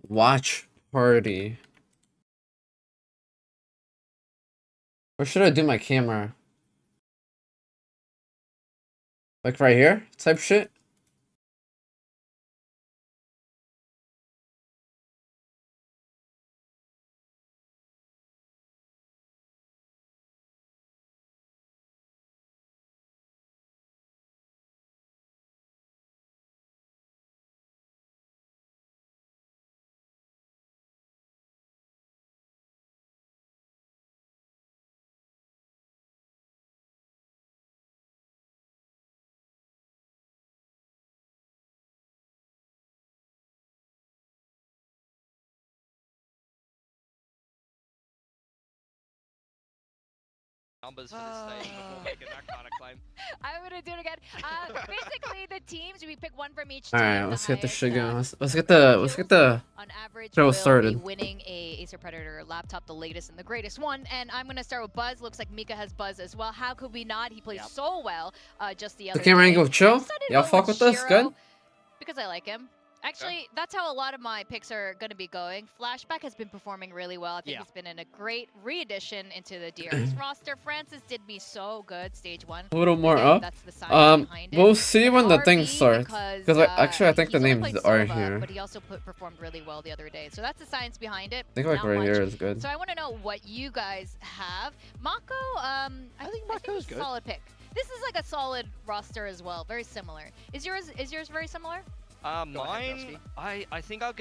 Watch party. Where should I do my camera? Like right here? Type shit? Numbers for this stage before making that kind of claim. I'm gonna do it again. Basically, the teams we pick one from each All team. right, let's get this shit going. Let's get kills the on average show will started. be winning a Acer Predator laptop, the latest and the greatest one. And I'm gonna start with Buzz. Looks like Mika has Buzz as well. How could we not? He plays so well. Just the other. The camera day. angle chill. I decided to Y'all go fuck with us? Shiro Good. because I like him. Actually, that's how a lot of my picks are going to be going. Flashback has been performing really well. I think he's been in a great re-addition into the DRX roster. Francis did me so good, stage 1. A little more Again, up. that's the sign behind it. We'll see when the thing RB starts. Because actually, I think the he's only names played are Sova, here. But he also performed really well the other day. So that's the science behind it. I think like Not right much. here is good. So I want to know what you guys have. Mako, I think Mako's it's a good. solid pick. This is like a solid roster as well. Very similar. Is yours very similar? Mine, I think I'll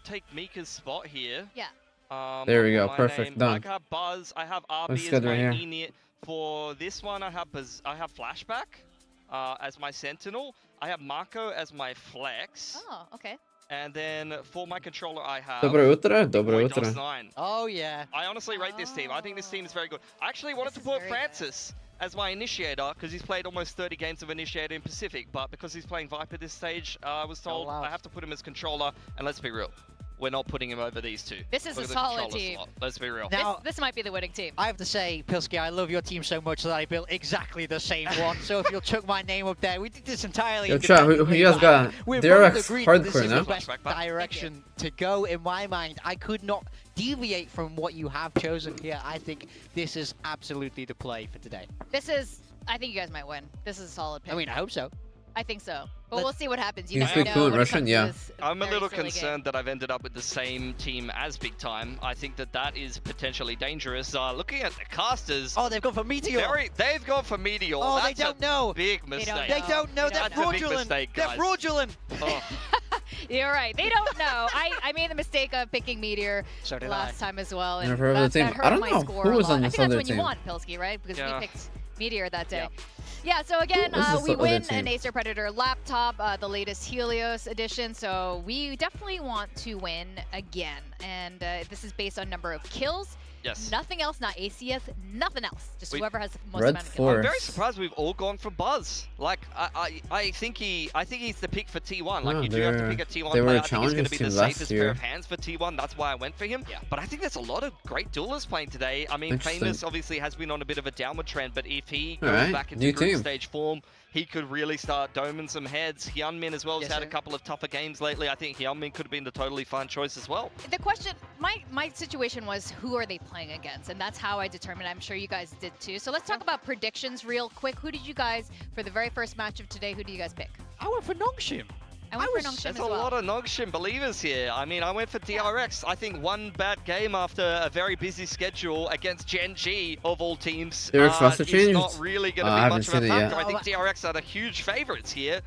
take Mika's spot here. Yeah. There we for go, my perfect, name. done. I have Buzz, I have RB Looks as good my right here. Enid. For this one, I have Flashback as my Sentinel. I have Mako as my Flex. Oh, okay. And then for my controller, I have Dobre utro, dobre Boy utro. DOS9. Oh yeah. I honestly rate this team. I think this team is very good. I actually wanted This to is put very Francis as my initiator because he's played almost 30 games of initiator in Pacific, but because he's playing Viper this stage, I was told wow. I have to put him as controller, and let's be real, we're not putting him over these two. This is Look a at the solid controller team. slot. Let's be real. Now- This might be the winning team. I have to say, Pilsky, I love your team so much that I built exactly the same one. So if you'll chuck my name up there, we did this entirely. Yo, chat, who independently, you guys but got? we DRX both agreed that this hardcore, is no? the best Flashback back. direction to go in my mind. I could not deviate from what you have chosen here. I think this is absolutely the play for today. I think you guys might win. This is a solid pick. I mean, I hope so. I think so. But Let's- we'll see what happens. You You never speak know fluent when it Russian? comes to Yeah. this I'm a very little silly concerned that I've ended up with the same team as Big Time. I think that is potentially dangerous. Looking at the casters, Oh, they've gone for Meteor. they've gone for Meteor. Oh, That's they don't a know. big mistake. don't They know. don't know. They They're don't know. That's a big fraudulent. mistake, They're guys. fraudulent. Oh. You're right. They don't know. I made the mistake of picking Meteor So did last time as well. And Never heard of the that team. hurt I don't my know score who a was lot. on I this think that's other when you team. won, Pilsky, right? Because Yeah. we picked Meteor that day. Yep. Yeah, so again, Who is this we other win team? an Acer Predator laptop, the latest Helios edition, so we definitely want to win again. And this is based on number of kills. Yes. Nothing else, not ACS, nothing else. Just whoever has the most Red amount of kills. Force. I'm very surprised we've all gone for Buzz. Like I think he's the pick for T1. Like No, you do have to they're- pick a T1 they were player. I think he's going to be challengers the team last safest year. pair of hands for T1. That's why I went for him. Yeah. But I think there's a lot of great duelists playing today. I mean, Interesting. Famous obviously has been on a bit of a downward trend, but if he goes Alright, back into new group team. stage form, he could really start doming some heads. Hyunmin as well has Yes, had sir. a couple of tougher games lately. I think Hyunmin could have been the totally fine choice as well. The question, my situation was who are they playing against, and that's how I determined. I'm sure you guys did too. So let's talk about predictions real quick. Who did you guys, for the very first match of today, who do you guys pick? I went for Nongshim. I went for Nongshim There's as a well. lot of Nongshim believers here. I mean, I went for DRX. I think one bad game after a very busy schedule against Gen G of all teams DRX roster is changed? not really going to I be haven't much of a seen it yet. factor. I think DRX are the huge favorites here.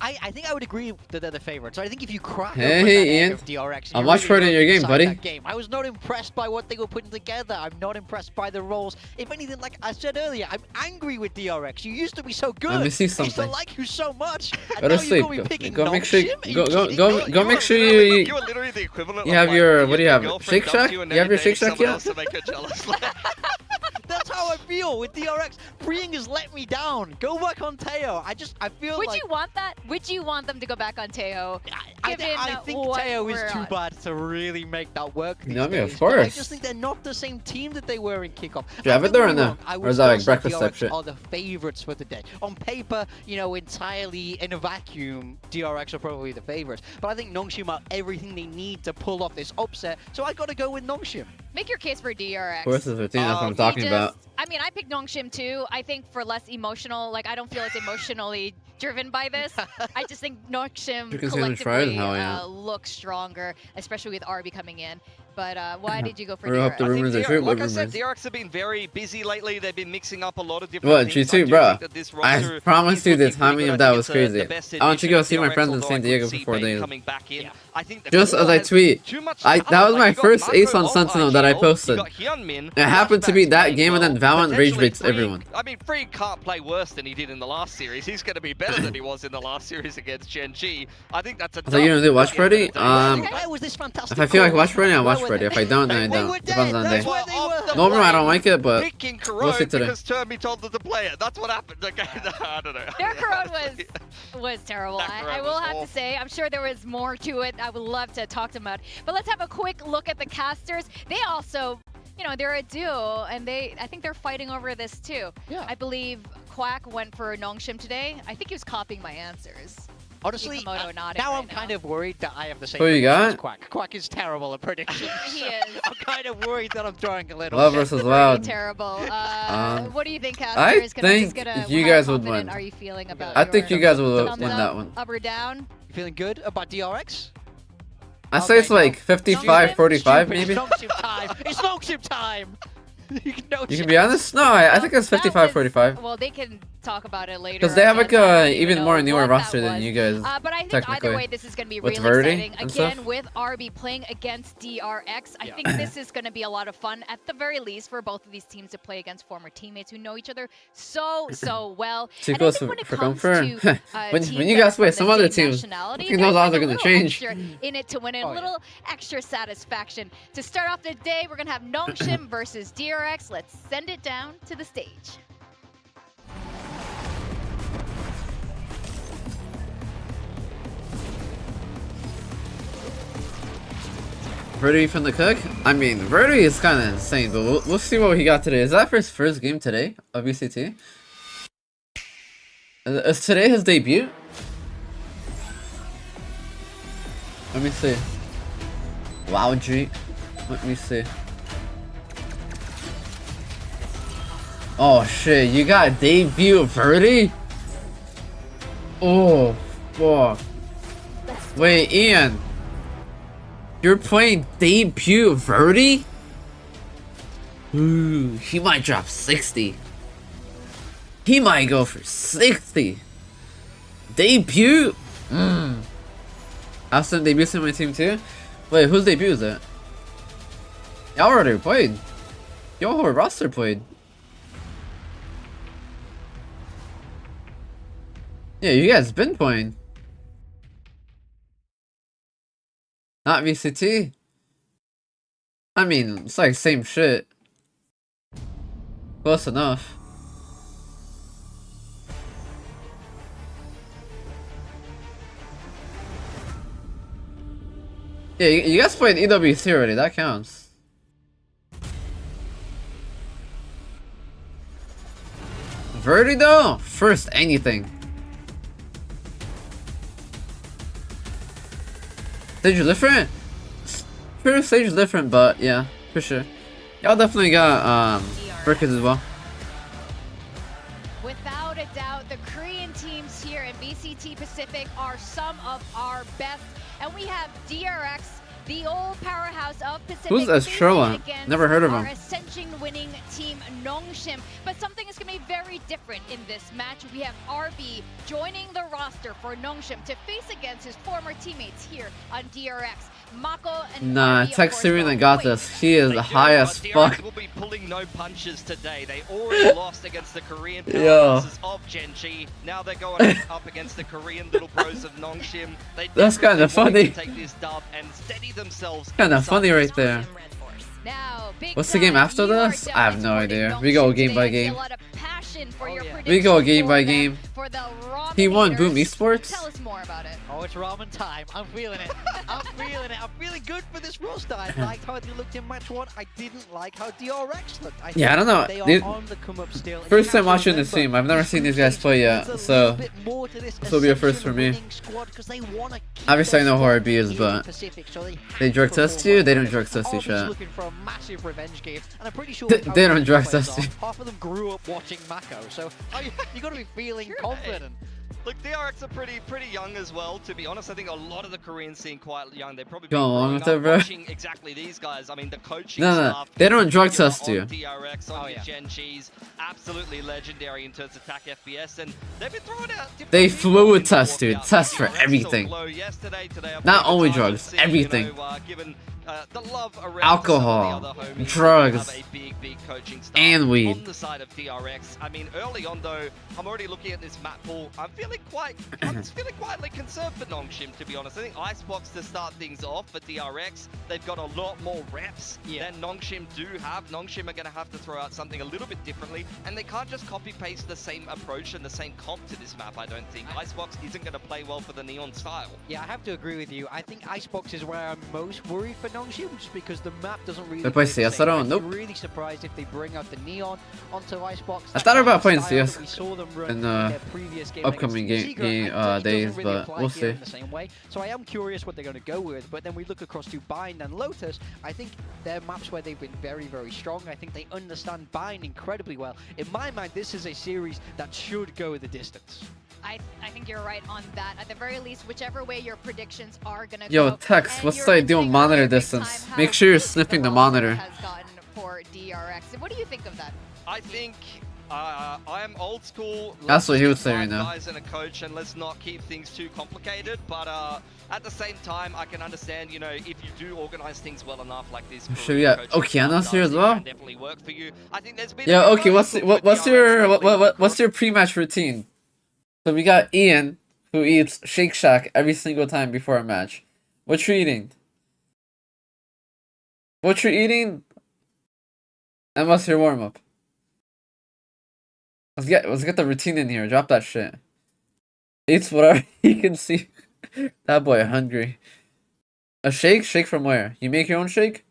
I think I would agree that they're the favorites. So I think if you crack Hey, open that egg Ian. of DRX, I'm you watching really for it in your look game, inside buddy. that game. I was not impressed by what they were putting together. I'm not impressed by the roles. If anything, like I said earlier, I'm angry with DRX. You used to be so good. Let me see I used to something. like you so much. And Go now to you're sleep. going to be picking Go make sure. Nongshim? Are you kidding me? Go make sure you. You are literally the equivalent You of have like, your what do you have? girlfriend Shake dumped Shack? you and You have then your Shake dating Shack someone yet? else to make her jealous. That's how I feel with DRX. Freeing has let me down. Go back on Teo. I feel Would like... you want that? Would you want them to go back on Teo? I given think what Teo is we're too on? bad to really make that work these No, I mean, of days, but I course. just think they're not the same team that they were in kickoff. Do you have it there or no? I Or would is that like still say breakfast type DRX shit? are the favorites for the day. On paper, you know, entirely in a vacuum, DRX are probably the favorites. But I think Nongshim are everything they need to pull off this upset, so I gotta go with Nongshim. Make your case for DRX. Of course, it's 15. That's what I'm You talking about. I mean, I picked Nongshim too. I think for less emotional, like I don't feel as emotionally driven by this. I just think Nongshim Chicken sandwich fries? collectively Hell yeah. looks stronger, especially with RB coming in. But why did you go for We're up DRX? the I think rumors are DRX true. like What I said, rumors? DRX have been very busy lately. They've been mixing up a lot of different What, things. G2, I do bruh? think that this roster I promise is you the looking pretty timing good. of I that think was it's crazy. the best I want you to edition go of see my DRX, friends in although San I could Diego see for 4 Bane days. coming back in. I think the Just core as I has tweet, too much that talent. was Like, my you got first Marco ace on of Sentinel that I IGL, posted. you got Hyunmin, It happened to be Flashback's that playing game, and then well. Valorant rage Potentially baits Free- everyone. I mean, Free can't play worse than he did in the last series. He's going to be better than he was in the last series against Gen G. I think that's a So you gonna do watch party? Where was this fantastic If I feel like call? watch party, I'll Where watch were party. they? If I don't, then I They don't. were Depends dead, on the that's day. where they were. Normally, I don't like it, but Picking we'll see Corone today. because Termi told them to play it. That's what happened. Okay, I don't know. Their Corone was terrible. That I Corone will was have awful. to say, I'm sure there was more to it. I would love to talk to them about. But let's have a quick look at the casters. They also, you know, they're a duo, and I think they're fighting over this too. Yeah. I believe Quack went for Nongshim today. I think he was copying my answers. Honestly, Yukimoto nodding now right I'm now. kind of worried that I have the same Who you prediction as got? Quack. Quack is terrible at predictions. He is. I'm kind of worried that I'm drawing a little Love bit. versus Pretty loud. terrible. Um, What do you think, I casters? think you how guys would confident win. Are you feeling about I think your you guys will thumbs win up, that one. Up or down? You feeling good about DRX? I say it's like no. 55, 45 Stupid. maybe. It's Nongshim time. It's Nongshim time. You can, You can be honest? No, I think it's That 55, was- 45. Well, they can talk about it later. Because they have I like guess. I a don't even know more newer what roster that than was. you guys. But I think technically. either way, this is going to be With really Verdi exciting. and Again, stuff. with RB playing against DRX, I Yeah. think this is going to be a lot of fun, at the very least, for both of these teams to play against former teammates who know each other so well. Too And I close think when it for comes comfort. to, when teams you that guys are play from some the other same teams, nationality, I think there's those odds like are a gonna little change. extra in it to win it, Oh, a yeah. little extra satisfaction. To start off the day, we're going to have Nongshim versus DRX. Let's send it down to the stage. Verdi from the cook? I mean, Verdi is kind of insane, but we'll see what he got today. Is that for his first game today of VCT? Is today his debut? Let me see. Wow, G. Let me see. Oh shit, you got debut Verdi? Oh, fuck. Wait, Ian. You're playing debut Verdi? Ooh, he might drop 60. He might go for 60. Debut? Austin debuts in my team too? Wait, whose debut is that? Y'all already played. Y'all whole roster played. Yeah, you guys been playing. Not VCT. I mean, it's like same shit. Close enough. Yeah, you guys played EWC already, that counts. Verdi though? First anything. Stage is different? Sure, stage is different, but yeah, for sure. Y'all definitely got Burkers as well. Without a doubt, the Korean teams here in VCT Pacific are some of our best. And we have DRX, the old powerhouse of Pacific. Who's Estrella? facing Never heard of our him. Ascension-winning team Nongshim. But something is going to be very different in this match. We have RB joining the roster for Nongshim to face against his former teammates here on DRX. Mako and Nah, RB, of Tech course, Syrian will that got play. this. He is They do, high as but fuck. DRX will be pulling no punches today. They already lost against the Korean Yo. powerhouses of Gen G. Now they're going up against the Korean little bros of Nongshim. They That's kinda desperately want funny. to take this dub and steady themselves. Kinda inside funny this right there. Nongshim Red Force. Now, Big What's the game Fat, after you are this? I have no definitely idea. supporting We go Nongshim game by today. I see game. a lot of passion for Oh, your yeah. We go prediction game by for them, game. for the P1 Boom Raminators. Esports? Tell us more about it. Oh, it's ramen time. I'm feeling it. I'm feeling it. I'm feeling good for this roster. I liked how they looked in match 1. I didn't like how DRX looked. Yeah, I don't know. They are Dude, on the come up still. And first you have time to watching this remember, team. I've never seen these guys play yet, there's a so little bit more to this will be a first for me. Ascension winning squad 'cause they wanna keep obviously I their know who strength RB is, in but Pacific, so they have they to drug perform test you? well. They don't drug test you, RB's chat. looking for a massive revenge game, and I'm pretty sure They with how don't good drug these players test are, you. half of them grew up watching Mako, so you got to be feeling Sure, confident. Look, DRX are pretty young as well, to be honest. I think a lot of the Koreans seem quite young. They've probably been Go along growing with up it, bro. watching exactly these guys. I mean, the coaching No, staff. they don't drug on test you. DRX, on Oh, yeah. Gen G's, absolutely legendary in terms of attack FPS, and they've been throwing out different They people fluid in the test, dude. walkout. Test for DRX saw everything. glow yesterday, today I've Not played only with drugs, RNC, everything. You know, given the love around Alcohol, some of the other homies, drugs, have a big coaching staff and weed. on the side of DRX. I mean, early on though, I'm already looking at this map pool. I'm feeling quietly concerned for Nongshim, to be honest. I think Icebox to start things off for DRX. They've got a lot more reps than Nongshim do have. Nongshim are going to have to throw out something a little bit differently, and they can't just copy paste the same approach and the same comp to this map. I don't think Icebox isn't going to play well for the Neon style. Yeah, I have to agree with you. I think Icebox is where I'm most worried for Nongshim, just because the map doesn't really. They play the CS? same. I don't- I'd nope. be really surprised if they bring out the Neon onto Icebox. I thought about playing Style that CS we saw them run in their previous game upcoming against game- Secret, game, and it days, doesn't really but apply we'll here see. in the same way. So I am curious what they're going to go with. But then we look across to Bind and Lotus. I think they're maps where they've been very strong. I think they understand Bind incredibly well. In my mind, this is a series that should go the distance. I think you're right on that. At the very least, whichever way your predictions are gonna Yo, go. Tex, And what's you're the ideal mentioning monitor earlier, Big distance? Time, Make how sure you're big sniffing the roster monitor. has gotten for DRX. What do you think of that? I think I am old school. That's what he would Let's say get right now. 5 guys and a coach, and let's not keep things too complicated. But at the same time, I can understand, you know, if you do organize things well enough like this. Should we get Okeanos here as well? Can definitely work for you. I think there's been. Yeah, a bit okay. of What's overcooked with what's DRX your lately. what's your pre-match routine? So we got Ian, who eats Shake Shack every single time before a match. What you eating? What you eating? And what's your warm up? Let's get the routine in here. Drop that shit. Eats whatever you can see. That boy hungry. A shake? Shake from where? You make your own shake?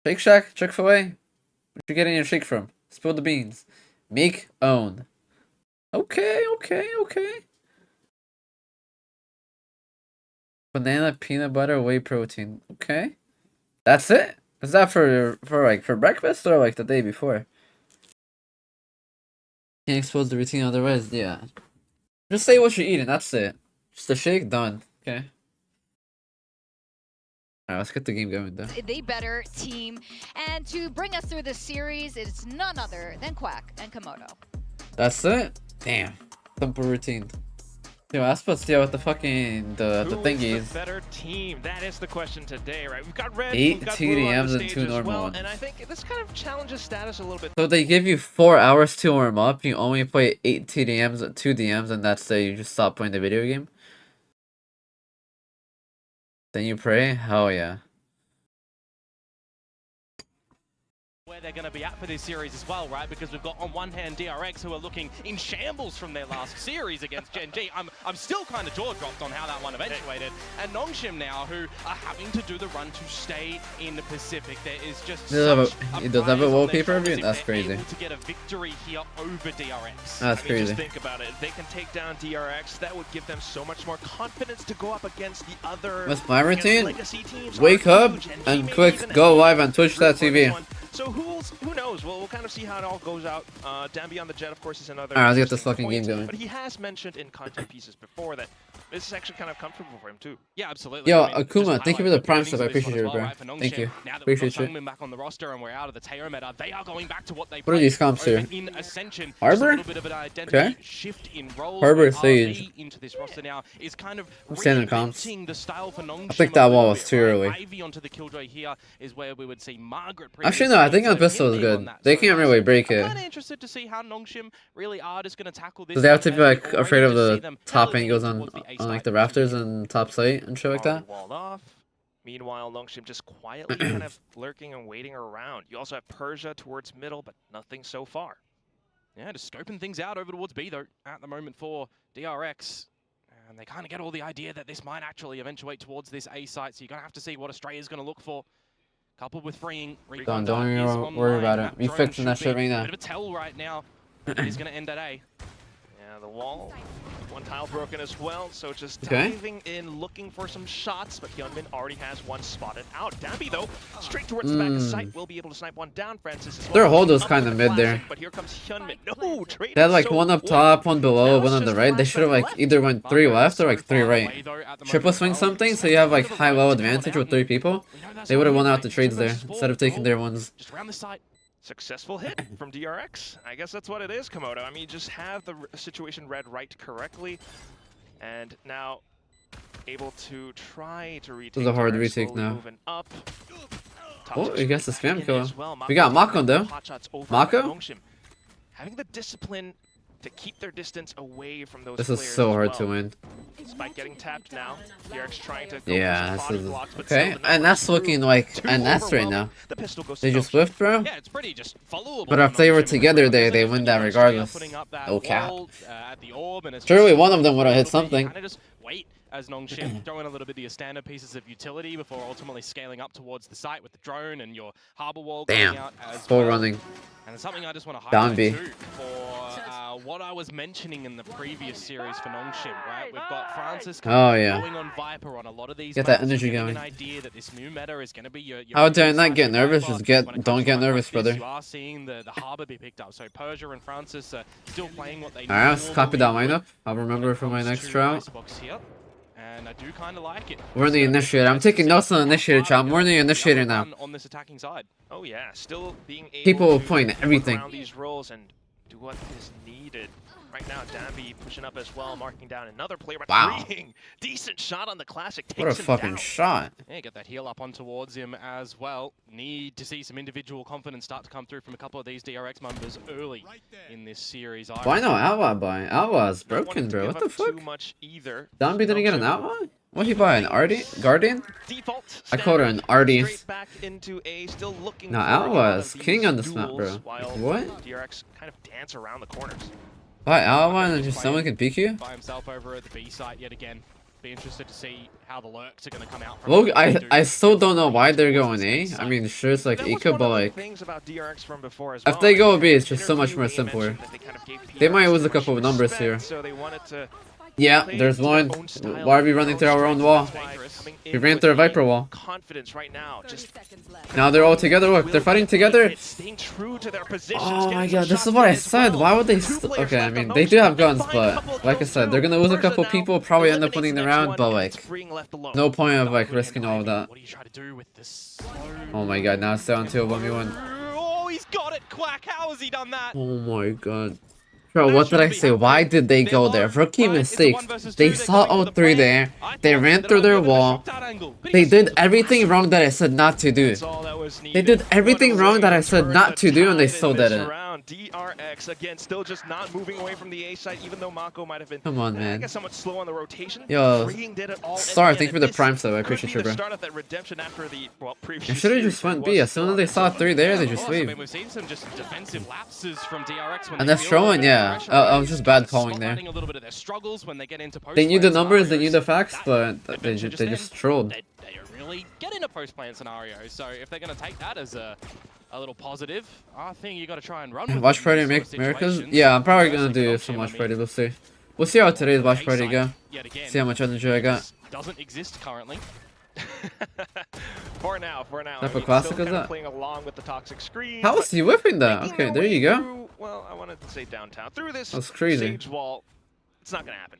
Shake Shack? Chick-fil-A? Where you getting your shake from? Spill the beans. Make own. Okay. Banana, peanut butter, whey protein. Okay. That's it? Is that for breakfast or like the day before? Can't expose the routine otherwise, yeah. Just say what you're eating, that's it. Just a shake, done. Okay. Alright, let's get the game going though. The better team. And to bring us through this series, it's none other than Quack and Komodo. That's it? Damn. Simple routine. Yo, I was supposed to deal with the fucking the Who thingies. is the better team? That is the question today, right? We've got red, 8 we've got blue on TDMs the and stage 2 as normal well, ones. and I think this kind of challenges status a little bit. So they give you 4 hours to warm up, you only play 8 TDMs, 2 DMs, and that's it, you just stop playing the video game? Then you pray? Hell yeah. Where they're going to be at for this series as well, right? Because we've got on one hand DRX who are looking in shambles from their last series against Gen G. I'm still kind of jaw dropped on how that one eventuated. And Nongshim now who are having to do the run to stay in the Pacific. There is just Does such it have a prize on wallpaper their of it? shoulders That's if they're crazy. able to get a victory here over DRX. That's I mean, crazy. just think about it. If they can take down DRX, that would give them so much more confidence to go up against the other What's my against routine? legacy teams. Wake are up huge, and he may click even go have live on a group on Twitch.tv. this one. So who knows? We'll kind of see how it all goes out. Dan Beyond the Jet, of course, is another. Alright, let's get this interesting fucking game point, going. But he has mentioned in content pieces before that this is actually kind of comfortable for him too. Yeah, absolutely. Yo, I mean, Akuma, just thank you highlight for the the prime beginnings sub. I of this one appreciate as it, well, bro. right, for Thank Nongshim. you. Now that we've got Appreciate you. Sungmin back on the roster and we're out of the Taylor meta, they are going back to what they What are these comps over here? in Ascension. Harbor? Just a little bit of an identity Okay. shift in roles. Harbor, where Sage. RB into this roster now is kind of I'm standing comps. reinventing the style for Nongshim. I think that a little wall was bit, too right? early. Ivy onto the Killjoy here is where we would see Margaret. Actually, no, I think on pistol is good. They can't really break I'm it. kind of interested to see how Nongshim really are just going to tackle this. So they have to be one, as like we afraid of already the see them top heavily angles leaning on towards the A like side the of rafters game. and top sight and shit like that. Already walled off. Meanwhile, Longshim just quietly kind of lurking and waiting around. You also have Persia towards middle, but nothing so far. Yeah, just scoping things out over towards B, though, at the moment for DRX. And they kind of get all the idea that this might actually eventuate towards this A site, so you're going to have to see what Australia's going to look for. Coupled with freeing. Don't even worry about it. We fixing that shit right now. Bit of a tell right now. He's going to end at A. Yeah, the wall. One tile broken as well, so just Okay. diving in, looking for some shots, but Hyunmin already has one spotted out. Dambi, though, straight towards the back of sight, will be able to snipe one down. Francis as well. Their hold was Up kind of with mid the there. classic, but here comes Hyunmin. No, traded They had like so one up well. top, one below, Now one it's on the just right. They last should have like left. either went 3 left or like 3 Far right. away, though, at the Triple moment swing as well. something, so you have like Bit of a high-low bit of a advantage with down. 3 people. We know that's They would have how won we out the play. trades So there goes instead of forward. taking their ones. Just around the site. Successful hit from DRX. I guess that's what it is, Komodo. I mean, you just have the situation read right correctly, and now able to try to retake. This is a hard DRX, retake slowly now. moving up. Oh, he gets the spam In kill. as well. We got Mako's Mako though. hotshots over Mako? Longshim. Having the discipline to keep their distance away from those This is players so as hard well. to win. Spike getting tapped now. DRX trying to go Yeah, for this some body is blocks, but okay. still the And that's numbers looking through. like Too an S right overwhelming. now. The pistol goes They to just Longshim. whiffed, bro. Yeah, it's pretty just followable. But if from they were Longshim. together, they Because win just that straight up regardless. putting up that Oh, cap. wall, at the orb, and it's Surely just one of them would have hit a little bit, you something. kinda just wait as Nongshim throw in a little bit of your standard pieces of utility before ultimately scaling up towards the site with the drone and your harbor wall Damn. going out as Full well. running. And it's something I just want to Down highlight B. too for what I was mentioning in the previous series for Nongshim, right? We've got Francis Oh, yeah. going on Viper on a lot of these Get that maps, energy getting going. An idea that this new meta is going to be your How dare I not get slash nervous? Viper. Just get- When it don't comes get to like nervous, this, brother. You are seeing the harbor be picked up. So Persia and Francis are still playing what they Alright, let's copy that normally lineup. would I'll when remember it for my comes next to trial. Icebox here. And I do kind of like it. We're in the initiator. I'm taking notes on the initiator, chat. I'm more in the initiator now. On this attacking side. Oh yeah, still being able People to playing work everything. around these roles and do what is needed. Right now, Dambi pushing up as well, marking down another player. But Wow. freeing. Decent shot on the classic. What a Takes him fucking down. shot. Yeah, get that heal up on towards him as well. Need to see some individual confidence start to come through from a couple of these DRX members early in this series. Why no outlaw buy? Outlaw's Not broken, wanting to bro. give What the up fuck? Too much either. Dombey didn't get an outlaw? What'd he buy? An Guardian? Default. I called her an Artie. Straight back into A, still looking No, for a Outlaw lot is of king these on this map, bro. duels while What? DRX kind of dance around the corners. Buy outlaw and then just someone can peek you? By himself over at the B site yet again. Be interested to see how the lurks are going to come out. From Well, what I they do still don't know why they're towards going this A. site. I mean, sure, it's like That was Eco, one but of the like, things about DRX from before as if well. they go Like, B, it's just so much interview, more they simpler. mentioned that they kind of gave They might PRX lose a much couple of numbers respect, here. So they wanted to Yeah, play there's to their one. own style, Why are we their running own through our own strengths, wall? that's why coming We in ran with through a the Viper wall. confidence right now. Just Now they're all together. Look, they're fighting together. staying true to their positions, Oh getting my some god, this shots is what in I as said. well. Why would they? Two players Okay, I left mean, on they do Notion. have guns, Find a couple but of like I kills said, too. they're gonna lose a Persia couple now people. Probably end up eliminates winning the next round, one, but and like, it's freeing left alone. no point of like Including risking all of Ivy. that. What do you try to do with this? Oh my god, now it's down to a 1v1. Oh, he's got it, Quack. How has he done that? Oh my god. Bro, what did I say? Why did they go there? Rookie mistakes. They saw O3 there. They ran through their wall. They did everything wrong that I said not to do. That's all that was They needed. did What everything a wrong way that I to said turn not the to do, and they tide still in this did it. round. DRX again, still just not moving away from the A site, even though Mako might have been. Come on, I man. guess somewhat slow on the rotation. Yo, Freeing did it all in Star, the thank you end, for the and prime this sub. I could appreciate be you, the bro. start of that redemption after the previous. I should have series just where went he B. was As soon as they still saw 3 there, they just I mean, leave. we've seen some just defensive lapses from DRX when And they that's feel a trolling, bit of yeah. pressure, I right? was just bad calling there. Spotlighting a little bit of their struggles when they get into They knew the post-play numbers, they knew the scenarios. facts, That but they adventure just then, trolled. They don't really get into post-plan scenarios. So if they're going to take that as a little positive, I think you got to try and run with Watch it in party these make sort of miracles? situations. Yeah, I'm probably gonna Personally, do Nongshim, some I watch mean, party. We'll see. We'll see how today's watch party A-side, go. yet again, See how much energy I got. doesn't exist currently. for now. Type of I mean, classic still is kind of that? playing along with the toxic screen. How is he whipping that? making Okay, their there way you go. through, well, I wanted to say downtown. Through this That's crazy. sage wall, it's not gonna happen.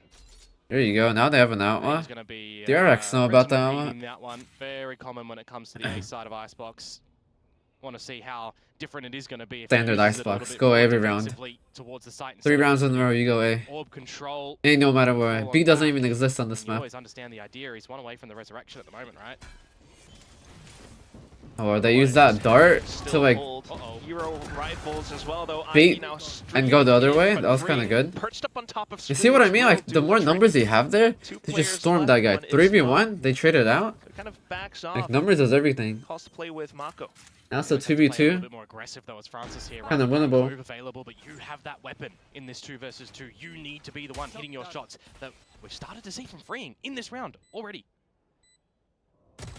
There you go. Now they have an outlaw. He's going to be DRX know about that reasonably one. leading that one. Very common when it comes to the A side of Icebox. Want to see how different it is going to be. If he Standard uses it a Icebox. little bit Go more every round. defensively towards the site 3 instead of rounds in a row, you go A. orb control. Ain't no matter where. All B on doesn't that. even exist on this You map. always understand the idea. He's one away from the resurrection at the moment, right? Or they use that dart to Still like hold hero rifles as well, though. beat now and go the other way. but That was kind of Freeing good. perched up on top of You see what I mean? Screams Like will the do more the numbers trick. they have there, Two they players just stormed left, that guy. one is 3v1, they traded out. So it kind of backs off. Like numbers is everything. Calls to play with Mako. Now it's a Always have to play a little 2v2. bit more aggressive though, as Francis here. Kinda right? winnable. Move available, but you have that weapon in this 2 versus 2. You need to be the one hitting your shots that we've started to see from Freeing in this round already.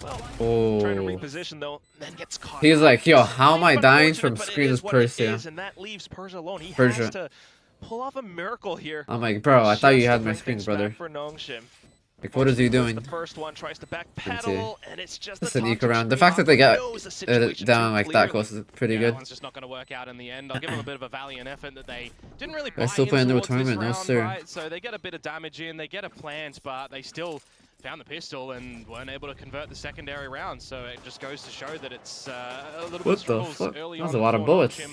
Well, Oh. trying to reposition though, then gets caught. He's out. like, yo, how am I But dying unfortunate, from but it Scream's is what it Persia? is, and that leaves Persia alone. He Persia. has to pull off a miracle here. I'm like, bro, I thought you Just had to my bring screens, things back brother. For Nongshim. Like, what is he doing? The first one tries to see. backpedal, and it's just Just the an eco toxic round. The screen fact that they Mako got knows the situation down too like that clearly. close is pretty Yeah, good. that one's just not going to work out in the end. I'll give them a bit of a valiant effort that they didn't really buy They're still playing in their towards this tournament, no round, sir. right? So they get a bit of damage in, they get a plant, but they still found the pistol and weren't able to convert the secondary round. So it just goes to show that it's a little bit What of the struggles fuck? early That was on a lot of for bullets. Nongshim.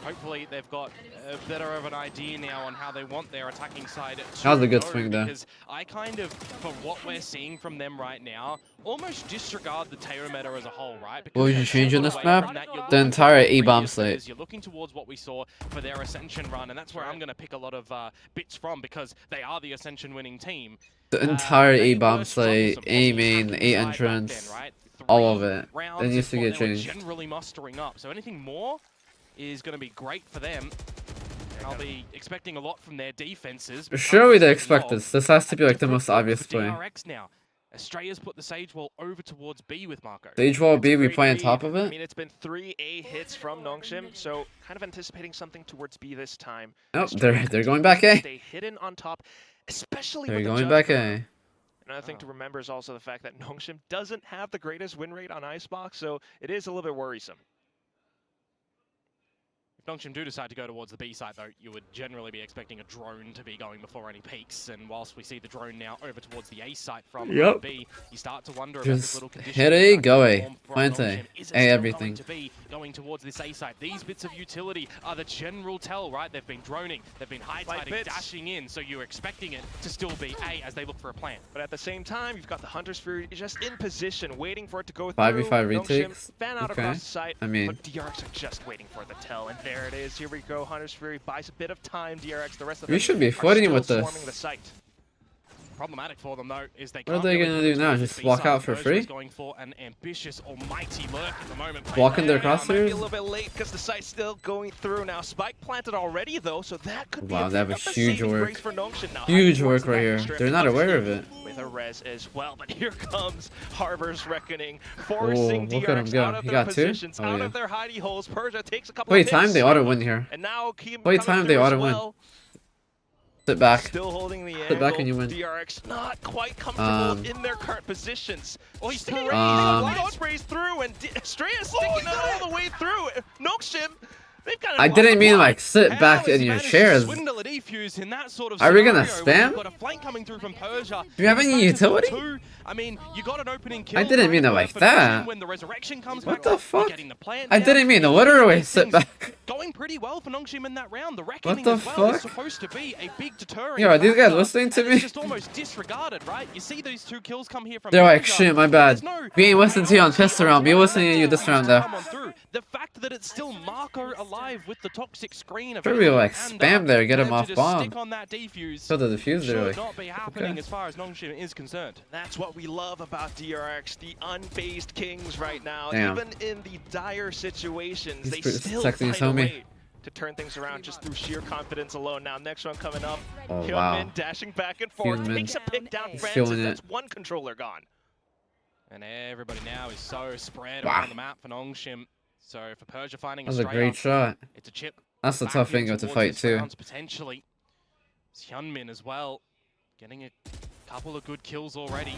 Hopefully they've got a better of an idea now on how they want their attacking side to That was a good go, swing there. because I kind of, for what we're seeing from them right now, almost disregard the Taylor meta as a whole, right? Because What would you they're change in so this away map? from that, you're The looking entire towards A-bomb previous slate. metas, you're looking towards what we saw for their Ascension run, and that's where I'm going to pick a lot of bits from, because they are the Ascension winning team. The entire They A-bomb were slate, troublesome A on the main, attacking A side back entrance, then, right? all of 3 it. rounds It needs is to what get they were changed. generally mustering up, so anything more is going to be great for them. And I'll be expecting a lot from their defenses. but Surely they speaking expect of, this. This has to a be like the different most look obvious for play. DRX now. Australia's put the Sage Wall over towards B with Marco. Stage wall B, we Great play on read. top of I it? mean, it's been 3 A hits from Nongshim, so kind of anticipating something towards B this time. Nope, Australia they're going back A. Stay hidden on top, especially They're with the going jump back throw. A. Another thing to remember is also the fact that Nongshim doesn't have the greatest win rate on Icebox, so it is a little bit worrisome. If Nongshim do decide to go towards the B site, though, you would generally be expecting a drone to be going before any peaks. And whilst we see the drone now over towards the A site from Yep. B, you start to wonder about Just this little condition. hit A, go A. Plant A. A everything. To be going towards this A site. These bits of utility are the general tell, right? They've been droning, they've been high-tiding, bits. dashing in, so you're expecting it to still be A as they look for a plant. But at the same time, you've got the Hunter's Fury just in position, waiting for it to go through. 5v5 Nongshim retakes? fan out Okay. across the site, I mean- but DRX are just waiting for the tell, and there it is. Here we go. Hunter's Fury buys a bit of time. DRX, the rest of We them should be are flooding still with this. swarming the site. Problematic for them, though, is they What are can't they really gonna move do now? towards Just the walk B-side. out for Persia free? is going for an ambitious almighty lurk at the moment. Blocking their Might be a crosshairs? little bit late because the site's still going through now. Spike planted already though, so that could be Wow, a they have a bit of huge saving work. grace for Nongshim now. Huge Towards work right the here. strip. They're not aware of it. With a res as well, but here comes Harbor's Reckoning, forcing look at him DRX go. out of He their got two? positions, Oh, out yeah. of their hidey holes. Persia takes a couple Wait, of time hits, they ought to win here. and now keep Wait, coming time they through ought as to win. well. Sit back. Still holding the Sit back angle. and you win. DRX not quite comfortable in their current positions. Oh, he's sprays. light sprays through, and Straya sticking it all the way through. Nongshim, they've kind of. I didn't mean like sit How back has in he your managed to chairs. swindle a defuse in that sort of Are we gonna scenario when spam? you've got a flank coming through from Persia? Do you have any Back to utility? 2. I mean, you got an opening kill. I didn't mean it right, like for that. Nongshim when the resurrection comes What back, the you're fuck? getting the plant I down. didn't mean to It's literally these sit things back. Going pretty well for Nongshim in that round. The reckoning the as well is fuck? supposed to be a big deterrent. Yo, are these guys factor, listening to and me? It's just almost disregarded, right? You see these 2 kills come here from They're like, Persia, shit, my and bad. there's no We ain't listening to you on priority Pistol Round. Be when listening to you that this round, though. come on through. The fact that it's still Marco alive with the toxic screen Sure, we like and, spam there, get for him them off to just bomb. stick on that defuse So the diffuser, should like, not be happening okay. as far as Nongshim is concerned. That's what we love about DRX, the unfazed kings right now. Damn. Even in the dire situations, He's they pretty still protecting his find a homie. way to turn things around just through sheer confidence alone. Now, next one coming up. Oh, Hyunmin wow. dashing back and forth, Hyunmin. takes a pick down He's Francis. feeling That's it. one controller gone. And everybody now is so spread Wow. around the map for Nongshim. So for Persia finding That was a Australia, great shot. it's a chip. That's a back tough in angle to towards fight, this too. round, potentially. It's Hyunmin as well, getting a couple of good kills already.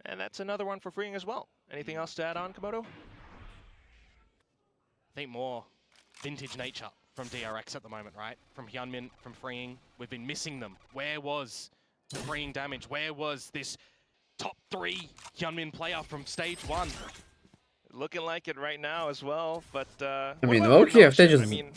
And that's another one for freeing as well. Anything else to add on, Komodo? I think more vintage nature from DRX at the moment, right? From Hyunmin, from Freeing. We've been missing them. Where was Freeing damage? Where was this top 3 Hyunmin player from stage 1? Looking like it right now as well, but I mean, what about low-key, if they Nongshim? I just mean,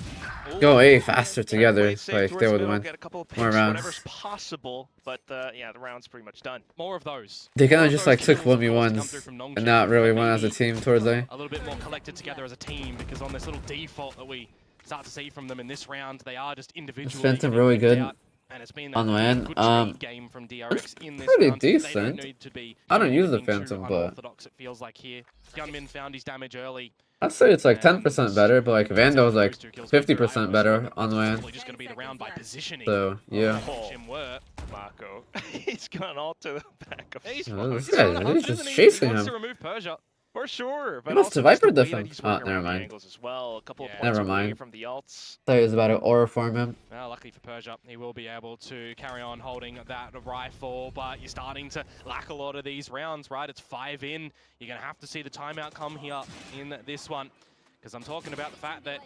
go A faster together, Play safe like towards they would middle, win. get a couple of More picks, rounds. whatever's possible. But yeah, the round's pretty much done. More of those. They kind More of just those like took kills, of course, to come 1v1s through from and Nongshim, not really but went as a maybe team towards A. a little bit more collected together as a team, because on this little default that we start to see from them in this round, they are just individually Phantom getting really picked good out, and it's been on a land. good speed game from DRX in this Pretty round. They don't decent. need to be I don't doing use the anything too Phantom, but unorthodox, it feels like here. Hyunmin found his damage early. I'd say it's like and 10% better, but like Vando's like those two kills come through. 50% better on land. Probably just going to be the round by positioning. So yeah. Jim were. Mako, he's gone all to the back of He's Oh, this trying guy, to hunt, he's just isn't he? chasing He wants him. to remove Persia. for sure. But must have also just Vipered the the way that fence. he's Oh, working never around the mind. angles as well. A couple of Yeah. points Never away mind. from the alts. Thought he was about to aura form him. Well, luckily for Persia, he will be able to carry on holding that rifle, but you're starting to lack a lot of these rounds, right? It's 5 in. You're going to have to see the timeout come here in this one, because I'm talking about the fact that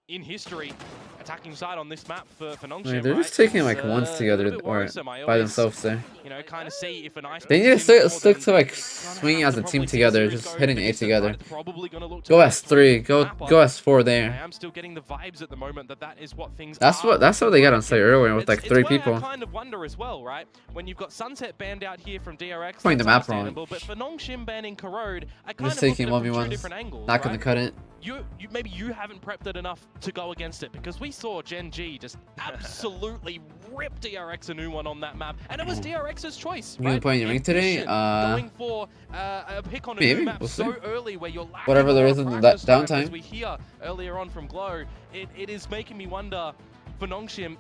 in history, attacking side on this map for Nongshim, I mean, they're right, just taking it's, like once a together little bit or worrisome. I by always, themselves there. you know, kind of see if a nice They need to position for stick them, to like they're gonna swinging have as a to team probably see the together, series just go hitting A decent, together. right? It's probably gonna look to Go be a S3, go map, go S4 I there. am still getting the vibes at the moment that is what things That's are. what they got on site earlier with like 3 it's where people. I kind of wonder as well, right? When you've got Sunset banned out here from DRX, Playing the that's map wrong. understandable, but for Nongshim banning Corrode, I kind Just of look taking at it from 2 1v1s, different angles, not gonna right? cut it. You maybe you haven't prepped it enough to go against it, because we saw Gen G just absolutely rip DRX a new one on that map, and it was DRX's choice. You gonna right? play in your ring today? Efficient, going for a pick on a maybe, new map we'll so see. early where you're lacking Whatever there a is lot of in that practice time, downtime. as we hear earlier on from Glow, it is making me wonder for Nongshim.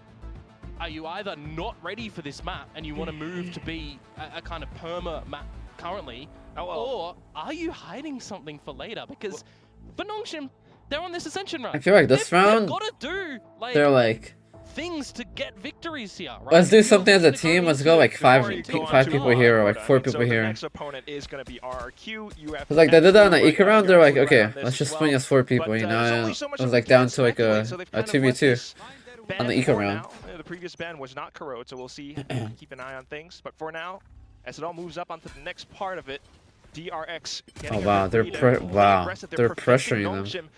Are you either not ready for this map and you want to move to be a kind of perma map currently, or are you hiding something for later? Because for Nongshim, they're on this ascension run. I feel like this round, they've got to do they're like, things to get victories here. Right? let's do You're something as a looking to team. Let's into go like Before 5 you go on five to people the here or like Dakota, 4 I mean, people so the here. next opponent is going to be RRQ. You have Cause like they did that on the F4 Eco right round, now, they're like, Fury okay, around this let's as just well. swing as 4 people, But, you there's know? only so It much was that like we down can to like speculate, so they've a kind of let 2v2 this on the ban Eco for round. now. The previous ban was not Corrode, so we'll see. Keep an eye on things. But for now, as it all moves up onto the next part of it, DRX getting Oh a wow, good lead and playing aggressive. they're preventing pressuring them. Nongshim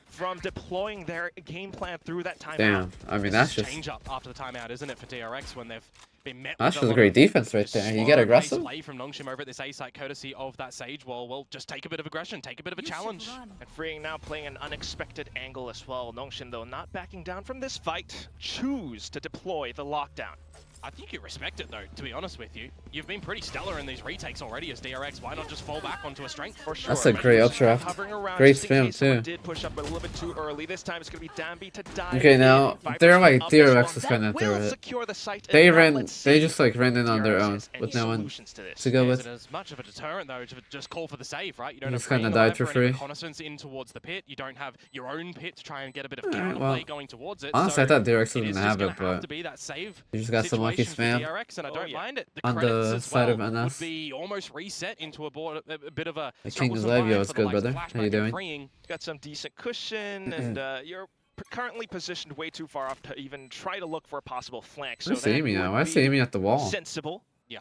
from deploying their game plan through that timeout. Damn, I mean that's just change up after the timeout, isn't it, for DRX when they've been met that's with just lot great of defense right there. You slow get pace aggressive. play from Nongshim over at this A site, courtesy of that Sage wall. Well, just take a bit of aggression, take a bit of a challenge. And Freeing now playing an unexpected angle as well. Nongshim, though, not backing down from this fight, choose to deploy the lockdown. I think you respect it, though, to be honest with you. You've been pretty stellar in these retakes already as DRX. Why not just fall back onto a strength? For sure. That's a great updraft. Hovering around Great just in spam case someone too. Did push up a little bit too early. This time it's going to be Dambi to dive Okay, in. now Viper's they're like up as well. DRX is kind of That through will it. secure the site, and They now ran, let's they see just like ran in on their DRX own has any with no one solutions to this. to go Is with. it as much of a deterrent, though, to just call for the save, right? You don't Just have kinda green died for light any free. reconnaissance in towards the pit. You don't have your own pit to try and get a bit of Alright, counterplay well, going towards it. honestly, so I thought DRX was it gonna is have just it, gonna have but to be that save you just got some lucky situation for spam DRX, and I don't yeah. mind it. The on credits the as side of well would NS. be almost reset into a bit of a The King's troublesome Live, yo, line what's for the good, likes of brother? How Flashback you and doing? Freeing. Got some decent cushion, and you're currently positioned way too far off to even try to look for a possible flank. So Why is he that aiming now? would Why is he be aiming at the wall? sensible. Yeah,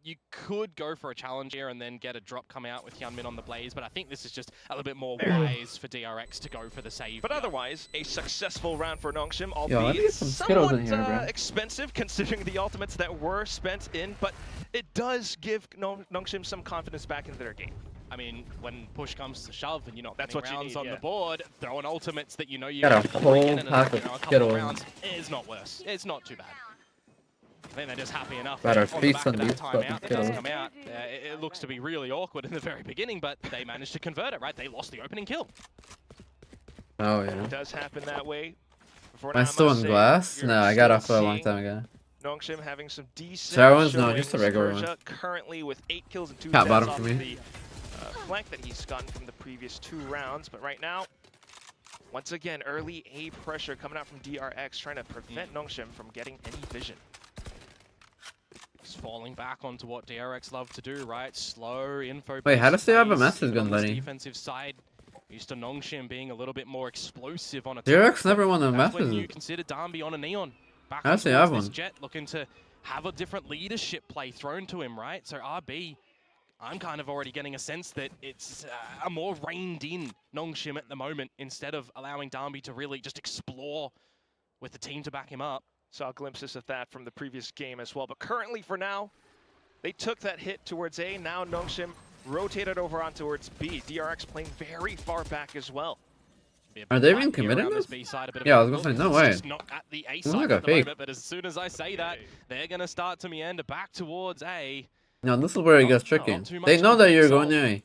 you could go for a challenge here and then get a drop come out with Hyunmin on the Blaze, but I think this is just a little bit more wise for DRX to go for the save. But here. otherwise, a successful round for Nongshim, Yo, let me albeit get some Skittles somewhat in here, bro. expensive considering the ultimates that were spent in, but it does give Nongshim some confidence back into their game. I mean, when push comes to shove and you're not That's getting what you rounds need, on yeah. the board, throwing ultimates that you know you Got a can bring whole in and pack a of couple Skittles. of rounds is not worse. It's not too bad. I think they're just happy enough. Got our on the feet back on of that these fucking timeout that just Skittles. come out. It looks to be really awkward in the very beginning, but they managed to convert it, right? They lost the opening kill. Oh It yeah. does happen that way. For Am now, I still must on say, glass? you're No, I got still off a long seeing time ago. Nongshim having some decent Sour ones? No, just a showings. regular one. Persia currently with 8 kills and 2 Cat deaths bottom off for me. the flank that he's gotten from the previous 2 rounds. But right now, once again, early A pressure coming out from DRX, trying to prevent Nongshim from getting any vision. Just falling back onto what DRX love to do, right? Slow info. Wait, how does they have a plays, message even gun on this buddy? defensive side, used to Nongshim being a little bit more explosive on attack. DRX never won a That's when you message. consider Dambi on a Neon. Back I actually towards have this one. Jet, looking to have a different leadership play thrown to him, right? So RB I'm kind of already getting a sense that it's a more reined-in Nongshim at the moment, instead of allowing Darby to really just explore with the team to back him up. Saw glimpses of that from the previous game as well. But currently, for now, they took that hit towards A. Now Nongshim rotated over on towards B. DRX playing very far back as well. Are they even committing this? Yeah, I was gonna say, no way. Not at the A Looks side like a at the fake. moment, but as soon as I say that, they're going to start to meander back towards A. No, this is where it gets tricky. not too They much know to that you're consult. going A.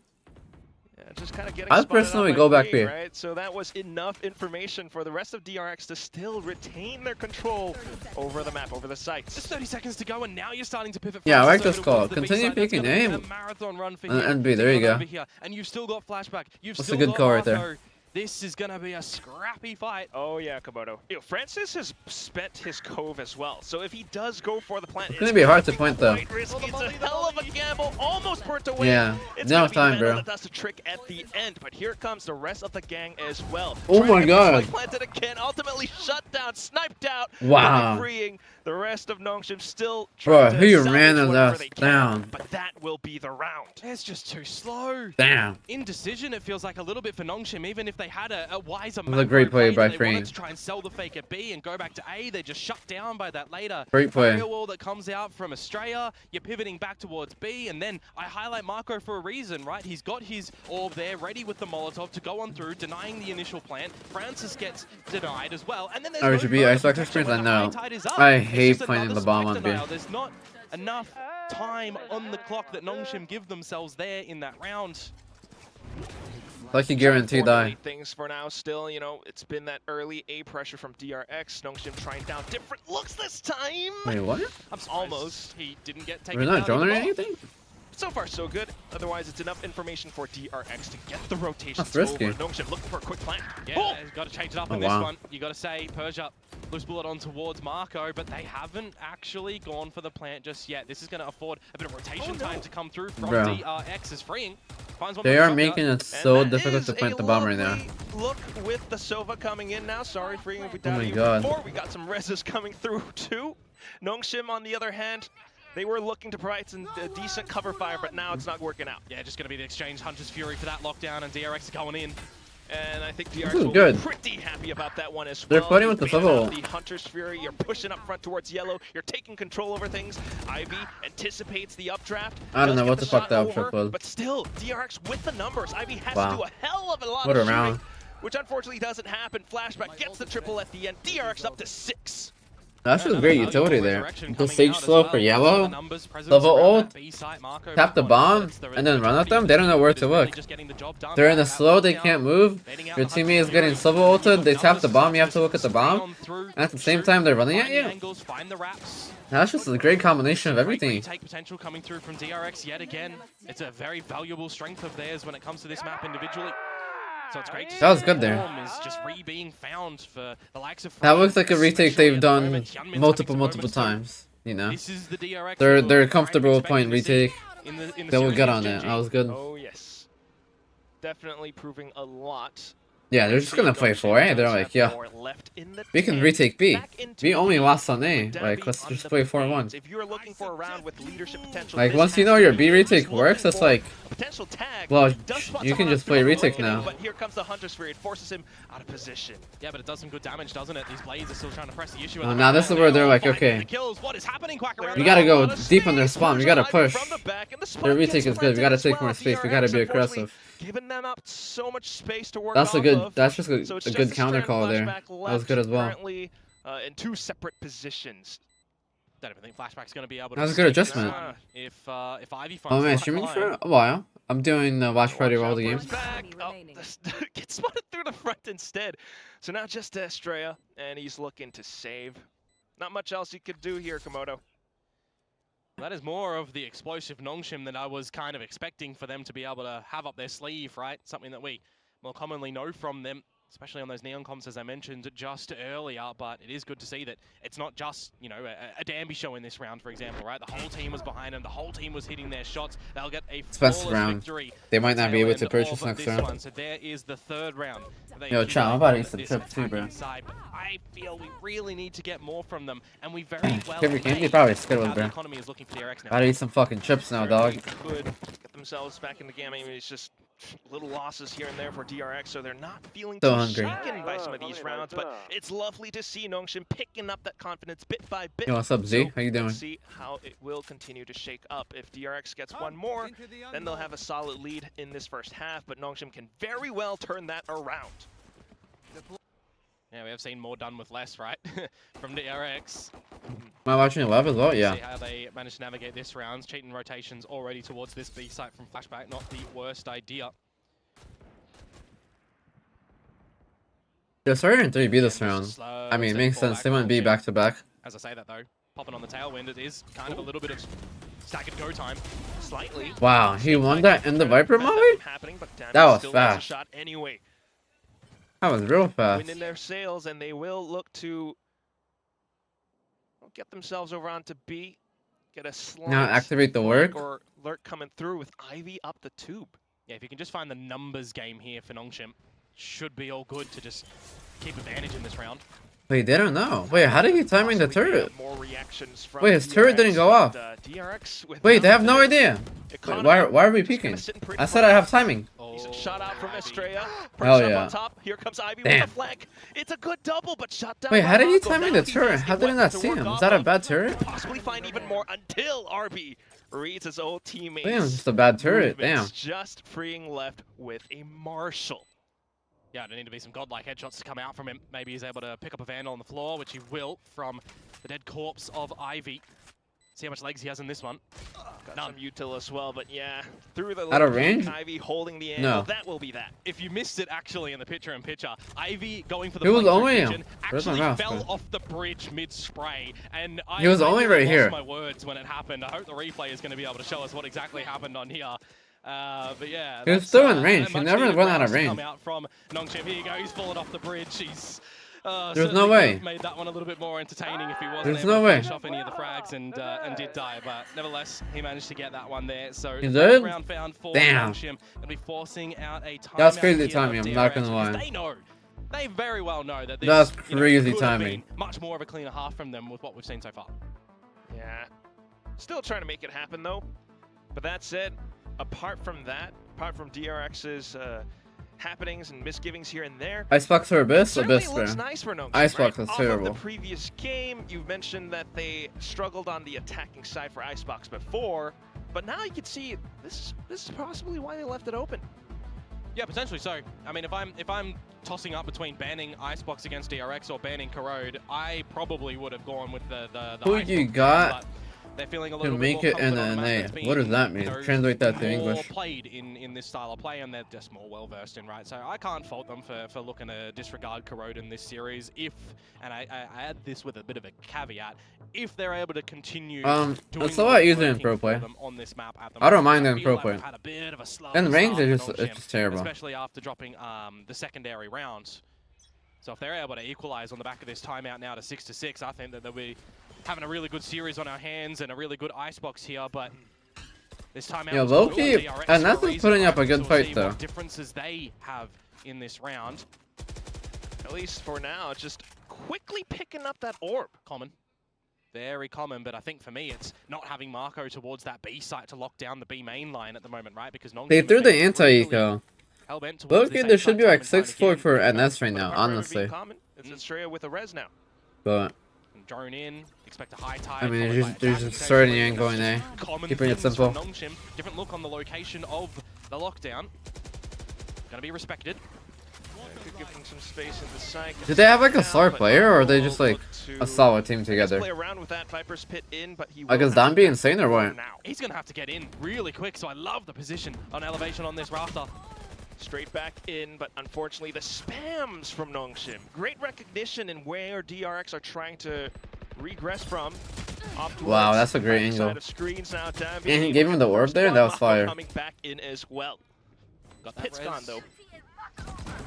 Yeah, just kind of getting I'd spotted out personally by go back B. right? So that was enough information for the rest of DRX to still retain their control over the map, over the Just sites. 30 seconds to go, and now you're starting to pivot. Yeah, I like faster this towards call. the B Continue side. That's peeking gonna be A. a marathon run for And him B, to there you get go. over here. And you've still got flashback. You've That's still a good got call right there. Marco. This is going to be a scrappy fight. Oh yeah, Komodo. Francis has spent his cove as well. So if he does go for the plant, It's gonna be hard to point though. quite risky. It's a hell of a gamble. Almost burnt away. Yeah, It's no gonna be time, Venom bro. that does the trick at the end. But here comes the rest of the gang as well. Oh Trying my to get God. this spike planted again. Ultimately shut down, sniped out. Wow. by freeing the rest of Nongshim. Still Bro, trying to he salvage ran his whatever ass they can, down. But that will be the round. It's just too slow. Damn. Indecision, it feels like a little bit for Nongshim. Even if they had a wiser was a great play by they wanted Freen. to try and sell the fake at B and go back to A. They're just shut down by that later. Great play. Barrier wall that comes out from Australia. You're pivoting back towards B, and then I highlight Marco for a reason, right? He's got his orb there, ready with the Molotov to go on through, denying the initial plant. Francis gets denied as well, and then there's RGB, no Ice Box protection experience, when I the know. high tide is up. I It's hate just playing another the bomb spike on B. denial. There's not enough time on the clock that Nongshim give themselves there in that round. Like you guarantee die. Formulate things for now. Still, you know, it's been that early A pressure from DRX. Nongshim trying down different looks this time. Wait, what? I'm surprised Almost. he didn't get taken We're not down droning or even more. anything? So far, so good. Otherwise, it's enough information for DRX to get the rotations That's risky. over. Nongshim looking for a quick plant. Yeah, Oh! they've got to change it up Oh, on this wow. one. You got to say, Persia, loose bullet on towards Marco, but they haven't actually gone for the plant just yet. This is going to afford a bit of rotation time to come through from Bro. DRX as freeing. Finds one They with are the making shotgun. it so And that difficult is to plant a the bomb right now. lovely Look with the Sova coming in now. Sorry, freeing if we Oh my doubted you God. before. We got some reses coming through too. Nongshim, on the other hand, they were looking to provide some decent cover fire, but now it's not working out. Yeah, just going to be the exchange. Hunter's Fury for that lockdown, and DRX is going in. And I think This DRX is will good. be pretty happy about that one as They're well. fighting You with the beat out Sova. The Hunter's Fury, you're pushing up front towards yellow. You're taking control over things. Ivy anticipates the updraft. I don't does know get what the fuck shot that over, updraft was. But still, DRX with the numbers. Ivy has Wow. to do a hell of a lot What of a round. shooting, which unfortunately doesn't happen. Flashback gets the triple at the end. DRX up to 6. That's just Another great valuable utility there. resurrection Go coming stage out as slow well. for The yellow, numbers presence level around ult, that B site. Marco tap the back on bomb, his sets. and then run at them. They don't know where to look. Just getting the job done. They're in a That slow, they lockdown, can't move. baiting out Your the Hunter's teammate is getting Fury. silver You've ulted, got they tap the numbers bomb, you have to look at the spin bomb. on through, And at the same shoot, time, they're running at find the you. angles, find the wraps. That's just a great combination of Great everything. retake potential coming through from DRX yet again. It's a very valuable strength of theirs when it comes to this map individually. So it's great to see That was good there. form is just being found for the likes of That looks like a retake especially they've at the done moment. Hyunmin's multiple having some moments times. You know, This is the DRX they're we're kind of comfortable expecting playing to see retake. in the They will series get against on it. GG. That was good. Oh, yes. Definitely proving a lot. Yeah, they're just gonna play for A. They're like, yeah, we can retake B. We only lost on A. Like, let's just play 4-1. If you're looking for a round with leadership potential, Like, this once you has know to your be B retake looking works, it's for like, a potential tag. well, He does spot you can someone just play on retake opening, now. But here comes the Hunter's Fury. It forces him out of position. Yeah, but it does some good damage, doesn't it? These blades are still trying to press the issue. Well, now this is where they're like, Finding okay, the kills. What is happening, Quack? Around we the gotta world? go deep on their spawn. We gotta push. From the back, and the spot Their gets retake is good. We gotta planted take as more well. space. We gotta be DRX, aggressive. Giving them up so much space to work That's a off good. of. That's just a So it's good just counter Strand call there. Flashback That was left good as well. Currently in 2 separate positions. Don't even think Flashback's going to be able to. That was a good escape this adjustment. one If Ivy finds Oh man, the streaming right for line. a while. I'm doing Watch Party of all the games. Back. Oh, gets spotted through the front instead. So now just Estrella, and he's looking to save. Not much else he could do here, Komodo. That is more of the explosive Nongshim that I was kind of expecting for them to be able to have up their sleeve, right? Something that we more commonly know from them, especially on those neon comps, as I mentioned just earlier. But it is good to see that it's not just, you know, a Danby show in this round, for example, right? The whole team was behind them. The whole team was hitting their shots. They'll get a Best flawless round. victory. They might not be able to Tail end purchase of next this round. one. So there is the 3rd round. They Yo, Chow, I'm about to eat some this chips too, bro. attacking side, but I feel we really need to get more from them, and we very well Favorite candy? may Probably with Skittles, how the bro. economy is looking for DRX now. Gotta eat some fucking chips now, dog. Could get themselves back in the game. I mean, it's just little losses here and there for DRX, so they're not feeling So too hungry. shaken by some of these rounds. But it's lovely to see Nongshim picking up that confidence bit by bit. Yo, what's up, Z? So How you doing? let's see how it will continue to shake up. If DRX gets one more, then they'll have a solid lead in this first half. But Nongshim can very well turn that around. Yeah, we have seen more done with less, right? From DRX. Am I watching it live as well? Yeah. See how they managed to navigate this round. Cheating rotations already towards this B site from Flashback. Not the worst idea. They're starting 3B this round. I mean, it makes sense. They went B back to back. As I say that though, popping on the tailwind, it is kind of a little bit of staggered go time. Slightly. Wow, he won that in the Viper movie? That was fast. Shot anyway. That was real fast. Wind in their sails, and they will look to get themselves over onto B. Get a slight Now activate the work. or lurk coming through with Ivy up the tube. Yeah, if you can just find the numbers game here for Nongshim, should be all good to just keep advantage in this round. Wait, they don't know. Wait, how did he timing the turret? More reactions from Wait, his turret didn't go off. DRX Wait, they have no idea. Wait, why are we peeking? I said I have timing. Decent shot out from Estrella. Hell Perched up yeah. on top. Here comes Ivy Damn. with the flank. It's a good double, but shot down. Wait, by how did he Mongo. timing Now the he turret? has How a did I weapon not to see work him? off Is that a of. bad turret? Possibly find even more until RB reads his old teammates. Damn, just a bad turret. Movements, Damn. Just freeing left with a Marshall. Yeah, there need to be some godlike headshots to come out from him. Maybe he's able to pick up a Vandal on the floor, which he will from the dead corpse of Ivy. See how much legs he has in this one. Got some util as well, but yeah, through the Out of leg, range? Ivy holding the angle. No. That will be that. If you missed it actually in the picture-in-picture, Ivy going for the He was flank only- rotation Where's my actually mouse, fell man? off the bridge mid-spray, and He was I only really right here. lost my words when it happened. I hope the replay is going to be able to show us what exactly happened on here. But yeah, He was that's, still in range. He much never needed run out rounds of to range. Come out from Nongshim. Here you go. He's fallen off the bridge. He's There's certainly no could way. have made that one a little bit more entertaining if he wasn't There's able no to way. finish off any of the frags and did die. But nevertheless, he managed to get that one there. So He the first did? round found for Damn. Nongshim. Gonna be forcing out a timeout. That's crazy here timing, of I'm not DRX gonna lie. because they know. They very well know that this That's you know, crazy could have timing. been much more of a cleaner half from them with what we've seen so far. Yeah. Still trying to make it happen, though. But that said, apart from that, apart from DRX's happenings and misgivings here and there, Icebox or Abyss? certainly Abyss, it looks bro. nice for Nongshim, Icebox right? is Off terrible. of the previous game, you mentioned that they struggled on the attacking side for Icebox before, but now you can see this is possibly why they left it open. Yeah, potentially so. I mean, if I'm tossing up between banning Icebox against DRX or banning Corrode, I probably would have gone with the Who Icebox you ban, got but they're feeling a to little make bit it more in confident on an the map A? that's been, What does that mean? you know, Translate that to more English. played in this style of play, and they're just more well versed in, right? So I can't fault them for looking to disregard Corrode in this series if, and I add this with a bit of a caveat, if they're able to continue doing it's a lot easier in working pro for play. them on this map at the I don't moment. mind it in feel pro like play. we've had a bit of a slow In range, start it's for just Nongshim, terrible. especially after dropping the secondary round. So if they're able to equalize on the back of this timeout now to 6-6, I think that they'll be having a really good series on our hands and a really good icebox here, but this timeout Yeah, was low-key, good for DRX and for a that's reason, putting up a right? good So we'll fight, see though. what differences they have in this round. At least for now, just quickly picking up that orb. Common. Very common, but I think for me it's not having Marco towards that B site to lock down the B main line at the moment, right? Because They threw the really anti-eco. hell-bent towards Low-key, this there A should be site like time and time 6-4 again. for NS right now, But honestly. common. It's Estrella with a res now. But, Drone in, expect a high tide. I mean, followed they're by just, they're attacking just starting station. and going That's A. just common Keeping it things simple. from Nongshim. Different look on the location of the lockdown. Gonna be respected. Could give them some space in the site. Did they have like a star But player, or are they will just like look a to solid team together? Play around with that Viper's pit in, but he Like, will is have Don be to insane or what? now. He's gonna have to get in really quick, so I love the position on elevation on this rafter. Straight back in, but unfortunately the spams from Nongshim. Great recognition in where DRX are trying to regress from. Off Wow, towards that's a great the angle. side of screens now, Dambi. And he gave him the orb there? That was fire. Coming back in as well. Got that Pit's res. gone though.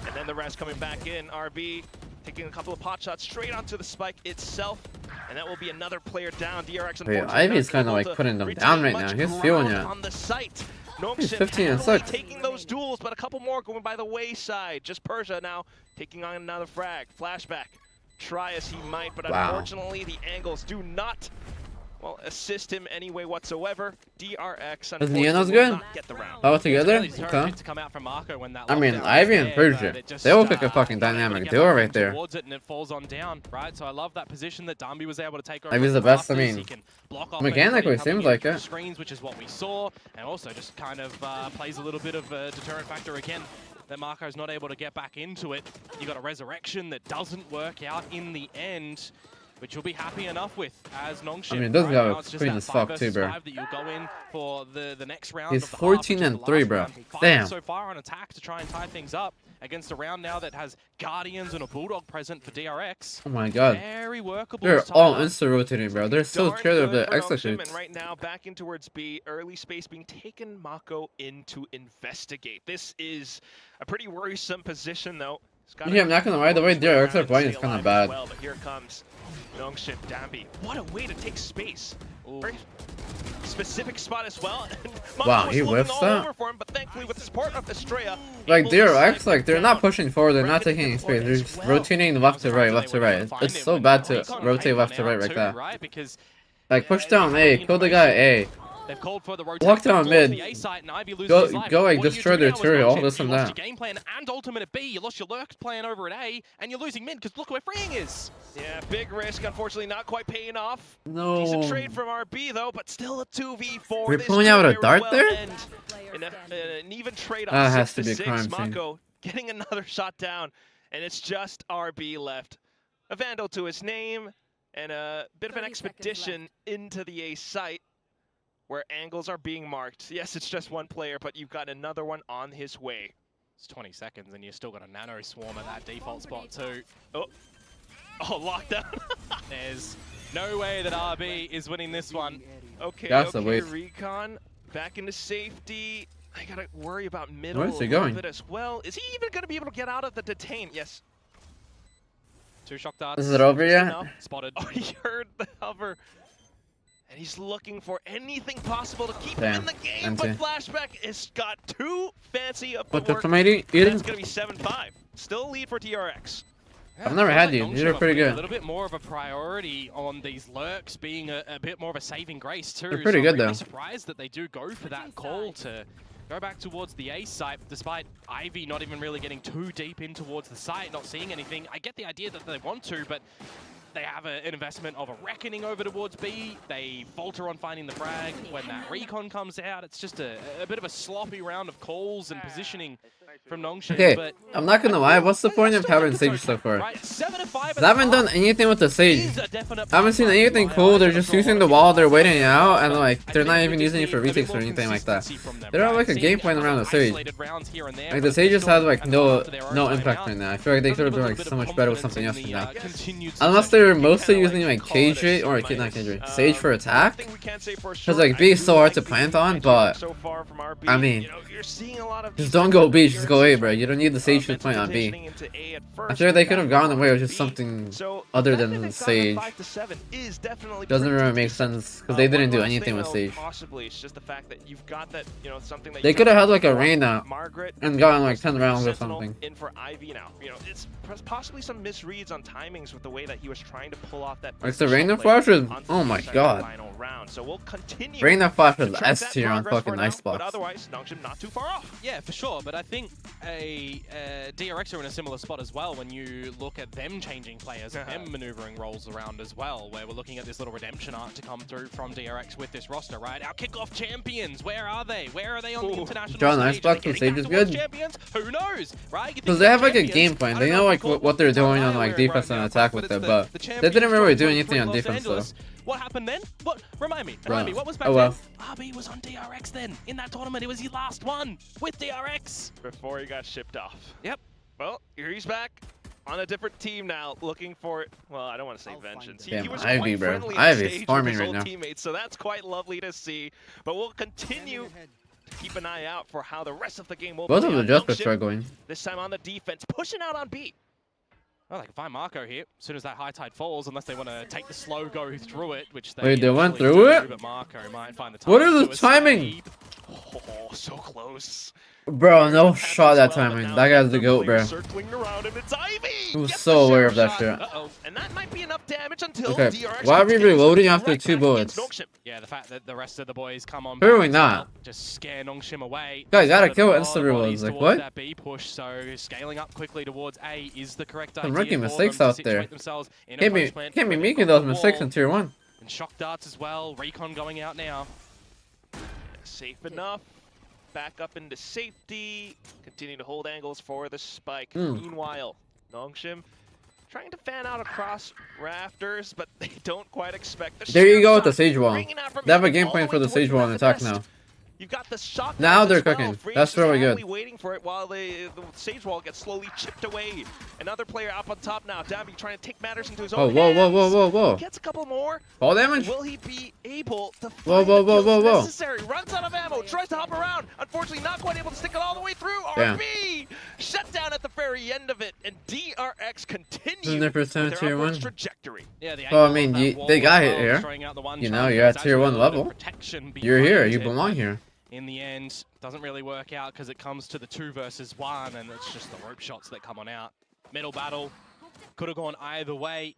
And then the rest coming back in. RB taking a couple of pot shots straight onto the spike itself. And that will be another player down. DRX Wait, unfortunately Ivy's not kinda, able like, to putting them retain down right much now. He's feeling ground it. on the site. He's Nongshim 15 and handily 6. taking those duels, but a couple more going by the wayside. Just Persia now taking on another frag. Flashback. Try as he might, but Wow. unfortunately the angles do not well, assist him any way whatsoever. DRX, Is unfortunately, Neonos will good? not get the round. All together? It's really Okay. determined to come out from Marco when that I mean, lockdown Ivy was and there, Persia, but it just, they look like a fucking not able to dynamic get duo back right in there. towards it, and it falls on down, right? So I love that position that Dambi was able to take over. Ivy's the the best, I rafters. mean, He can block off mechanically anybody coming seems in like through the it. screens, which is what we saw, and also just kind of plays a little bit of a deterrent factor again. That Marco's not able to get back into it. You got a resurrection that doesn't work out in the end, which you'll be happy enough with as Nongshim. I mean, it does go now it's just clean that as fuck 5 too, bro. 5 that you go in for the next round. He's of the 14 half, and which is 3, the bro. last round. 5 Damn. so far on attack to try and tie things up against a round now that has Guardians and a Bulldog present for DRX. Oh my god. Very workable. They're to tie all up. insta-rotating, bro. They're so Darn scared of good the for Nongshim, executes. and right now, back in towards B, early space being taken, Mako in to investigate. This is a pretty worrisome position, though. Yeah, I'm not gonna lie, the way DRX are playing is kind of bad. Well, but here comes Nongshim, Dambi. What a way to take space. Ooh. Very specific spot as well. Wow, he whiffs that? Over for him, but thankfully with the support of Estrella, Like able to DRX, snipe like they're him not down. pushing forward, they're not Breaking taking any the space, board they're as just well. rotating left to right, left to right. It's so bad to rotate left to right like that. Right? Because Like push down A, kill the guy A. they've called for the Walk down rotation mid. towards the A site, and Ivy loses Go- his life. go, like, What do you destroy do their now as turret, all Nongshim? this and You lost that. your game plan and ultimate at B. You lost your lurk plan over at A, and you're losing mid because look where freeing is. Yeah, big risk, unfortunately not quite paying off. No. Decent trade from RB though, but still a 2v4. We're This pulling could out a very dart well there? end in an even trade That on has 6 to be a 6. crime scene. Mako getting another shot down, and it's just RB left. A Vandal to his name, and a bit of an 30 seconds expedition into the A site, where angles are being marked. Yes, it's just one player, but you've got another one on his way. It's 20 seconds, and you've still got a nano swarm at that default spot too. Oh, lockdown. There's no way that RB is winning this one. Okay, That's a okay, waste. Recon back into safety. I gotta worry about middle Where's a he little going? bit as well. Is he even gonna be able to get out of the detain? Yes. 2 shock darts. Is it over yet? Enough. Spotted. Oh, he heard the hover. And he's looking for anything possible to keep Damn, him in the game, empty. but Flashback has got too fancy of What the footwork. tomato That's eating? gonna be 7-5. Still a lead for DRX. I've never had these. These are pretty A good. little bit more of a priority on these lurks being a bit more of a saving grace too. They're pretty so good, I'm really though. surprised that they do go for that call to go back towards the A site, despite Ivy not even really getting too deep in towards the site, not seeing anything. I get the idea that they want to, but they have an investment of a Reckoning over towards B. They falter on finding the frag. When that recon comes out, it's just a bit of a sloppy round of calls and positioning from Nongshim. Okay, but I'm not gonna lie, what's the point of having Sage so far? right, 7 and 5 They haven't done anything with the Sage. is a definite I haven't seen pathfinder anything by cool, Ivy they're just from using what the we wall, saw. they're waiting it out, and But like, I they're think not we even just using it need for a bit retakes or more anything like that. consistency from them, They don't have right? like a Seeing game plan around the couple Sage. isolated rounds here and there, Like, but the Sage just has like and no after their own impact timeout, right now. I feel like they does could have give been a like bit so of much better with confidence something in else the, than that. continued Unless success. they were You mostly kinda, using like call cage it rate or a not cage rate, minus. Sage for One attack. thing we can't say for Because sure, like I B is do so hard like to the plant on, matchup but so far from RB. I mean, you know, you're seeing a lot of just don't go B, just go A, bro. You don't need the Sage to mental plant on B. conditioning into A at I first, feel like they and could have back gone away with to just B. something So other the fact than that the they've gone Sage. 5-7 is definitely Doesn't pretty really make decent. sense because they One didn't do last anything thing, with though, Sage. Possibly, it's just the fact that you've got that, you know, something that They you could have had like a want. Reyna Margaret and gotten like 10 plus rounds or Sentinel something. in for Ivy now. You know, it's possibly some misreads on timings with the way that he was trying to pull off that. Like the positional Reyna play flash was, on oh my the god. final round. So we'll continue. Reyna flash to was track S that tier on progress for fucking now, Icebox. But otherwise, Nongshim not too far off. Yeah, for sure, but I think a DRX are in a similar spot as well when you look at them changing players and them maneuvering roles around as well, where we're looking at this little redemption arc to come through from DRX with this roster, right? Our kickoff champions, where are they? Where are they on the international John stage? Icebox Are they with getting Sage is back towards good. champions? Who knows, right? You think Because they have like a champions, game plan. I They don't know like if what they're it's doing on on like Iowa defense right and now, attack but with it's it, but the they champions didn't really do from anything on Los defense though. Angeles. What happened then? What? Remind me, what was back Oh, then? well. RB was on DRX then. In that tournament, it was his last one with DRX. Before he got shipped off. Yep. Well, here he's back on a different team now, looking for, well, I don't want to say vengeance. He Damn, was Ivy, quite bro. friendly on Ivy's stage with farming his right old now. teammates, so that's quite lovely to see. But we'll continue to keep an eye out for how the rest of the game will Both play of them out. just were Nongshim, struggling. this time on the defense, pushing out on B. Well, they can find Marco here as soon as that high tide falls, unless they want to take the slow go through it, which they Wait, they went usually through do, it? But Marco might find the time What are to the timing? escape. Oh, so close. Bro, no Happened shot as that well, but timing. now That guy's the the goat, player bro. Circling around him, it's Ivy. He was Gets so the aware of shadow that shot. shit. Uh-oh, and that might be enough damage until Okay, DRX why are we continues to reloading be after right 2 back against bullets? Nongshim. Yeah, the fact that the rest of the boys come on Surely back as not. well, just scare Nongshim away. Guys, gotta Started kill a lot insta of reloads. bodies Like, towards what? that B push, so scaling up quickly towards A is the correct Some idea rookie for mistakes them to out there. situate themselves in a Can't be post plant can't be where they've making got those the mistakes wall in tier 1. and shock darts as well. Recon going out now. Safe enough. Back up into safety. Continue to hold angles for the spike. Mm. Meanwhile, Nongshim trying to fan out across rafters, but they don't quite expect the There you share go with the shot. Sage Wall. Ringing out from They have a Hyunmin game all plan the for way the towards Sage Wall and attack nest. now. You've got the shot. Now they're as well. cooking. Freeze That's is really happily good. waiting for it while the Sage Wall gets slowly chipped away. Another player up on top now. Dambi trying to take matters into his Oh, own whoa, whoa, hands. whoa, whoa, whoa. Gets a couple more. Fall damage? Will he be able to Whoa, find whoa, the whoa, kills whoa, whoa. necessary? Runs out of ammo, tries to hop around. Unfortunately, not quite able to stick it all the way through. Damn. RB shut down at the very end of it, and DRX continues Isn't there with percent their tier upwards 1? trajectory. Yeah, the Well, I angle mean, of that wall they got as it well, here. throwing out the one You know, chunk. you're There's at tier actually 1 a little bit of level. protection You're here. behind You it, belong but here. in the end, doesn't really work out because it comes to the 2 versus 1, and it's just the rope shots that come on out. Middle battle could have gone either way,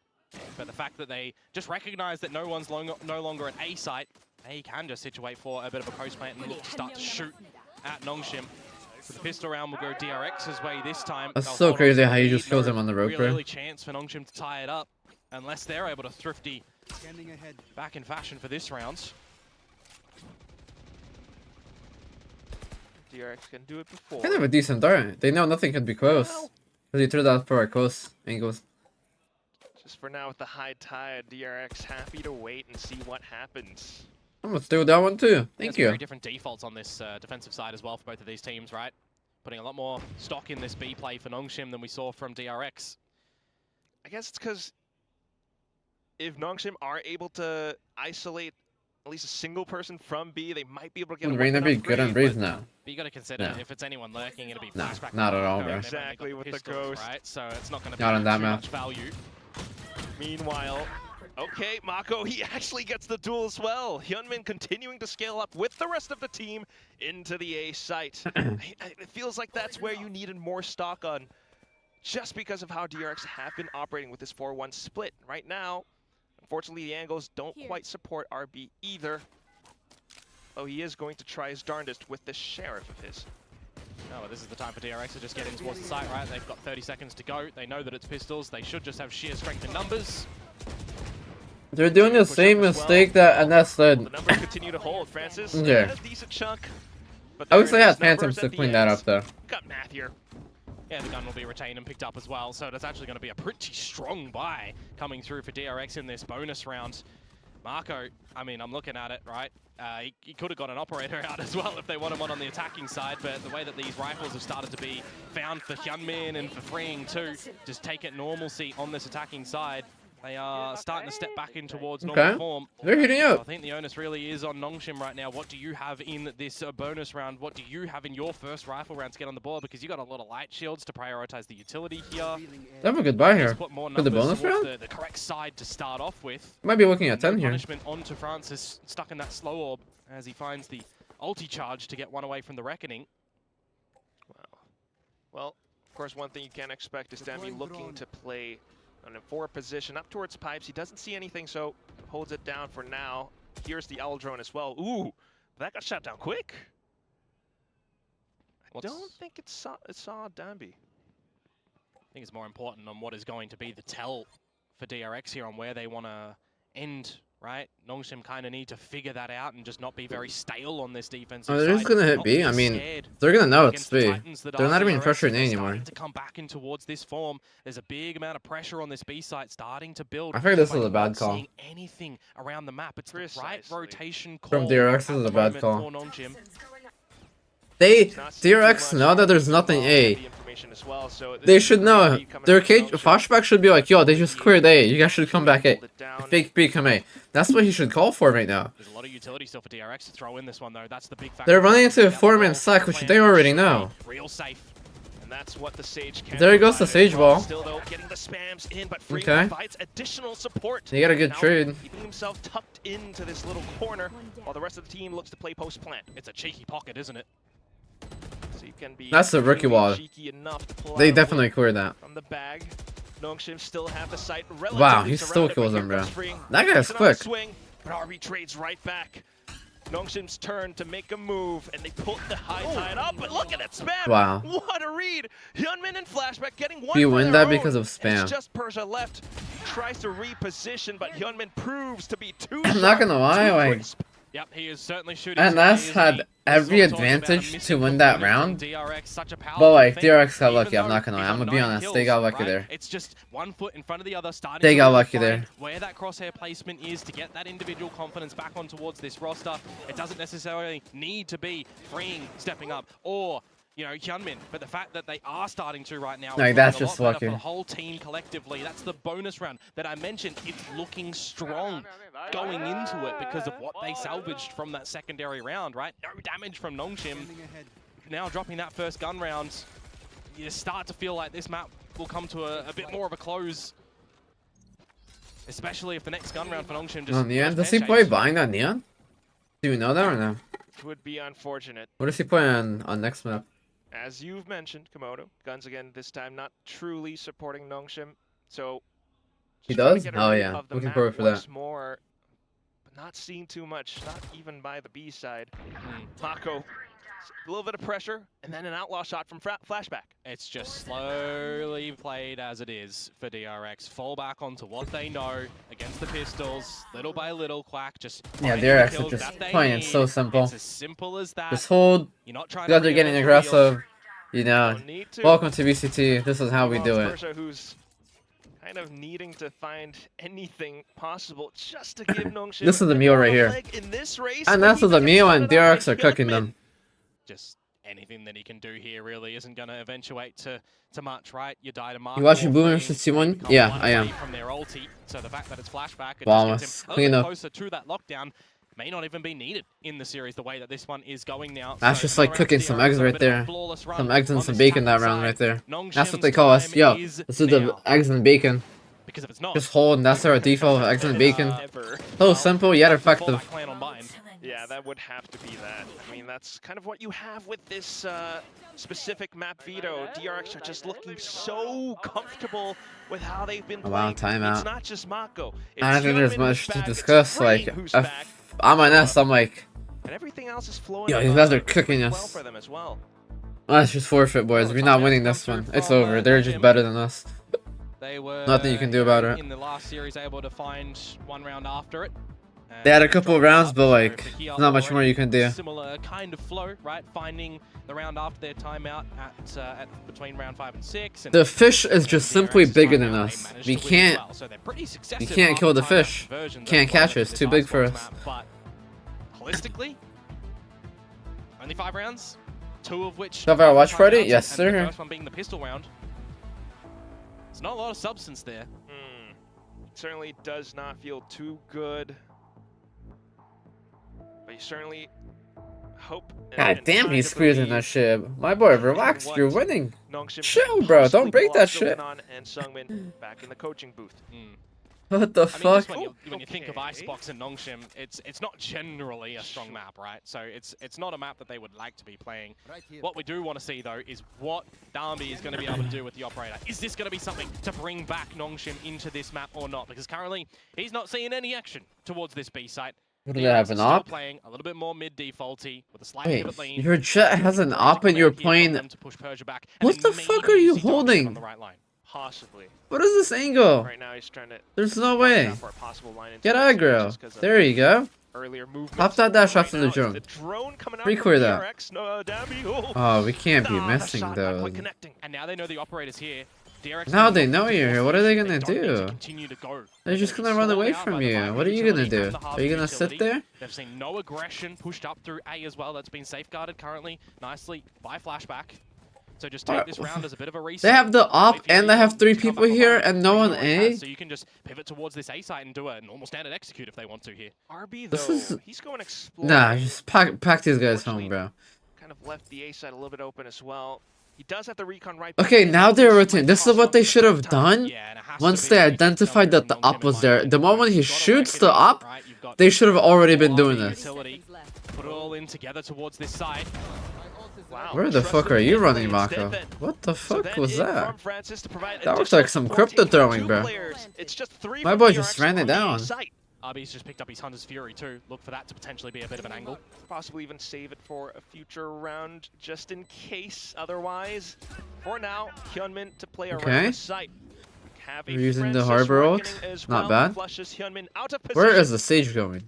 but the fact that they just recognize that no one's no longer at A site, they can just situate for a bit of a post plant and look to start to shoot at Nongshim. So the pistol round will go DRX's way this time. That's They'll so hold on crazy to how the he lead. just kills No him on the rope, real bro. early chance for Nongshim to tie it up, unless they're able to thrifty back in fashion for this round. DRX can do it before. Kind of a decent dart. They know nothing could be close. Well, Because he threw that for close angles. just for now with the high tide, DRX happy to wait and see what happens. I'm gonna steal that one too. There's Thank Very you. different defaults on this defensive side as well for both of these teams, right? Putting a lot more stock in this B play for Nongshim than we saw from DRX. I guess it's because if Nongshim are able to isolate at least a single person from B, they might be able to get Would a Reyna be weapon good on upgrade, Breeze but now? But you got to consider No. if it's anyone lurking, it'll be No, flashback. not at all, Marco, bro. and they've only Exactly, got with the pistols, ghost. right? So it's not going to be Not on that too map. much value. Meanwhile, okay, Mako, he actually gets the duel as well. Hyunmin continuing to scale up with the rest of the team into the A site. It feels like that's where you needed more stock on, just because of how DRX have been operating with this 4-1 split. Right now, unfortunately, the angles don't quite support RB either. Oh, he is going to try his darndest with the Sheriff of his. No, but this is the time for DRX to just get in towards the site, right? They've got 30 seconds to go. They know that it's pistols. They should just have sheer strength in numbers. They're doing the Push up same as mistake well. that Anes The did. numbers continue to hold. Francis, Yeah. a decent chunk. But I would there say it I is, had Phantoms numbers to at the clean that ends. up though. Got math here. Yeah, the gun will be retained and picked up as well. So that's actually going to be a pretty strong buy coming through for DRX in this bonus round. Marco, I mean, I'm looking at it, right? He could have got an operator out as well if they want him on the attacking side, but the way that these rifles have started to be found for Hyunmin and for Freeing too, just take it normalcy on this attacking side. They are starting to step back in towards normal Okay. form. They're hitting So I up. think the onus really is on Nongshim right now. What do you have in this bonus round? What do you have in your first rifle round to get on the board? Because you got a lot of light shields to prioritize the utility here. They have a good buy here. Put more For the numbers bonus towards round? the correct side to start off with. Might be looking at No 10 here. punishment onto Francis, stuck in that slow orb as he finds the ulti charge to get one away from the Reckoning. Wow. Well, of course, one thing you can't expect is Dambi looking to play on a forward position up towards pipes. He doesn't see anything, so holds it down for now. Here's the Owl drone as well. Ooh, that got shot down quick. I don't think it saw Dambi. I think it's more important on what is going to be the tell for DRX here on where they want to end, right? Nongshim kind of need to figure that out and just not be very stale on this defensive Oh, they're side. just gonna hit Not B. be I mean, scared they're gonna know it's against the B. Titans that They're are not even DRX, pressuring they're A anymore. starting to come back in towards this form. There's a big amount of pressure on this B site starting to build. I figured this but was a you're bad not call. seeing anything around the map. It's the right Precisely. rotation call. From DRX, this at is the a bad moment call. for Nongshim. DRX know that there's nothing A. They They should know. Their cage flashback should be like, yo, they just cleared A. You guys should come back A. Fake B, come A. That's what he should call for right now. There's a lot of utility still for DRX to throw in this one though. That's the big factor. They're running into a Down the four-man ball, sack, which plan they already should be know. Real safe. And And that's what the Sage can There goes the provide Sage as well. ball. Still though, getting the spams in, but Free Okay. provides additional support. He got a good Now, trade. keeping himself tucked into this little corner while the rest of the team looks to play post plant. It's a cheeky pocket, isn't it? So you can be That's the rookie really wall. cheeky enough to pull They out a definitely win cleared that. from the bag. Nongshim still have the site Wow, relatively he still surrounded, kills but him, here bro. comes Free. That guy's He's on the quick. Swing, but RB trades right back. Nongshim's turn to make a move, and they put the high tide up, but look at that spam! Wow. What a read! Hyunmin and Flashback getting one You for win their that because own. of spam. It's just Persia left. Tries to reposition, but Hyunmin proves to be too I'm not gonna sharp, lie, too like, crisp. Yep, he is certainly shooting. and today, that's isn't had he? every We're talking about a advantage missing to win that component from round. DRX, such a But powerful like thing. DRX got Even lucky. I'm though not gonna lie. he's I'm on gonna be 9 honest. They got kills, lucky right? there. It's just one foot in front of the other, starting They to got really lucky find there. where that crosshair placement is to get that individual confidence back on towards this roster. It doesn't necessarily need to be Freeing stepping up or, you know, Hyunmin, but the fact that they are starting to right now, Like, is that's looking a just lot better lucky. for the whole team collectively. That's the bonus round that I mentioned. It's looking strong going into it because of what they salvaged from that secondary round, right? No damage from Nongshim. Now dropping that first gun round, you start to feel like this map will come to a bit more of a close. Especially if the next gun round for Nongshim just No, Neon? goes Does he play pear-shaped. buying that Neon? Do you know that or no? Would be unfortunate. What does he play on next map? As you've mentioned, Komodo, guns again this time not truly supporting Nongshim, so He just trying to does? get a Oh, read yeah. of the Looking map forward for once that. more, but not seeing too much, not even by the B side. Mako, a little bit of pressure, and then an outlaw shot from Flashback. It's just slowly played as it is for DRX. Fall back onto what they know against the pistols, little by little. Quack just Yeah, finding the DRX kills is just that they playing need. so simple. It's as simple as that. Just hold. You're not trying You guys to are getting reinvent the aggressive. You know. Don't need to. Welcome to VCT. This is how we do Meanwhile, it. Persia, who's kind of needing to find anything possible just to give Nongshim This is the a meal right more here. leg in this race, And but this he is the gets meal, and shut out by DRX are cooking Hyunmin. them. Just anything that he can do here really isn't going to eventuate to much, right? You die to Mark. You watching Boomer 61? Yeah, I am. From their ulti, so the fact that it's Flashback, it Flawless. just gets him a Clean little up. bit closer to that lockdown. May not even be needed in the series the way that this one is going now. That's So just like DRX cooking some are eggs on a right bit of a there. flawless run Some eggs and on some this bacon that attacking round side. right there. Nongshim's That's what they call us. time Yo, is this is the now. eggs and bacon. Because if it's not, Just hold, and that's our default eggs and bacon. Ever. So simple yet effective. fallback plan on Bind. Yeah, that would have to be that. I mean, that's kind of what you have with this specific map veto. DRX are just looking so comfortable with how they've been Oh, wow, playing. timeout. It's not just Mako. I don't think there's Hyunmin much who's to back, it's discuss. Free Like, who's if back, I'm on S, I'm like, and everything else is flowing. yo, these guys are pretty cooking well us. for them as well. Let's just forfeit, boys. We're not winning this one. It's over. They're just better than us. They were Nothing you can do about it. in the last series able to find one round after it. They had a And couple of dropped rounds, up, but so like, for here not much more already, you can do. Similar kind of flow, right? Finding the round after their timeout at between round 5 and 6. And The fish is just simply DRX's bigger timeout, than they us. managed We to win as can't. well. So they're pretty successful can't kill the after timeout fish. conversions Can't at catch the us. moment Too of big this for Icebox us. map, but holistically, only 5 rounds, 2 of which. Have our watch timeouts, party? and Yes, the sir. first one being the pistol round. It's not a lot of substance there. Certainly does not feel too good. But you certainly hope. God damn, he's squeezing that shit. My boy, relax. You're winning. Chill, bro. Don't break that shit. And Sungmin back in the coaching booth. What the I mean, just fuck? when you think of Okay. Icebox and Nongshim, it's not generally a strong map, right? So it's not a map that they would like to be playing. What we do want to see though is what Darby is going to be able to do with the operator. Is this going to be something to bring back Nongshim into this map or not? Because currently he's not seeing any action towards this B site. What do they have, DRX an is still op? playing a little bit more mid defaulty with a slight Wait, pivot lean. your jet has an op and you're playing. To push Persia back, and What then the fuck maybe are you see Darby holding? on the right line. Possibly. What is this angle? Right now he's trying to There's no watch way. out for a possible line into Get the aggro. just 'cause of There you go. earlier movement. Pop that dash Right off to the now, it's drone. The drone coming out Free from clear that. DRX. No, Dabby. Oh. Oh, we can't be Nah, missing shot not though. quite connecting. And now they know the operator's here. DRX Now is they not know going you're to here. What are they force gonna it. They don't need to do? continue to go. They're just gonna run away from you. What are you gonna do? Are you gonna sit there? They've seen no aggression pushed up through A as well. That's been safeguarded currently nicely by Flashback. So just take this round as a bit of a reset. They have the op Wait for and they your have team 3 to come people back here online. and no You one know it A. has, so you can just pivot towards this A site and do a normal standard execute if they want to here. RB This though, is- he's going exploring. Nah, just pack these guys home, bro. Kind of left the A side a little bit open as well. He does have the recon right. Okay, behind now him. they're This rotating. might This is cost what they Nongshim should have some time. done. Yeah, and it has Once to they be identified that the Nongshim up was and there, Nongshim the moment he You've got a shoots the reckoning, up, right? You've got they should have already been doing RB this. utility. Put it all in together towards this side. Wow. Where the Trust fuck them are you in running, play instead Mako? then. What the So fuck then was in that? from Francis to provide That looks additional like some support, crypto taking throwing, two bro. players. It's just 3 My from boy DRX just ran it on the down. site. RB's just picked up his Hunter's Fury too. Look for that to potentially be a bit of an angle. Possibly even save it for a future round, just in case. Otherwise, for now, Hyunmin to play around Okay. the site. Have a We're using the Francis harbor ult. reckoning as Not well. bad. Flushes Hyunmin out of Where position. is the Sage going?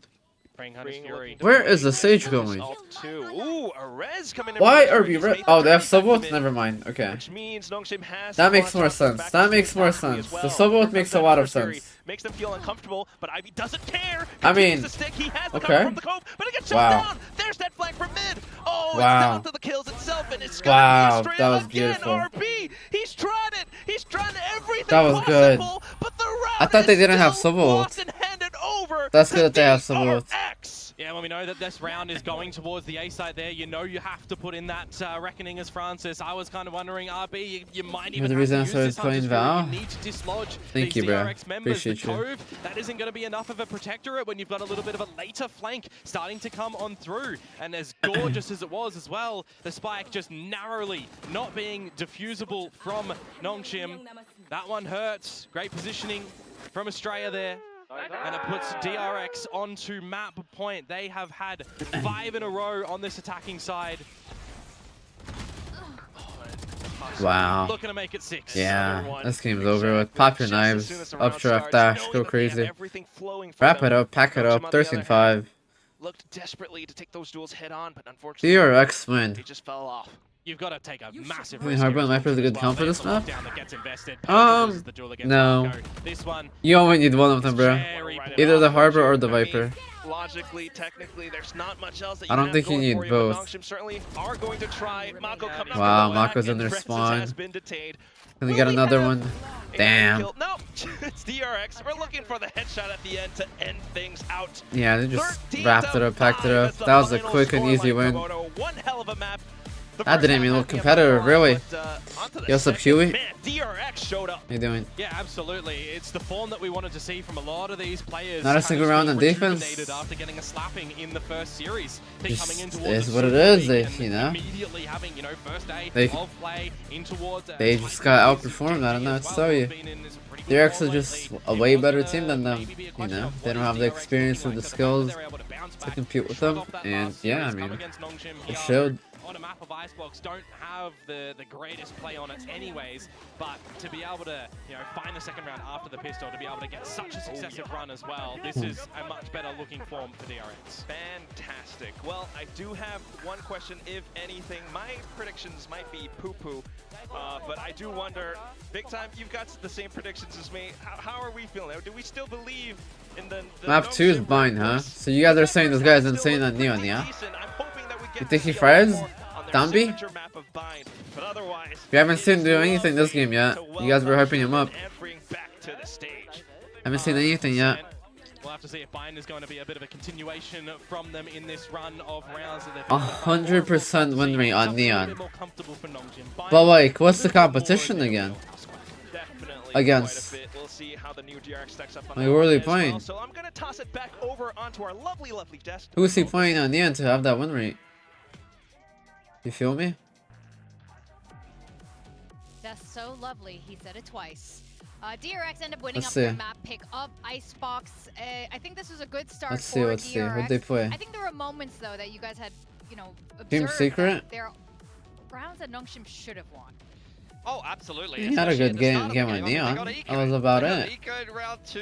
Bring Hunter's Being Fury. looking to Where play is the Sage his going? ult too. Ooh, a res coming in. Why from are Nongshim. we He's red? made Oh, the they have three back to sub-ults? mid, Never mind. Okay. Which means Nongshim has That to makes launch more out the sense. back That to makes more Valkyrie as sense. well. The sub-ult Here makes comes a lot of adversary. sense. Makes them feel uncomfortable, but Ivy doesn't care. I mean, Continues to stick. He has the okay. cover from the cove, but it gets shut Wow. down. There's that flag from mid. Oh, Wow. it's down to the kills itself, and it's Wow, gonna be a straight that was again. beautiful. RB, he's tried it. He's tried everything That was good. possible, but the round I thought they is didn't have still sub-ult. lost and handed over That's to good that they have sub-ult. DRX. Yeah, well, we know that this round is going towards the A site there. You know you have to put in that reckoning as Francis. I was kind of wondering, RB, you might You're even the have reason to I use started this Hunter's playing Fury. Val. You need to dislodge Thank these you, bro. DRX members. The Appreciate you. Cove, that isn't going to be enough of a protectorate when you've got a little bit of a later flank starting to come on through. And as gorgeous as it was as well, the spike just narrowly not being diffusable from Nongshim. That one hurts. Great positioning from Australia there. And it puts DRX onto map point. They have had 5 in a row on this attacking side. Wow. Looking to make it 6. Yeah, Another one. this game's over with. Pop your Just as knives, soon as the round updraft starts, dash, knowing go that they have crazy. everything flowing for Wrap it them. up, pack it Nongshim, up, on the other 13-5. Looked desperately to take those duels head on, but unfortunately, DRX win. they just fell off. You've got to take a massive I mean, risk Harbor here and Viper is a as good well. comp for There's this the map? lockdown that gets invested. Um, Versus the duel against no. Marco. This one, You only need one of them, bro. very Either the Harbor or the I mean, Viper. Logically, technically, there's not much else that you I don't have think you going need for you, both. but Nongshim certainly are going to try. Mako coming up Wow, from the back, Mako's in and their Francis spawn. has been detained. Can we Will get we another have one? a Damn. kill? No, it's DRX. We're looking for the headshot at the end to end things out. Yeah, they just 13 wrapped it to up, packed it 5 up. is the That was a final quick and easy scoreline win. for Moto. One hell of a map. The That first didn't half even had look me a competitive, mile really. on, but, onto the Yo, sup, second, Huey? Man, DRX showed up. How you doing? yeah, absolutely. It's the form that we wanted to see from a lot of these players. Not a kind of single round being on defense. rejuvenated after getting a slapping in the first series. They're Just coming in towards is the what it Super is, League they- and you know? immediately having, first day They- of play in towards They just got outperformed, I don't know what to tell you. DRX is just a way better team than them, you know? They don't have the experience or the skills to compete with them, and yeah, I mean, it showed. On a map of Icebox don't have the greatest play on it anyways, but to be able to find the second round after the pistol, to be able to get such a successive run as well, this is a much better looking form for DRX. Fantastic. Well, I do have one question, if anything. My predictions might be poo-poo, but I do wonder, Big Time, you've got the same predictions as me. How are we feeling? Do we still believe in the Map 2 is Nongshim mine, huh? Rangers? So you guys are saying this guy's Still insane look on Neon, pretty yeah? decent. I'm hoping that we get You think to he see a fries? lot more on their Dambi? signature map of Bind, but otherwise, We haven't it seen him is do anything this lovely game yet. to You guys were welcome hyping him up. and bring back to the stage. Haven't seen anything yet. We'll have to see if Bind is going to be a bit of a continuation from them in this run of rounds that they've 100% win rate on Neon. more comfortable for Nongshim. But like, what's the competition again? Definitely Against? quite a bit. We'll see how the new DRX stacks up on Like, that who are one they as well. playing? So I'm gonna toss it back over onto our lovely desk. Who is he playing on Neon to have that win rate? You feel me? That's so lovely. He said it twice. DRX ended up winning Let's up their see. map pick up Icebox. I think this was a good start Let's for see, DRX. let's see. What'd they play? I think there were moments though that you guys had, observed Team that Secret? there are rounds that Nongshim should have won. Oh, absolutely. He had a Especially good at the game start of the with I mean, Neon. they got That eco'd. was about They got it. eco'd in round 2.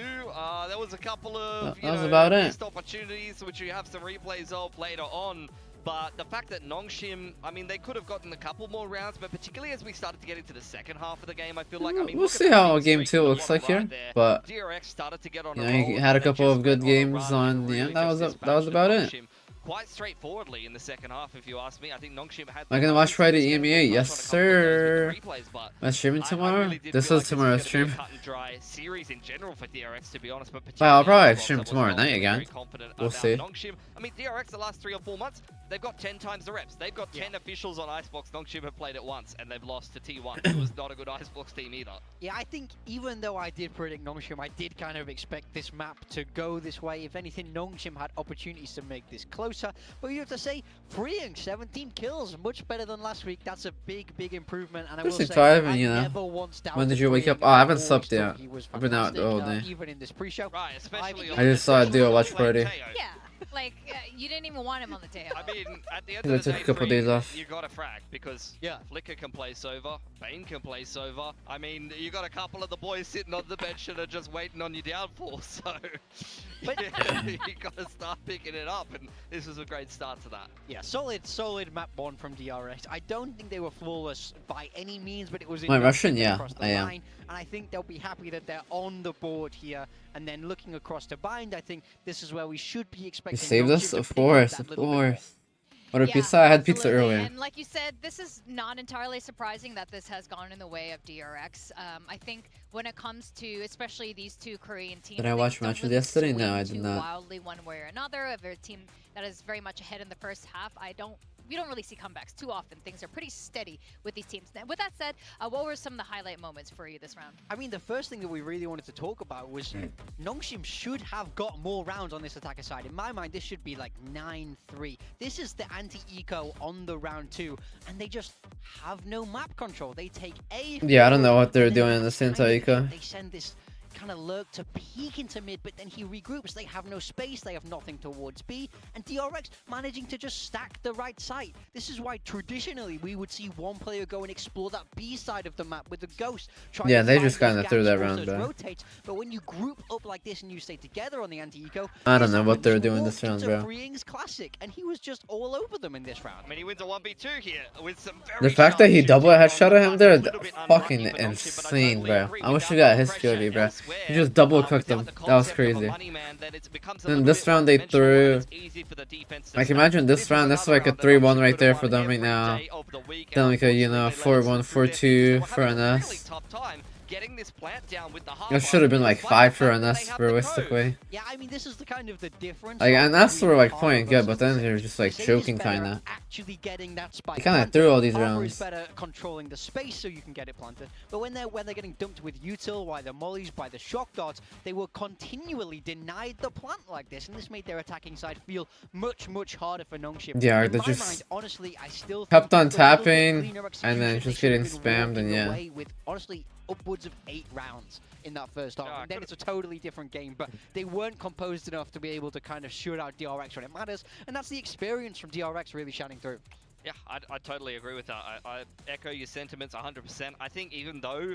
There was a couple of That was about it. missed opportunities, which we have some replays of later on. But the fact that Nongshim, I mean, they could have gotten a couple more rounds, but particularly as we started to get into the second half of the game, I feel like, I mean, We'll look at see the how win game streak 2 on looks the like bottom here, right there. but DRX started to get on you a know, roll, he had a and then couple just of good went on a games run on and the really end. That just was about it. dispatched quite straightforwardly in the second half, if you ask me. I think Nongshim had... Am I gonna watch Friday EMEA? Yes, sir. Am I streaming tomorrow? This is tomorrow's stream. Cut and dry series in general for DRX, to be honest, but Well, I'll probably Xbox, stream I was tomorrow not night feeling again. very confident We'll about see. Nongshim. I mean, DRX the last 3 or 4 months, they've got 10 times the reps. They've got 10 officials on Icebox. Nongshim have played it once, and they've lost to T1. It was not a good Icebox team either. Yeah, I think even though I did predict Nongshim, I did kind of expect this map to go this way. If anything, Nongshim had opportunities to make this closer. But you have to say, freeing 17 kills, much better than last week. That's a big, big improvement. And I will say, I you know. never once doubted When did you wake up? Freeing. Oh, I haven't Always slept thought yet. he was I've been out fantastic, all day. even in this pre-show. Right, especially... I just saw a duo watch party. Yeah, like you didn't even want him on the tail. I mean, at the end I of the took day, a couple Free, days off. you got to frag because Flicker can play Sova, Bane can play Sova. I mean, you got a couple of the boys sitting on the bench that are just waiting on your downfall, so But you got to start picking it up, and this was a great start to that. yeah, solid map one from DRX. I don't think they were flawless by any means, but it was Am I enough Russian? to get Yeah, across the I am. line, and I think they'll be happy that they're on the board here. And then looking across to Bind, I think this is where we should be You expecting. saved Nongshim us? to Of pick up course, that of little bit more. course. What a pizza? I had pizza absolutely. earlier. And like you said, this is not entirely surprising that this has gone in the way of DRX. I think when it comes to especially these two Korean teams, Did I watch they don't matches really yesterday? swing No, I did too not. wildly one way or another. If they're a team that is very much ahead in the first half, we don't really see comebacks too often. Things are pretty steady with these teams. Now, with that said, what were some of the highlight moments for you this round? I mean, the first thing that we really wanted to talk about was Nongshim should have got more rounds on this attacker side. In my mind, this should be like 9-3. This is the anti-eco on the round 2, and they just have no map control. They take A. Yeah, I don't know what they're and then doing in this behind anti-eco. it, They send this kind of lurk to peek into mid, but then he regroups. They have no space, they have nothing towards B, and DRX managing to just stack the right side. This is why traditionally we would see one player go and explore that B side of the map with the Ghost. Yeah, they find just those kinda threw gaps, that also round it back. rotates, but when you group up like this and you stay together on the anti-eco, I don't this know what they're happens. doing Walked this round, into bro. Freeing's classic, and he was just all over them in this round. I mean, he wins a 1v2 here with some very The fact that he sharp double shooting headshot from him the there, button, a little bit fucking unlucky for Nongshim, but I insane, totally bro. agree. I wish Without we got the his pressure skill, bro. elsewhere, He just double without cooked him. the That was concept of a crazy. money man, then it becomes a Then little this bit round they one-dimensional, threw- and it's easy for the defense to Like, snap. imagine this was round, that's another like a round that 3-1 Nongshim right could there have for won them right every now. day of the week, Then and like a, you unfortunately, know, they let us 4-1, through there. 4-2 They were for having a an really S. tough time getting this plant down with the It should have been like 5 for an S, realistically. Yeah, I mean, this is the kind of the difference. Like, and that's between were like Arm playing good, but then versus they were just like Say is choking better kinda. at actually getting that spike He kinda planted. threw all these Armor is rounds. better at controlling the space so you can get it planted. But when they're getting dumped with util, by the mollies, by the shock darts, they were continually denied the plant like this, and this made their attacking side feel much harder for Nongshim. Yeah, In they my just mind, honestly, I still kept think on with a little bit tapping, cleaner and then execution, just they should getting have been spammed, and walking yeah. away with honestly upwards of 8 rounds in that first half. Yeah, And then it's a totally different game, but they weren't composed enough to be able to kind of shoot out DRX when it matters, and that's the experience from DRX really shining through. Yeah, I totally agree with that. I echo your sentiments 100%. I think even though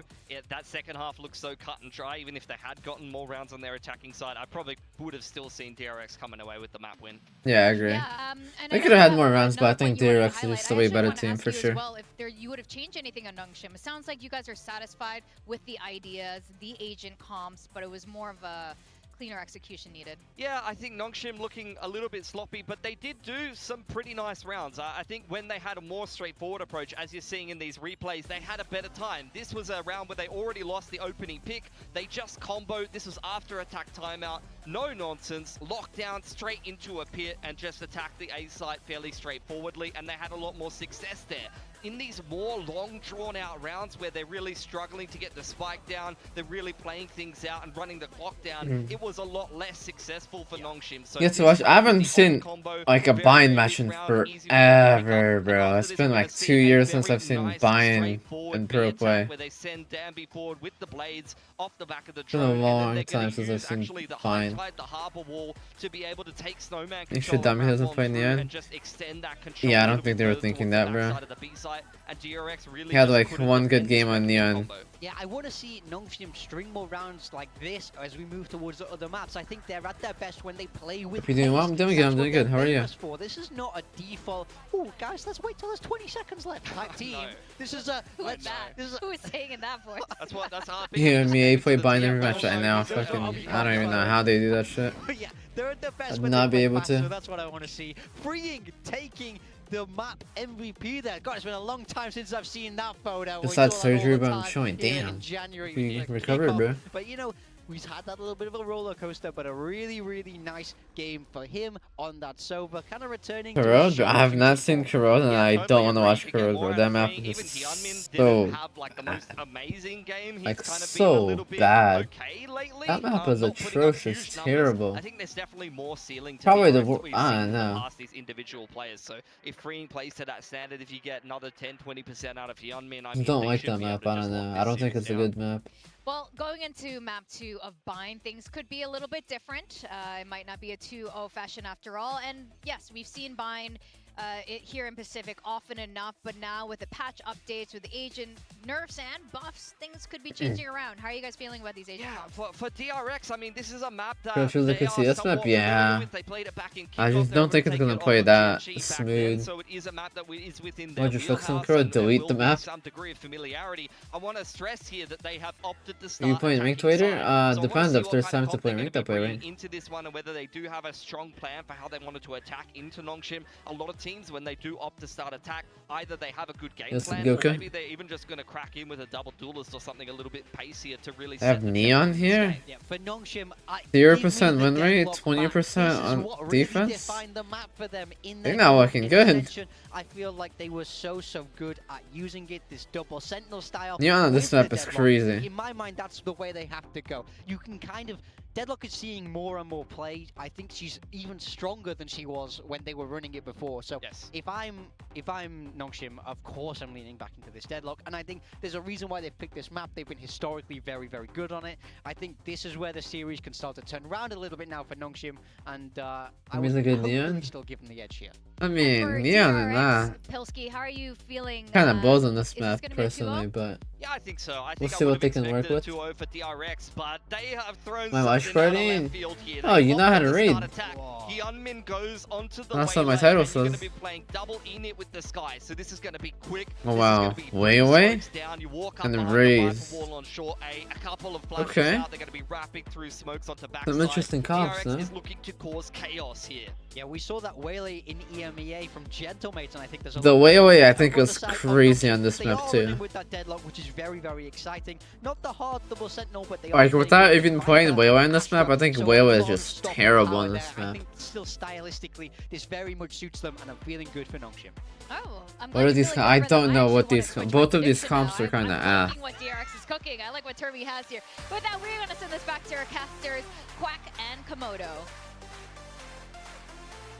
that second half looks so cut and dry, even if they had gotten more rounds on their attacking side, I probably would have still seen DRX coming away with the map win. Yeah, I agree. Yeah, and They I could know have had that more was rounds, but I another think point you wanted to DRX is highlight. just a I way actually better wanna team ask for you as sure. well, if you would have changed anything on Nongshim. It sounds like you guys are satisfied with the ideas, the agent comps, but it was more of a cleaner execution needed. Yeah, I think Nongshim looking a little bit sloppy, but they did do some pretty nice rounds. I think when they had a more straightforward approach, as you're seeing in these replays, they had a better time. This was a round where they already lost the opening pick. They just comboed. This was after attack timeout. No nonsense. Lockdown straight into a pit and just attacked the A site fairly straightforwardly, and they had a lot more success there. In these more long drawn out rounds where they're really struggling to get the spike down, they're really playing things out and running the clock down, it was a lot less successful for Nongshim. So Yeah, to watch. I haven't seen like a bind match in forever, bro. It's been like 2 years since I've seen bind in pro play. Where they send Danby forward with the blades off the back of the It's been a drone, and then long they're gonna time since I've use seen actually the bind. high tide, the harbor wall, to be able to take Snowman You control should dumb, he and doesn't map play in the on through end. and just extend that control Yeah, I a don't little think bit they were further thinking towards that, the bro. backside of the B site, and DRX really He had just like couldn't one good defend game this on Neon. combo. Yeah, I want to see Nongshim string more rounds like this as we move towards the other maps. I think they're at their best when they play with If you're doing well, I'm doing good. I'm doing good. How are you? This is not a default. Oh, guys, let's wait till there's 20 seconds left. Type team. No. This is a. Who was that? Who was saying in that voice? That's hard. You and me play binary match right now. Fucking, I don't even know how they do that shit. Yeah, they're at their best I'd when not they be play able fast, to. So that's what I want to see. Taking the map MVP there. God, it's been a long time since I've seen that photo. Just We had saw that all surgery, the but I'm time showing. here in Damn. January, We like, recovered, kickoff. bro. But you know, we've had that little bit of a roller coaster, but a really, really nice game for him on that Sova. Kind of returning. Corrode? to I have not seen Corrode, and I don't want to watch Corrode, bro. That map Even is Hyunmin so didn't have like the most amazing game. He's like, kind of so been a little bit bad. okay lately. That map is not putting up atrocious, huge numbers. terrible. I think there's definitely more ceiling to Probably the DRX that we've I seen don't in the know. past, these individual players. So if Freeing plays to that standard, if you get another 10-20% out of Hyunmin, I I mean, don't they like should that be able map. to I just don't lock know. this I don't think series it's a down. good map. Well, going into map 2 of Bind, things could be a little bit different. It might not be a 2-0 fashion after all. And yes, we've seen Bind here in Pacific often enough, but now with the patch updates, with the agent nerfs and buffs, things could be changing around. How are you guys feeling about these agent buffs? For DRX, I mean, this is a map that Bro, feels like they a are CS map? somewhat familiar Yeah. with. They played it back in I kickoff. just They don't were think it's taking gonna it play off of that Gen G back smooth. then, so it is a map that is within their Why'd you fix them, wheelhouse, Corode? and there Delete will the be map? some degree of familiarity. I want to stress here that they have opted to Are start you playing attacking ranked later? side. So I wanna Depends see if what there's kind of time to comp play they're ranked, gonna I'll play bring ranked. into this one, and whether they do have a strong plan for how they wanted to attack into Nongshim. A lot of teams, when they do opt to start attack, either they have a good game Yes, plan, Goku. or maybe they're even just going to crack in with a double duelist or something a little bit pacier to really They have set the Neon tempo of this here? game. Yeah, for Nongshim, 0% win rate, 20% on defense? I They're not looking good. I feel like they were so good at using it, this double sentinel style. Neon on this with map the is Deadlock. crazy. In my mind, that's the way they have to go. You can kind of... Deadlock is seeing more and more play. I think she's even stronger than she was when they were running it before. So Yes. if I'm Nongshim, of course I'm leaning back into this Deadlock, and I think there's a reason why they've picked this map. They've been historically very good on it. I think this is where the series can start to turn around a little bit now for Nongshim, and I mean, would like a hopefully Neon? still give them the edge here. I For mean, Neon and that. DRX, Pilsky, how are you feeling? Kind of balls on this is this map, gonna be a 2-0? personally, but Yeah, I think so. I We'll think see I what would they have can work expected with. a 2-0 for DRX, but they have thrown My watch something out on party? left field here. Oh, They you know how opt to to read. start attack. Hyunmin goes onto the That's what my waylay, title and you're going to says. be playing double init with the sky, so this is going to be quick. Oh, This is wow. gonna be Way three away? smokes down. You walk up And then behind the raise. rifle wall on short A couple of flashes Okay. out. They're going to be wrapping through smokes onto backside. Some interesting comps, DRX no? is looking to cause chaos here. Yeah, we saw that Waylay in EMEA from Gentlemates, and I think there's a the lot way of- away I think on the was side of crazy Nongshim. on this They map are too. running with that Deadlock, which is very exciting. Not the hard double sentinel, but they are Like, playing without with even the playing Viper Waylay on this Astra, map, I think so Waylay is a just unstoppable terrible power on this there. I map. think still stylistically, this very much suits them, and I'm feeling good for Nongshim. Oh, I'm What glad are you're these feeling I good for them. don't know actually what wanna these switch my both of these prediction comps now. are kind of I'm liking what DRX is cooking. I like what Turby has here. With that, we're going to send this back to our casters, Quack and Komodo.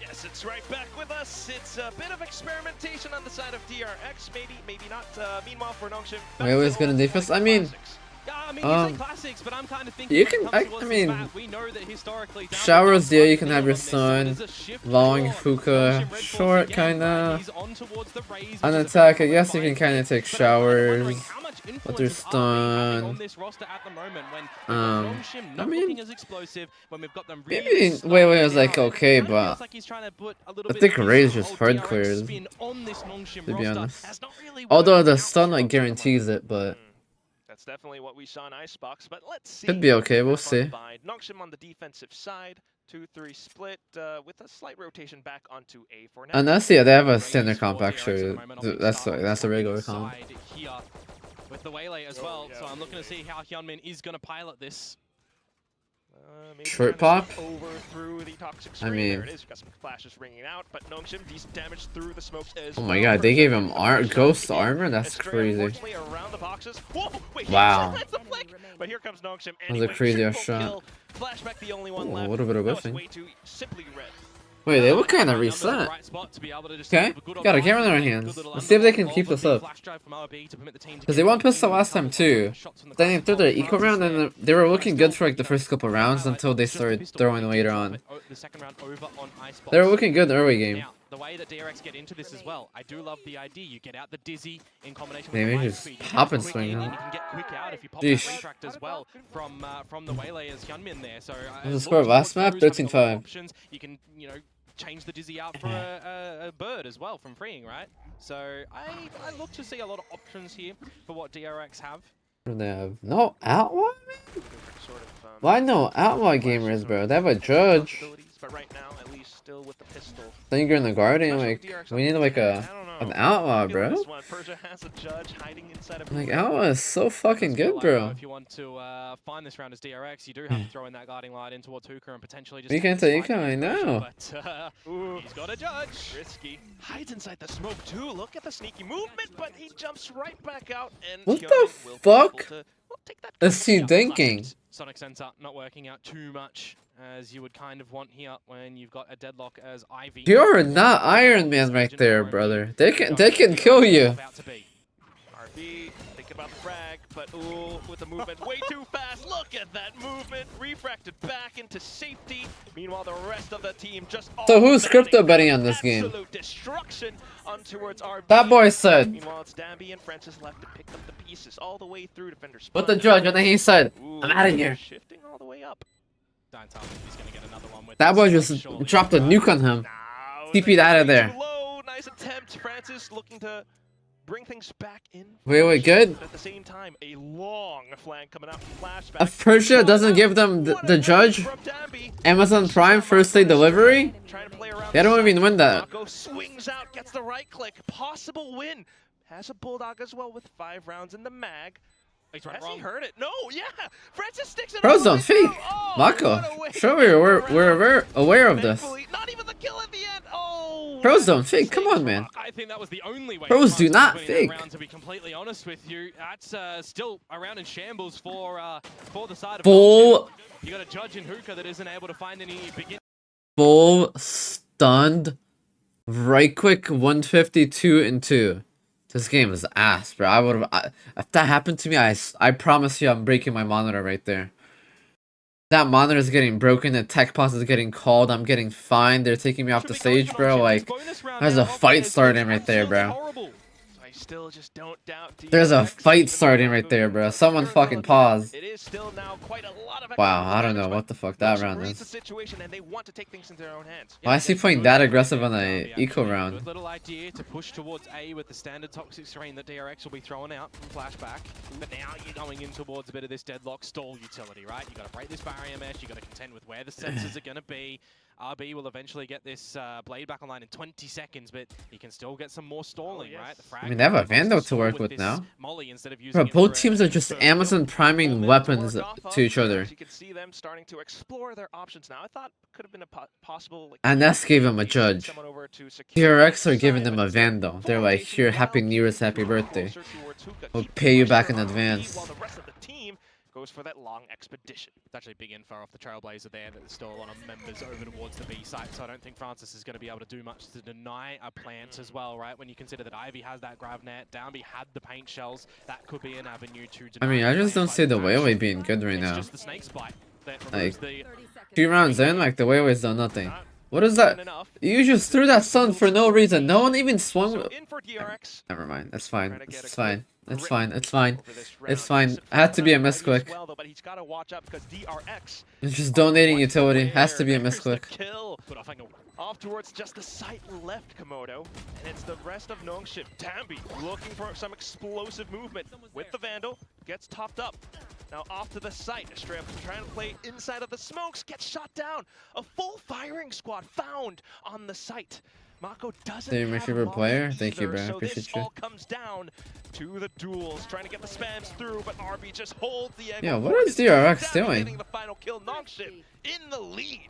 Yes, it's right back with us. It's a bit of experimentation on the side of DRX, maybe not. Meanwhile, for Nongshim, Wayley's good in defense. I mean, Yeah, I mean, you say classics, but I'm kind of thinking you when can- it comes I towards mean, this map, we know that historically Showers, yeah, you can have your Neon on this, so son, there's a shift long forward. hookah, Nongshim Red Force short again, kinda. right? He's on towards the raise, which On is a attack, I very guess you can common kind of find, take but I'm kind of wondering showers. how much But influence they're is RB having stun. on this roster at the moment when we've got Nongshim I not mean, looking as explosive, when we've got them really maybe slowing Wayley was like down. okay, It kinda but feels like he's trying to put a little I bit think of Ray's his just whole hard DRX clears, spin on this Nongshim to be roster. honest. Has not really Although worked the out stun for like Nongshim. guarantees it, but That's definitely what we saw in Icebox, but let's see. could be okay. We'll what see. happens on the Nongshim on the defensive side, 2-3 split with a slight rotation back onto A for now. And that's yeah, they have a Raise standard for comp DRX at actually. the moment, opting to That's start a regular inside comp. here with the Waylay as well, yeah, so I'm looking to see how Hyunmin is going to pilot this. Maybe Short trying to pop? sneak over through the toxic I screen. mean- There it is. We've got some flashes ringing out, but Nongshim decent damage through the smokes as Oh well. my god, they gave him First ghost shot. armor? That's It's straight, crazy. unfortunately, around the boxes. Whoa! Wait, he Wow. actually lands the flick! But here comes Nongshim That was anyway. a crazy ass Triple shot. kill. Flashback the only one Oh, left. a little bit of That was whiffing. way too simply red. Wait, they look kind of Under the reset. right spot to be able to just Okay, have a good got a camera in their good hands. little Let's see if they can underlock keep of this the up. flash drive from RB to permit the team to Because get they won back pistol in. last time Couple too. of shots from the Then they classic threw their ball. eco round and they were looking good for like the first couple rounds until they started throwing later on. The second round over on Icebox. They were looking good early game. Now, the way that DRX get into this as well, I do love the idea. You get out the Dizzy in combination with Maybe the light just speed. pop and Quick swing, in, huh? and you can get quick out if you pop Yeesh. that retract as well from the Waylayer's Hyunmin there. So What's the look score last towards map? those, having a lot of 13-5. options. You can, you know, change the Dizzy out for a bird as well from freeing, right? So I look to see a lot of options here for what DRX have. They have no outlaw? Sort of, Why no outlaw gamers, bro? They have a judge. But right now, at least still with the pistol. Think you're in the Guardian, Especially like, DRX we need like I don't know. an outlaw, I feel bro. this one. Persia has a judge hiding inside of Like, outlaw is so fucking good, bro. If you want to find this round as DRX, you do have to throw in that guarding light in towards Hookah and potentially just. You can't say you can, I know. But he's got a judge. Risky. Hides inside the smoke too. Look at the sneaky movement, but he jumps right back out. And What the Hyunmin will be fuck able to, well, take that is he Yeah, thinking? Sonic Sensor not working out too much as you would kind of want here when you've got a deadlock as Ivy. You're not Iron Man right there, brother. They can kill you. About to be. RB, think about the frag, but ooh, with the movement way too fast. Look at that movement, refracted back into safety. Meanwhile, the rest of the team just So who's automatic crypto betting on this game? absolute destruction on towards RB. That boy said. Meanwhile, it's Dambi and Francis left to pick up the pieces all the way through defender spot. What the judge, and then he said, Ooh, I'm out of here. Shifting all the way up. Don't tell me he's gonna get another one with That boy this, just surely. dropped a nuke on him. Now, TP'd out of there. too low. Nice attempt. Francis looking to bring things back in. Wait, good? At the same time, a long flank coming out from flashback. If Persia doesn't give them the judge, From Dambi. Amazon Prime first day delivery, Trying to play around they the don't side. even win that. Mako swings out, gets the right click. Possible win. Has a bulldog as well with 5 rounds in the mag. He's right Has wrong. he heard it? No, yeah. Francis sticks it. Pros all the don't way fake. through. Oh, Mako, what a way show to me get we're aware of this. Thankfully, not even the kill at the end. Oh. Pros don't fake. Come on, man. I think that was the only way. Pros do France not was winning that fake. round, to be completely honest with you, that's still a round in shambles for the side of Full, You got a judge in Hookah that isn't able to find any begin. full stunned, right quick 152 and 2. This game is ass, bro. I would have. If that happened to me, I promise you, I'm breaking my monitor right there. That monitor is getting broken. The tech pause is getting called. I'm getting fined. They're taking me off the stage, bro. Like, there's a fight starting right there, bro. I still just don't doubt There's a DRX, fight even starting though right there, bro. Mako Someone very fucking well pause. It is still now quite a lot of Wow, I don't advantage, know but what the fuck that Nongshim round reads the is. situation and they want to take things into their own hands. Why is he playing that aggressive on a eco round? Good little idea to push towards A with the standard toxic screen that DRX will be throwing out from flashback. But now you're going in towards a bit of this deadlock stall utility, right? You got to break this barrier mesh. You got to contend with where the sensors are going to be. RB will eventually get this blade back online in 20 seconds, but he can still get some more stalling, right? The frag I mean, they have a Vandal to work with this now. Molly instead of using Bro, it both for teams a are just first Amazon kill. priming weapons to each other. You can see them starting to explore their options now. I thought could have been a possible. Like, And that's gave him a judge. someone over to secure DRX are the giving side, them but a Vandal. They're like, here, Happy New Year's, Happy birthday. closer towards Hookah. We'll Keep pay you back pressure in on advance. While the rest of the team goes for that long expedition. It's actually big info off the Trailblazer there that there's still a lot of members over towards the B site, so I don't think Francis is going to be able to do much to deny a plant as well, right? When you consider that Ivy has that grav net, Downby had the paint shells, that could be an avenue to deny. I mean, I just don't see the Wayway being good right It's now. just the snake's bite that Like, removes the 2 rounds in, like, the Wayway's done nothing. What is that? You just threw that sun for no reason. No one even swung. So in for DRX. Never mind. It's fine. Trying to get It's a fine. quick It's fine. It's fine. over this It's round. fine. Decent It had to be a round miss as click. well, though, but he's got to watch out because DRX It's just donating utility. Has to be a There's the misclick. kill. Off towards just the site left, Komodo, and it's the rest of Nongshim. Dambi looking for some explosive movement with the Vandal, gets topped up. Now off to the site, Estrella trying to play inside of the smokes, gets shot down. A full firing squad found on the site. Mako doesn't You're my have favorite Molly player. Thank you, either, bro. I so appreciate this you. all comes down to the duels, trying to get the spams through, but RB just holds the angle. Yeah, what forward. is DRX Dambi doing? getting the final kill. Nongshim in the lead.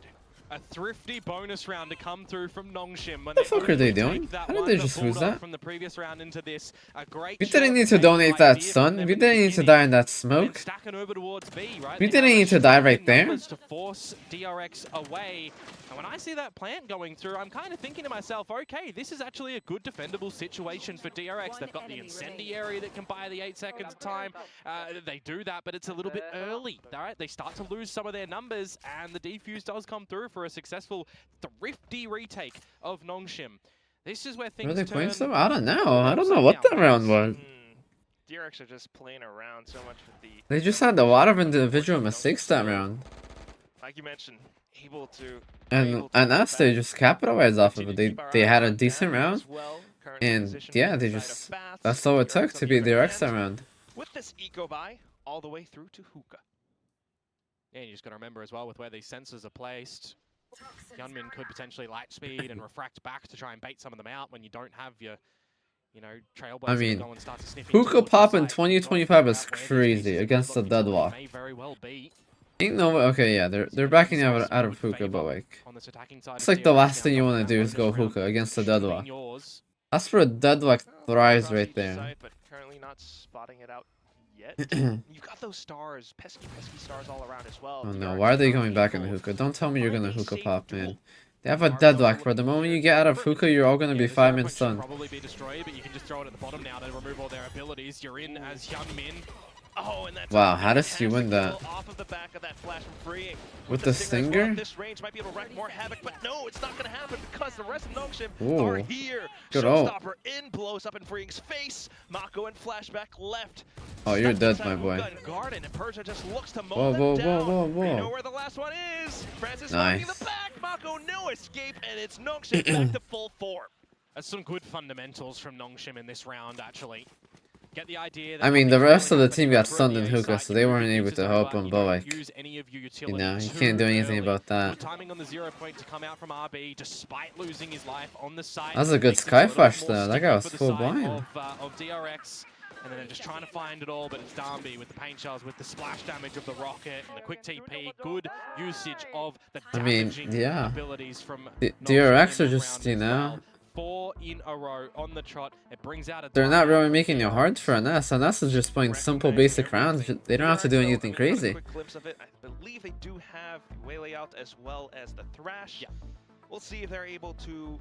a thrifty bonus round to come through from Nongshim. What the fuck are they doing? How did they just lose that? From the previous round into this, a great We didn't shot need to taken donate by that Deer sun. from them We in the didn't need to beginning, die in that and smoke. stacking over towards B, right? We They didn't have need to die right in there. numbers to force DRX away. And when I see that plant going through, I'm kind of thinking to myself, okay, this is actually a good defendable situation for DRX. They've got the incendiary that can buy the 8 seconds of time. They do that, but it's a little bit early. All right, they start to lose some of their numbers, and the defuse does come through for a successful thrifty retake of Nongshim. This is where things Were they playing turn. some? I don't know. I don't know what that round was. DRX are just playing around so much with the... They just had a lot of individual mistakes that round. Like you mentioned, able to... And us, they just capitalized off of it. They had a decent round. And yeah, they just... That's all it took to beat DRX that round. With this eco buy, all the way through to Hookah. Yeah, you just got to remember as well with where these sensors are placed. Hyunmin could potentially light speed and refract back to try and bait some of them out when you don't have your, you know, trailblazers. I mean, go and start to sniff Hookah into pop the in site. 2025 is crazy against the deadlock. May very well be Ain't no way. Okay, yeah, they're backing out of Hookah, but like, on this attacking side it's of like the DRX last now. thing you want to That do one is go this round Hookah against the should have deadlock. been yours. That's where a deadlock thrives right Across each there. side, but currently not spotting it out yet. You've got those stars, pesky stars all around as well. Oh no, DRX why are they going currently back into full. Hookah? Don't tell me you're gonna Finally Hookah saved pop, duel. man. They have a deadlock, bro. The moment you get out of Hookah, you're all gonna Yeah, be the 5 zero minutes point should done. probably be destroyed, but you can just throw it at the bottom now to remove all their abilities. You're in as Hyunmin. Oh, and that's Wow, a how does he win fantastic that? kill off of the back of that flash from freeing. With the as well stinger? at this range might be able to wreak more havoc, but no, it's not going to happen because the rest of Nongshim Ooh, are here. good ult. Showstopper in, blows up in Freeing's face. Mako and flashback left. Oh, you're Stuck dead, my inside boy. Hookah and Garden, and Persia just looks to mow Whoa, them whoa, down. whoa, whoa, They know whoa. where the last one is. Francis Nice. finding the back. Mako, no escape, and it's Nongshim back to full form. That's some good fundamentals from Nongshim in this round, actually. Get the idea that I mean, the rest of the team got from stunned the in A Hookah, side, so you they move weren't able users to help over, him, you but don't like, use any of your you utility know, you too can't do anything early. about that. Good timing on the 0 point to come out from RB, despite losing his life on the site. That was a good Makes it Sky a little Flash more though. That sticky guy was for the full side blind. Of DRX. And then they're just trying to find it all, but it's Darby with the paint shells, with the splash damage of the rocket and the quick TP. Good usage of the I mean, damaging yeah. abilities from DRX are in that just, round you as know, well. 4 in a row on the trot. It brings out a they're not Darby really making it hard for Ness. Ness is just playing simple, basic rounds. They don't have to do anything crazy. Quick glimpse of it. I believe they do have Waylay out as well as the Thrash. Yeah. We'll see if they're able to.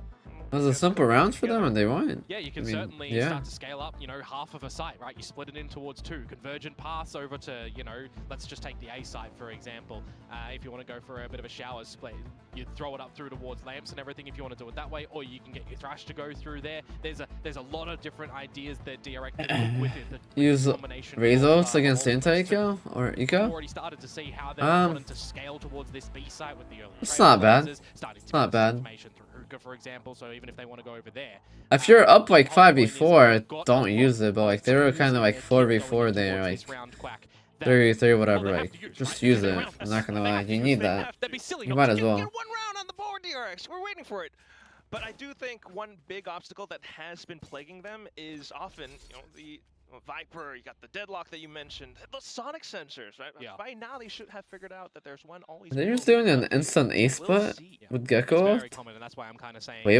It was a simple round for them and they won. Yeah, you can I mean, certainly yeah. start to scale up, you know, half of a site, right? You split it in towards 2. Convergent paths over to, you know, let's just take the A site, for example. If you want to go for a bit of a shower split, you throw it up through towards lamps and everything if you want to do it that way, or you can get your Thrash to go through there. There's a lot of different ideas that DRX can look with it. Use Razors against anti-eco or eco? Already started to see how they're wanting to scale towards this B site with the early It's not bad. trailblazers, starting to It's not get some bad. information through Hookah, for example, so even if they want to go over there. If you're up like 5v4, don't use it, but like they were kind of like 4v4 there, like 3v3, whatever, like just use it. I'm not gonna lie, you need that. That'd be silly. You might as well. Get one round on the board, DRX. We're waiting for it. But I do think one big obstacle that has been plaguing them is often, you know, the Viper, you got the deadlock that you mentioned, the sonic sensors, right? Yeah. By now they should have figured out that there's one always. They're just doing an instant ace We'll split see. with It's Gecko. very common, and that's why I'm kind of saying. Wait,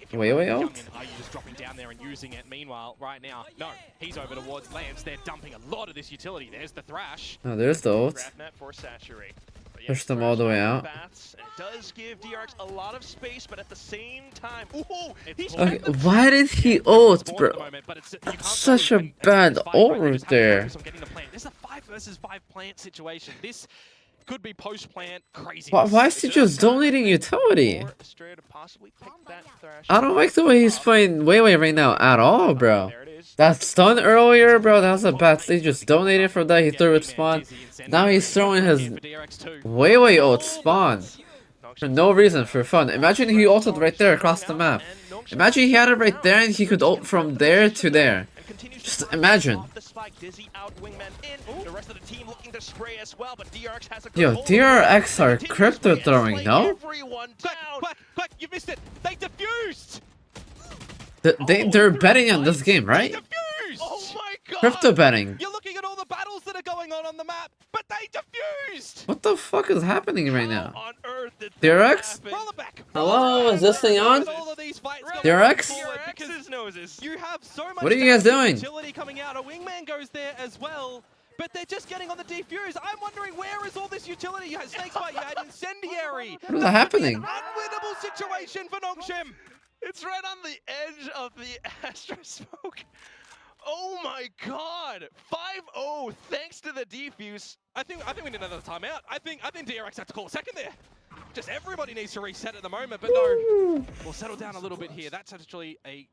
if you're running ult? Youngin, are you just dropping down there and using it? Meanwhile, right now, no, he's over towards Lance. They're dumping a lot of this utility. There's the Thrash. Oh, there's the ult. Grab net for saturate. But yeah, Push them all the way Thrash out. bats, and it does give DRX a lot of space, but at the same time, ooh, It's he's all- Okay, why did he ult, Spawn at bro? the moment, but it's, you can't Such go a and bad fight, ult right? You right just have to there. focus on getting the plant. This is a 5 versus 5 plant situation. This could be post-plant crazy. Why is he just donating utility? Or Astrea to possibly pick that Thrash I don't like the way he's playing Waylay right now at all, bro. There it is. That stun earlier, bro, that was a bad. They just donated for that. He threw it spawn. Now he's throwing his Waylay ult spawn for no reason, for fun. Imagine he ulted right there across the map. Imagine he had it right there and he could ult from there to there. Just imagine. Yo, DRX are crypto throwing, no? Quick, you missed it. They defused. They're betting on this game, right? Defused. Oh my god! Crypto betting. You're looking at all the battles that are going on the map, but they defused. What the fuck is happening right How now? on earth did that DRX? happen? Roll it back. Hello, is this thing on? All of these fights going DRX? forward because DRX's noses. you have so much What are you guys doing? utility coming out. A wingman goes there as well. but they're just getting on the defuse. I'm wondering, where is all this utility? You had Snakebite, you had Incendiary. What is happening? Unwinnable situation for Nongshim. It's right on the edge of the Astra Smoke. Oh my god! 5-0 thanks to the defuse. I think we need another timeout. I think DRX have to call a second there. Just everybody needs to reset at the moment, but no. We'll settle down a little bit here. That's actually a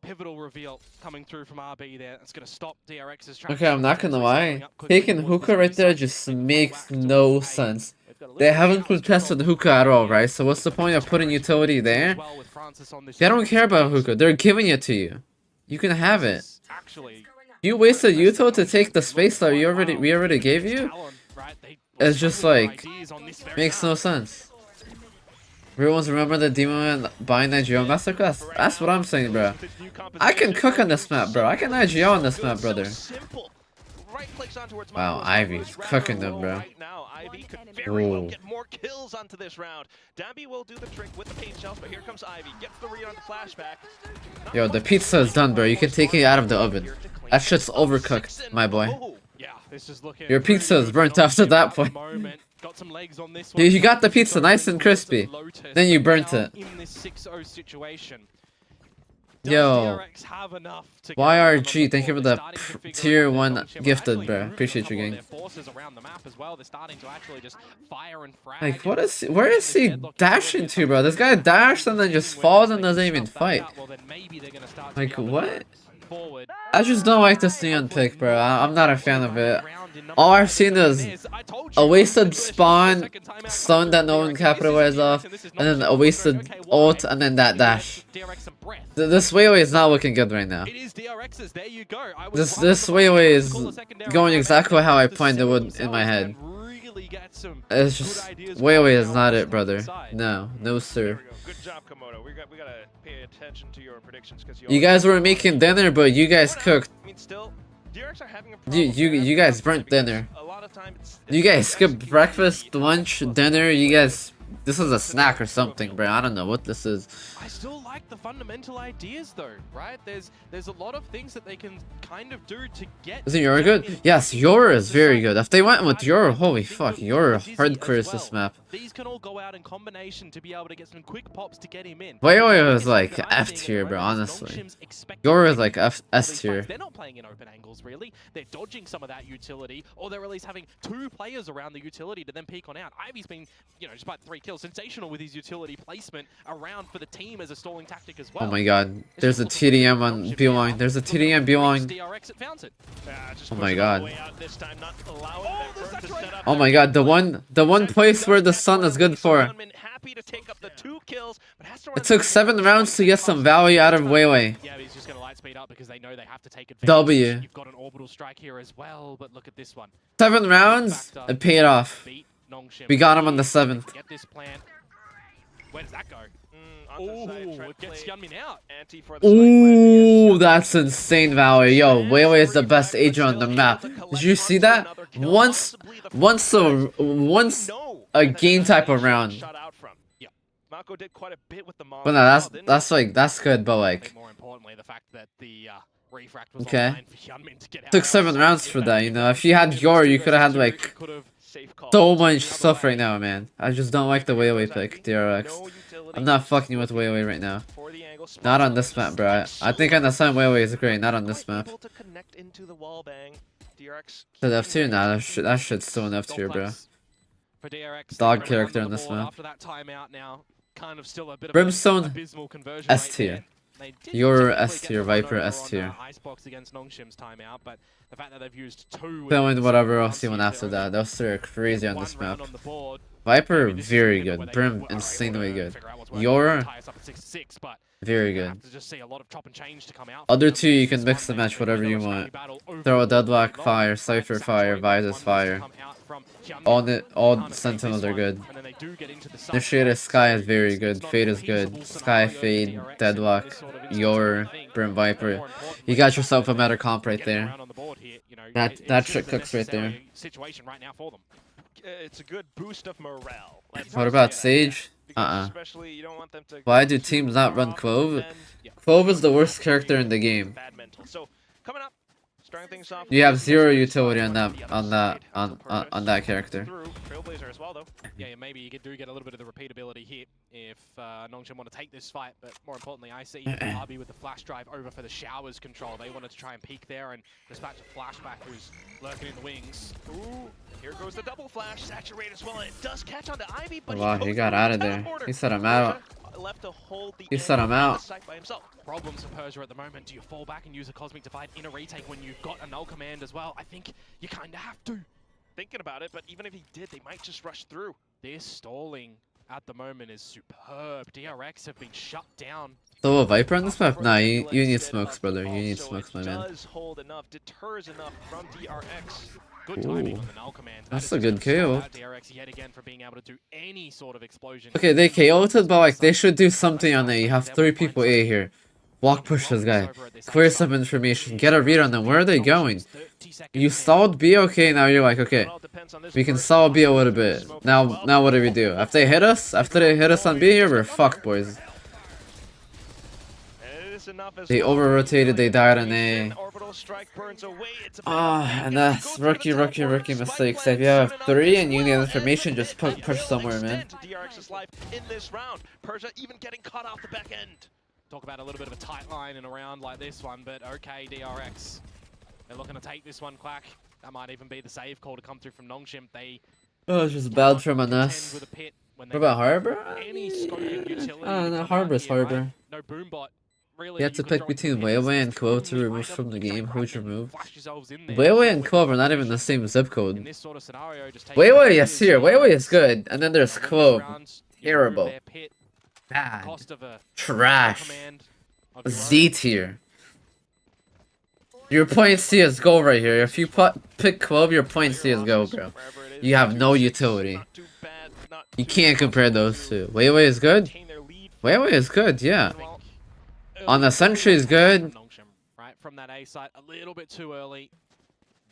pivotal reveal coming through from RB there. It's going to stop DRX's track. Okay, I'm not gonna lie. Taking hookah right there just makes no sense. They haven't contested hookah at all, right? So what's the point of putting utility there? They don't care about hookah. They're giving it to you. You can have it. You wasted util to take the space that we already gave you? It's just like, makes no sense. Everyone's remember the Demon1 buying that Geo Masterclass? That's what I'm saying, bro. I can cook on this map, bro. I can IGO on this map, brother. Wow, Ivy's cooking them, bro. Right now, Ivy could very well get more kills onto this round. Dambi will do the trick with the paint shells, but here comes Ivy. Gets the read on the flashback. Yo, the pizza is done, bro. You can take it out of the oven. That shit's overcooked, my boy. Your pizza is burnt after that point. You got the pizza nice and crispy. Then you burnt it. Yo, YRG, thank you for the tier 1 gifted, bro. Appreciate you, gang. Like, where is he dashing to, bro? This guy dashed and then just falls and doesn't even fight. Like, what? I just don't like this Neon pick, bro. I'm not a fan of it. All I've seen is a wasted spawn, stun that no one capitalized off, and then a wasted ult, and then that dash. This Wayway is not looking good right now. This Wayway is going exactly how I planned it would in my head. It's just, Wayway is not it, brother. No, no sir. Good job, Komodo. We gotta pay attention to your predictions because you guys were making dinner, but you guys cooked. I mean, still, DRX are having a problem. You guys burnt dinner. A lot of time it's You guys skipped breakfast, lunch, dinner. You guys, this is a snack or something, bro. I don't know what this is. I still like the fundamental ideas, though, right? There's a lot of things that they can kind of do to get. Isn't Yoru good? Yes, Yoru is very good. If they went with Yoru, holy fuck, Yoru hardcore is this map. These can all go out in combination to be able to get some quick pops to get him in. Wayway is like F tier, bro, honestly. Yoru is like S tier. They're not playing in open angles, really. They're dodging some of that utility, or they're at least having 2 players around the utility to then peek on out. Ivy's been, you know, despite 3 kills, sensational with his utility placement around for the team as a stalling tactic as well. Oh my god, there's a TDM on B-line. There's a TDM B-line. Oh my god. Oh my god, the one place where the sun is good for. It took 7 rounds to get some value out of Wayway. Yeah, he's just going to light speed up because they know they have to take advantage. W. You've got an orbital strike here as well, but look at this one. 7 rounds, it paid off. We got him on the 7th. Get this plan. Where does that go? Ooh, it gets Hyunmin out. Ooh, that's insane value. Yo, Wayway is the best agent on the map. Did you see that? Once a game type of round. But no, that's good, but like, more importantly, the fact that the refract was okay. Took 7 rounds for that, you know. If you had Yoru, you could have had like so much stuff right now, man. I just don't like the Wayway pick, DRX. I'm not fucking with Wayway right now. Not on this map, bro. I think on the sun Wayway is great, not on this map. The F tier? Nah, that shit's still an F tier, bro. Dog character on this map. Brimstone, S tier. Your S tier, Viper S tier. Fill in whatever else you want after that. Those 3 are crazy on this map. Viper, very good. Brim, insanely good. Yoru, very good. Other 2, you can mix and match whatever you want. Throw a Deadlock fire, Cypher fire, Visors fire. All Sentinels are good. Initiator Sky is very good. Fade is good. Sky, Fade, Deadlock, Yoru, Brim, Viper. You got yourself a meta comp right there. That trick cooks right there. It's a good boost of morale. What about Sage? Why do teams not run Clove? Clove is the worst character in the game. So, coming up, Starting things off. You have zero utility on that character. Trailblazer as well, though. Yeah, maybe you do get a little bit of the repeatability here if Nongshim want to take this fight, but more importantly, I see RB with the flash drive over for the showers control. They wanted to try and peek there and dispatch a flashback who's lurking in the wings. Ooh, here goes the double flash, saturate as well. It does catch onto Ivy, but Wow, he got out of there. He said I'm out. Left to hold the He said I'm out. by himself. Problems for Persia at the moment. Do you fall back and use a Cosmic Divide in a retake when you've got a null command as well? I think you kind of have to. Thinking about it, but even if he did, they might just rush through. This stalling at the moment is superb. DRX have been shut down. Throw a Viper on this map? Nah, you need smokes, brother. You need smokes, my man. Does hold enough, deters enough from DRX. Good timing on the null command. That's a good KO. DRX yet again for being able to do any sort of explosion. Okay, they KO'd it, but like they should do something on it. You have 3 people A here. Walk push this guy. Clear some information. Get a read on them. Where are they going? You stalled B, okay, now you're like, okay. We can stall B a little bit. Now what do we do? If they hit us, after they hit us on B here, we're fucked, boys. They over-rotated, they died on A. And that's rookie mistakes. If you have 3 and you need information, just push somewhere, man. DRX's life in this round. Persia even getting caught off the back end. Talk about a little bit of a tight line in a round like this one, but okay, DRX. They're looking to take this one, Quack. That might even be the save call to come through from Nongshim. Oh, it's just bad from us. What about Harbor? Any scope of utility No, Harbor's Harbor. Right? No boombot. Really, You have to pick between Weiwei and Quo to remove from the game. Who'd you remove? Flash yourselves in there. Weiwei and Quo are not even the same zip In code. this sort of scenario, just take Weiwei it is here. Weiwei is good. And then there's and in Quo. these rounds, you Terrible. remove their pit, Bad. cost of a Trash. command of your Z tier. Your point C is go right here. If you pick 12, your point C is go, bro. You have no utility. You can't compare those two. Weiwei is good. Weiwei is good, yeah. On the Sentry is good. Right from that A site, a little bit too early.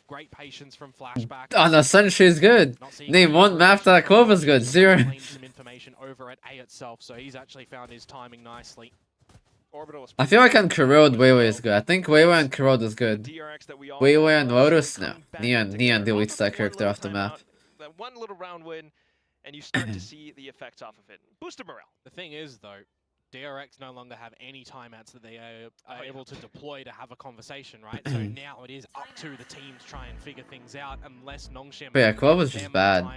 Great patience from Flashback. On the Sentry is good. Name one map that Quo is good. 0. Some information over at A itself, so he's actually found his timing nicely. I feel like on Corrode, Weiwei is good. I think Weiwei and Corrode is good. Weiwei and Lotus? No. Neon deletes that character off the map. That one little round win, and you start to see the effects off of it. Boosted morale. The thing is, though, DRX no longer have any timeouts that they are able to deploy to have a conversation, right? So now it is up to the team to try and figure things out, unless Nongshim... But yeah, Quo was just bad.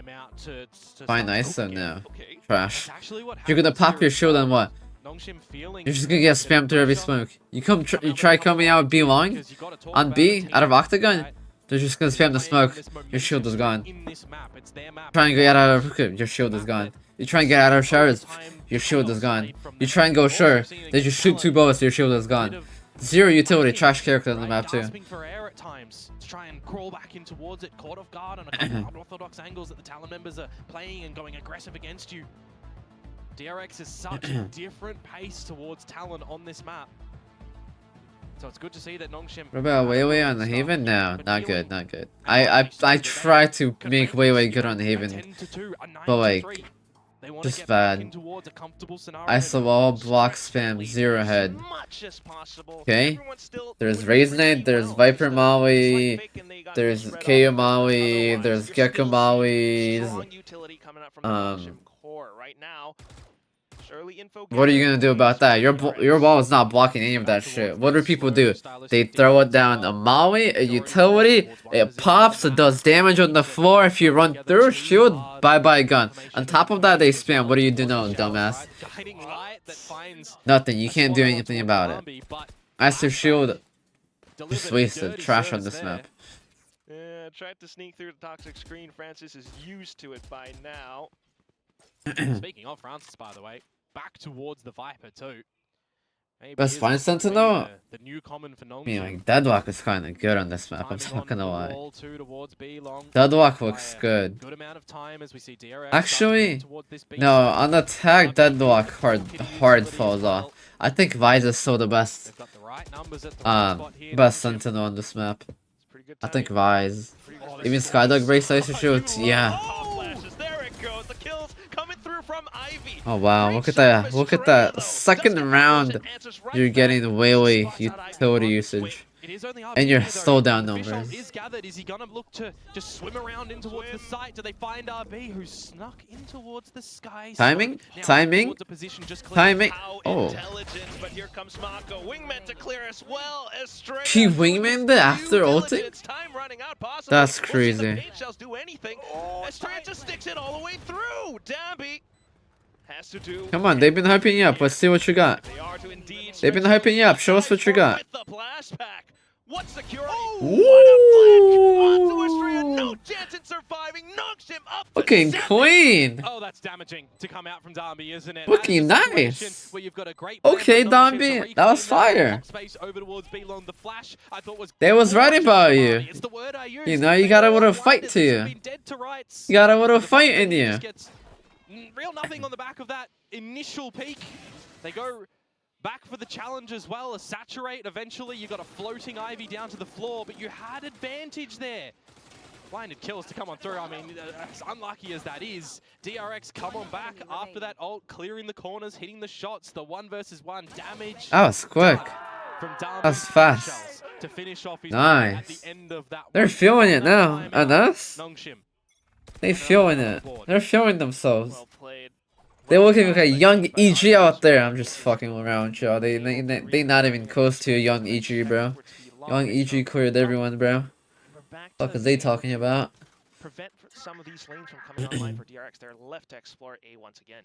To Fine, nice though now. Okay. Trash. That's actually what You're gonna pop your shield on what? Nongshim feeling... You're just gonna get spammed through every smoke. You try coming out with B long? On B? Out of Octagon? They're just gonna spam the smoke. Your shield is gone. Try and get out of your shield is gone. You try and get out of showers, your shield is gone. You try and go sure, they just shoot 2 bullets, your shield is gone. 0 utility, trash character on the map too. For air at times to try and crawl back in towards it, caught off guard on a couple of unorthodox angles that the Talon members are playing and going aggressive against you. DRX is such a different pace towards Talon on this map. So it's good to see that Nongshim... What about Weiwei on the Haven? No, not good, not good. I try to make Weiwei good on the Haven, but like, just bad. ISO block spam, 0 head. Okay? There's Raisinade, there's Viper Maui, there's KO Maui, there's Gecko Maui's. What are you gonna do about that? Your wall is not blocking any of that shit. What do people do? They throw it down a Maui, a utility, it pops, it does damage on the floor. If you run through, shield, bye-bye gun. On top of that, they spam. What do you do now, dumbass? Nothing. You can't do anything about it. Ice shield, just wasted. Trash on this map. Yeah, tried to sneak through the toxic screen. Francis is used to it by now. Speaking of Francis, by the way, back towards the Viper too. Maybe Best Fine Sentinel? The new common for I mean, like, Deadlock is kind of good on this map, I'm not gonna lie. Deadlock looks good. Actually, no, on the tag, Deadlock hard falls off. I think Vise is still the best, best Sentinel on this map. I think Vise. Even Skydog Brace I used to shoot, yeah. Oh wow, look at that, second round, you're getting the Weiwei utility usage. It is only And you're RB, though. still down The fish ult numbers. is gathered. Is he gonna look to just swim around in towards the site? Do they find RB, who snuck in towards the sky? Timing? Now Timing? towards a position just clear. Timing. How Oh. intelligent, but here comes Mako. Wingman to clear as well as straight. He up doing wingmaned his it after due ulting? diligence. Time running out possibly. That's We'll see crazy. the paint shells do anything. Estrella just sticks it all the way through. Dambi has to do. Come on, they've been hyping you up. Let's see what you got. They are to indeed They've been stretch hyping you up. Show us what you got. with the blast pack. What security? Ooh. Onto Estrella. No chance in surviving. Knocks him up. to Looking 7. clean. Oh, that's damaging to come out from Darby, isn't it? Looking That is a situation nice. where you've got a great Okay, plan for Nongshim to Darby, reclaim that was fire. top space over towards B-Long. The flash, I thought was They was right gorgeous about from you. Darby. It's the word I use. You know, you They got a all little fight blinded. to This you. has been dead to rights. You got a little The fact fight that in he you. just gets real nothing on the back of that initial peak. They go back for the challenge as well, a saturate. Eventually, you got a floating Ivy down to the floor, but you had advantage there. Blinded kills to come on through. I mean, as unlucky as that is, DRX come on back after that ult, clearing the corners, hitting the shots, the 1v1 damage. That was quick. From Darby That's fast. Shells to finish off his Nice. at the end of that. They're one. feeling it That now. timeout, And us? Nongshim. They feeling it. They're feeling themselves. Well played. They're looking like a young EG out there. I'm just fucking around, y'all. They not even close to a young EG, bro. Young EG cleared everyone, bro. Fuck is they talking about? Prevent some of these lanes from coming online for DRX. They're left to explore A once again.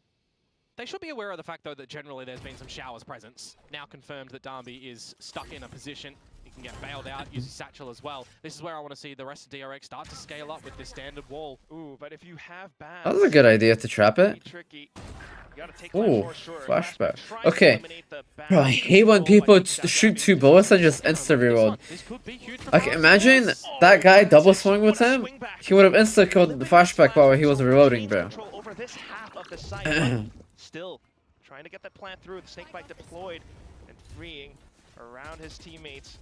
They should be aware of the fact, though, that generally there's been some showers presence. Now confirmed that Darby is stuck in a position. He can get bailed out, use his satchel as well. This is where I want to see the rest of DRX start to scale up with this standard wall. Ooh, but if you have bats, That was a good idea to trap it. tricky. You gotta take Ooh, for sure. flashback. Tries to Okay. eliminate the bat Bro, I hate when control, people but he does shoot that 2 into bullets and the just insta reload. This could be huge for Like, Barca. imagine that guy double swing with him. He would have insta killed the flashback while he was reloading, bro. Control over this half of the site, but still trying to get that plant through. The snake bite deployed and freeing around his teammates.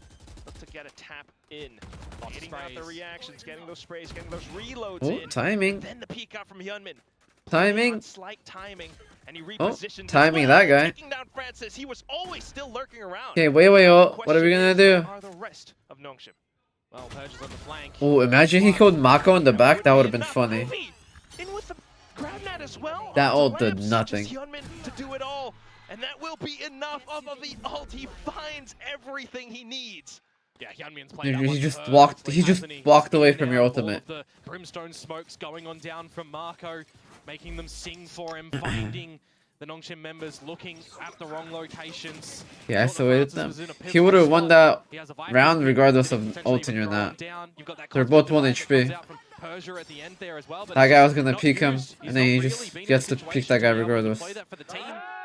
Look to get a tap in. Getting out the reactions, getting those sprays, getting those reloads Oh, in. timing. Then the peek out from Hyunmin. Timing. Slight timing, and he Oh, repositioned as timing well, that guy. taking down Francis. He was always still lurking around. Okay, wait, oh. What are we gonna do? Are the rest of Nongshim? Well, Purge is on the flank. Oh, imagine he killed Mako in the back. That would have been funny. In with the grab net as well. That onto ult did ramps, nothing. just Hyunmin to do it all, and that will be enough of the ult. He finds everything he needs. Yeah, Hyunmin's playing He just walked away from your ultimate. The brimstone smokes going on down from Marco, making them sing for him, finding the Nongshim members looking at the wrong locations. He isolated them. He would have won that round regardless of ulting or not. They're both 1 HP. That guy was gonna peek him, and then he just gets to peek that guy regardless.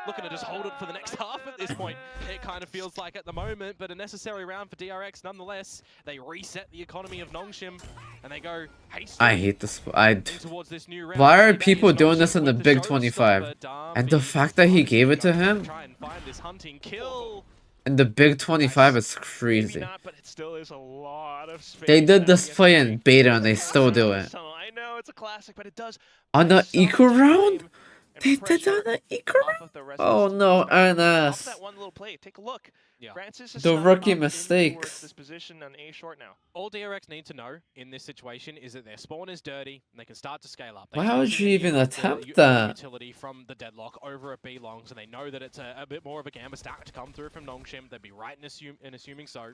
Looking to just hold it for the next half at this point. It kind of feels like at the moment, but a necessary round for DRX nonetheless. They reset the economy of Nongshim, and they go hastily I hate this. towards this new round. Why are That people is doing Nongshim this in the with Big showstopper. 25? And the Darby fact that he gave it to him try and find this hunting kill. in the Big 25 is Maybe crazy. not, but it still is a lot of space. They did now this against play the in beta and they still do it. So I know it's a classic, but it does On the buy some eco round? time and They did pressure on the eco off round? of the rest Oh of the no, team. Off Ernest. that one little play, take a look. Yeah. Francis is The settled rookie up in towards mistakes. This position on A short now. All DRX need to know in this situation is that their spawn is dirty and they can start to scale up. They Why know would that you they even need the attempt that? Utility from the deadlock over at B-Longs, and they know that it's a bit more of a gamma stack to come through from Nongshim. They'd be right in assuming so.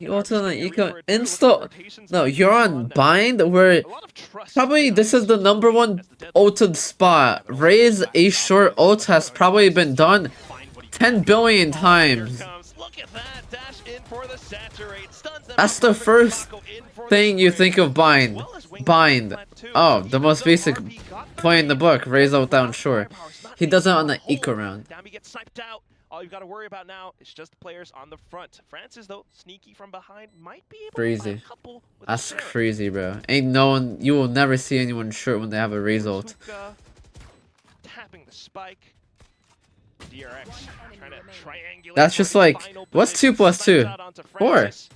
You ulted on the eco insta. No, you're on bind where A lot of trust probably in this is the Francis #1 as the deadlock ulted spot. Ray's A short ult has probably been done 10 billion times. Look at that dash in for the saturate. Stuns them That's up the perfect. first Mako in for the thing you spray. think of bind. As well as Wingman Bind. plant too. Oh, the Even most though basic RP got play in the book. Ray's ult down short. firepower's not He does it able on to the eco hold. round. Dambi gets sniped out. All you've got to worry about now is just the players on the front. Francis, though, sneaky from behind, might be able to Crazy. find a couple with That's the Sarah. crazy, bro. Ain't no one. You will never see anyone short when they have a Ray's ult. Suka tapping the spike. DRX trying to triangulate. That's just for the like, final what's position. 2 plus Snipes 2? out onto 4. Francis,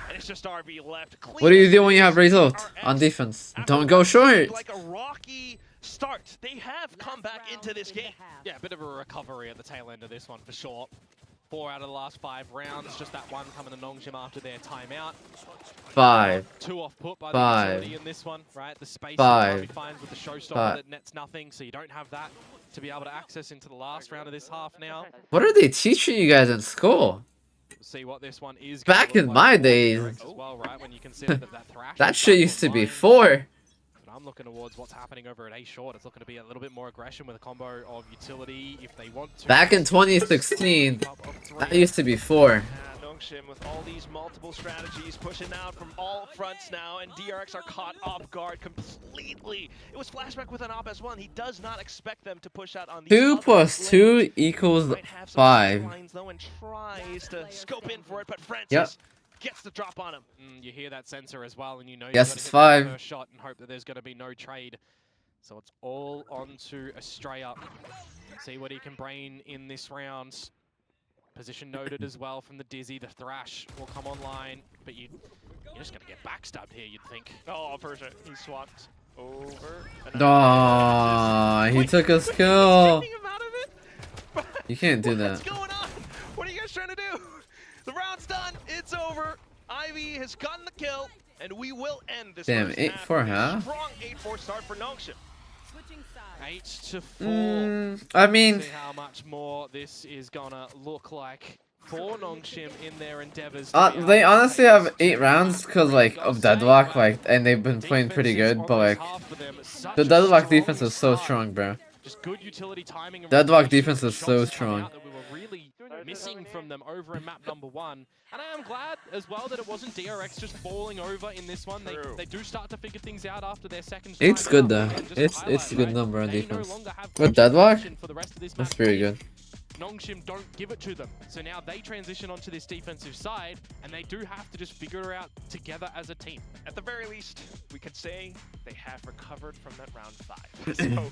and it's just RB left. What do you do when you have Clean Ray's ult on defense? Don't go short. Like a rocky start. They have come back into this game. Yeah, a bit of a recovery at the tail end of this one for sure. 4 out of the last 5 rounds. Just that one coming to Nongshim after their timeout. 5. 2 off put by the 5. utility in this one, right? The space 5. Derby finds with the showstopper 5. that nets nothing, so you don't have that to be able to access into the last round of this half now. What are they teaching you guys in school? We'll see what this one is. Back in my days, As well, right? When you consider that Thrash that is shit back used to be online. 4. But I'm looking towards what's happening over at A Short. It's looking to be a little bit more aggression with a combo of utility if they want to. Back in 2016, that used to be 4. Nongshim with all these multiple strategies pushing out from all fronts now, and DRX are caught off guard completely. It was Flashback with an op as well, and he does not expect them to push out on these 2 other plus lanes. 2 equals Might have some 5. lines, though, and tries to scope in for it, but Francis Yep. gets the drop on him. You hear that sensor as well, and you know Yes, you've it's got to hit 5. that first shot and hope that there's going to be no trade. So it's all on to Estrella. See what he can brain in this round. Position noted as well from the Dizzy. The Thrash will come online, but you're just going to get backstabbed here, you'd think. Oh, Persia, he swapped over. Aww, he took his kill. Him out of it? You can't do What's that. going on? What are you guys trying to do? The round's done. It's over. Ivy has gotten the kill, and we will end this. Damn, first 8-4, with a huh? Strong 8-4 start for Nongshim. 8 to 4. I mean, See how much more this is gonna look like for Nongshim in their endeavors. they honestly have 8 rounds because like of deadlock, like, and they've been playing pretty good, but like the deadlock defense is so strong, bro. Just good utility timing. And Deadlock rotation. defense is so Shots coming strong. out that we were really missing from them over in map number 1. And I am glad as well that it wasn't DRX just falling over in this one. They do start to figure things out after their second. 8's time good out. though. And just to It's highlight, a good right, number on they no defense. longer have With coach deadlock, position for the rest of this that's map. very good. Nongshim don't give it to them. So now they transition onto this defensive side, and they do have to just figure it out together as a team. At the very least, we could say they have recovered from that round 5. So,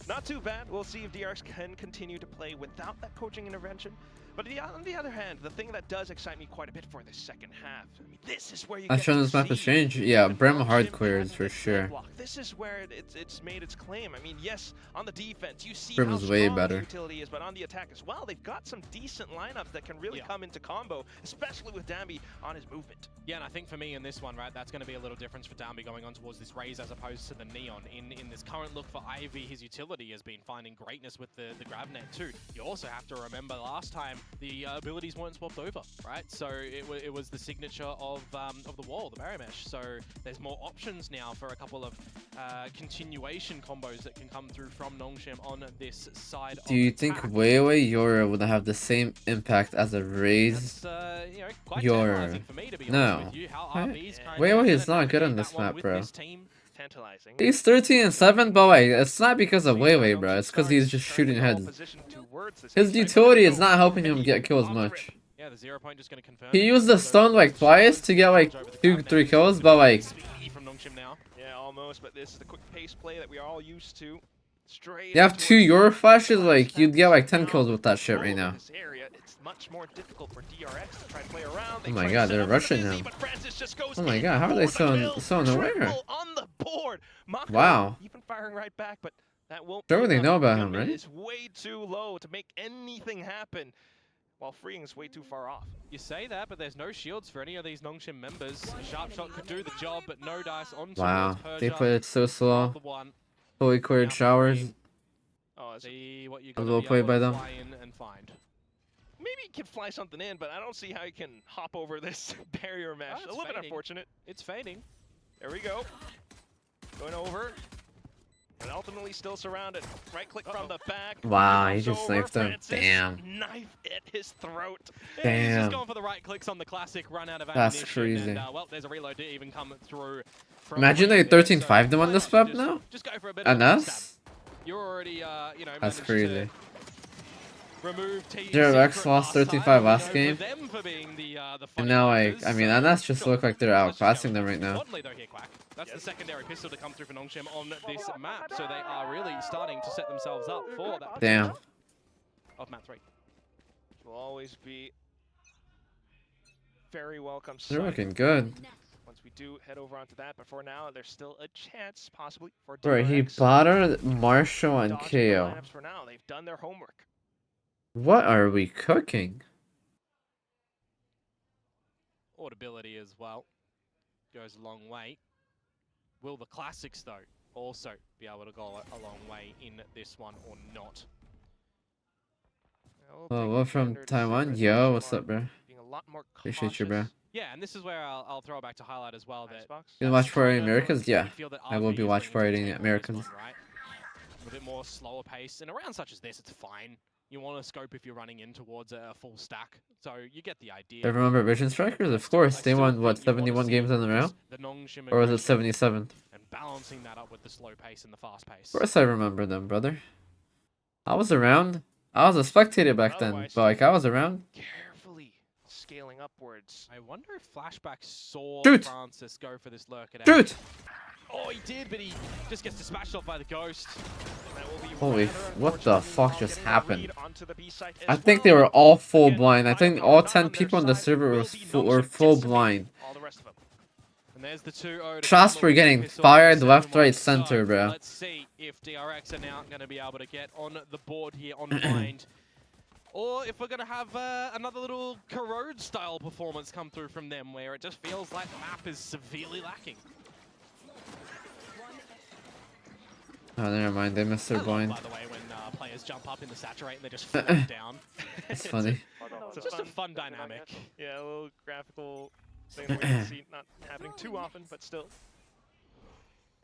not too bad. We'll see if DRX can continue to play without that coaching intervention. But on the other hand, the thing that does excite me quite a bit for this second half, I mean, this is where you I'm get sure to this map is see strange. Yeah, the Brim Nongshim hardcore has is for the sure. deadlock. This is where it's made its claim. I mean, yes, on the defense, you see Brim how is way strong better. the utility is, but on the attack as well, they've got some decent lineups that can really come into combo, especially with Dambi on his movement. Yeah, and I think for me in this one, right, that's going to be a little difference for Dambi going on towards this Raze as opposed to the Neon. In this current look for Ivy, his utility has been finding greatness with the GravNet too. You also have to remember last time the abilities weren't swapped over, right? So it was the signature of the wall, the barrier mesh. So there's more options now for a couple of continuation combos that can come through from Nongshim on this side. Do you think Weiwei Yora would have the same impact as a Raze? That's, you know, quite Your- tantalizing for me, to be No. honest with you. How Right. RB's currently Weiwei is gonna not good on navigate this that one map, with bro. this team. Tantalizing. He's 13-7, but like, it's not because of Weiwei, bro. It's because he's just shooting heads. His utility is not helping him get kills much. Yeah, the 0 point just gonna confirm. He used the stone like twice to get like 2-3 kills, but like, Speedy from Nongshim now. Yeah, almost, but this is the quick pace play that we are all used to. Straight you have towards 2 Euro the flashes, flash like, you'd get like 10 now. kills with that shit right All now. over this area, it's much more difficult for DRX to try and play around. They Oh my try to god, set they're up for the rushing Dizzy, him. but Francis just goes Oh my in god, how are they for the so kill. unaware? Triple on the board. Mako Wow. even firing right back, but that won't Sure be they enough. know about him, Gunman right? is way too low to make anything happen, while freeing is way too far off. You say that, but there's no shields for any of these Nongshim members. A sharp shot could do the job, but no dice on Wow, towards they Persia. played it so slow. The one. Fully cleared showers. Oh, it's See what you A can little be play able by to them. fly in and find. maybe he can fly something in, but I don't see how he can hop over this barrier mesh. it's A little bit fading. unfortunate. It's fading. There we go. Going over. And ultimately still surrounded. Right click from the back. Wow, he Hops just over, sniped him. Francis, Damn. Knife at his throat. Yeah, he's Damn. just going for the right clicks on the classic run out of That's ammunition. crazy. And, well, there's a reload to even come through. From Imagine the they wing there, 13-5 them on why this not map now? Just go for a bit of And a us? stab. You're already, you know, That's managed crazy. to remove DRX lost 13-5 last game. Them for being the And now, like, fighters, I mean, so NS just sure. look like they're Let's just go outclassing with them it. right now. Importantly, though, here, Quack, that's the secondary pistol to come through for Nongshim on this map, so they are really starting to set themselves up for that Damn. of map 3. Will always be very welcome. They're sight looking good. Once we do head over onto that, but for now, there's still a chance, possibly, for Bro, he DRX bought her Marshall and dodging the KO. lineups for now. They've done their homework. What are we cooking? Portability as well goes a long way. Will the classics, though, also be able to go a long way in this one or not? Oh, what from Taiwan? Yo, what's up, bro? Appreciate you, bro. Yeah, and this is where I'll throw it back to highlight as well. That You watch for kind of Americans? Yeah, midfield that I will RB be is watch bringing to for the table on this Americans. one, right? A bit more slower pace, and around such as this, it's fine. You want to scope if you're running in towards a full stack, so you get the idea. I remember Vision Strikers? Of course, they won what 71 games in a row, or was it 77? And balancing that up with the slow pace and the fast pace. Of course, I remember them, brother. I was around. I was a spectator back then, but like I was around. Carefully scaling upwards. I wonder if Flashback saw Shoot! Francis go for this lurk at Shoot! Oh, he did, but he just gets dispatched off by the Ghost. Holy, what the fuck just happened? I think they were all full blind. I think all 10 people on the server were full blind. And there's the 2-0. Shots were getting fired left, right, center, bro. Let's see if DRX are now going to be able to get on the board here on blind. Or if we're going to have another little Corrode style performance come through from them, where it just feels like the map is severely lacking. Oh, never mind. They missed their blind. By the way, when players jump up in the saturate and they just float down. It's funny. It's just a fun dynamic. Yeah, a little graphical thing that we can see not happening too often, but still.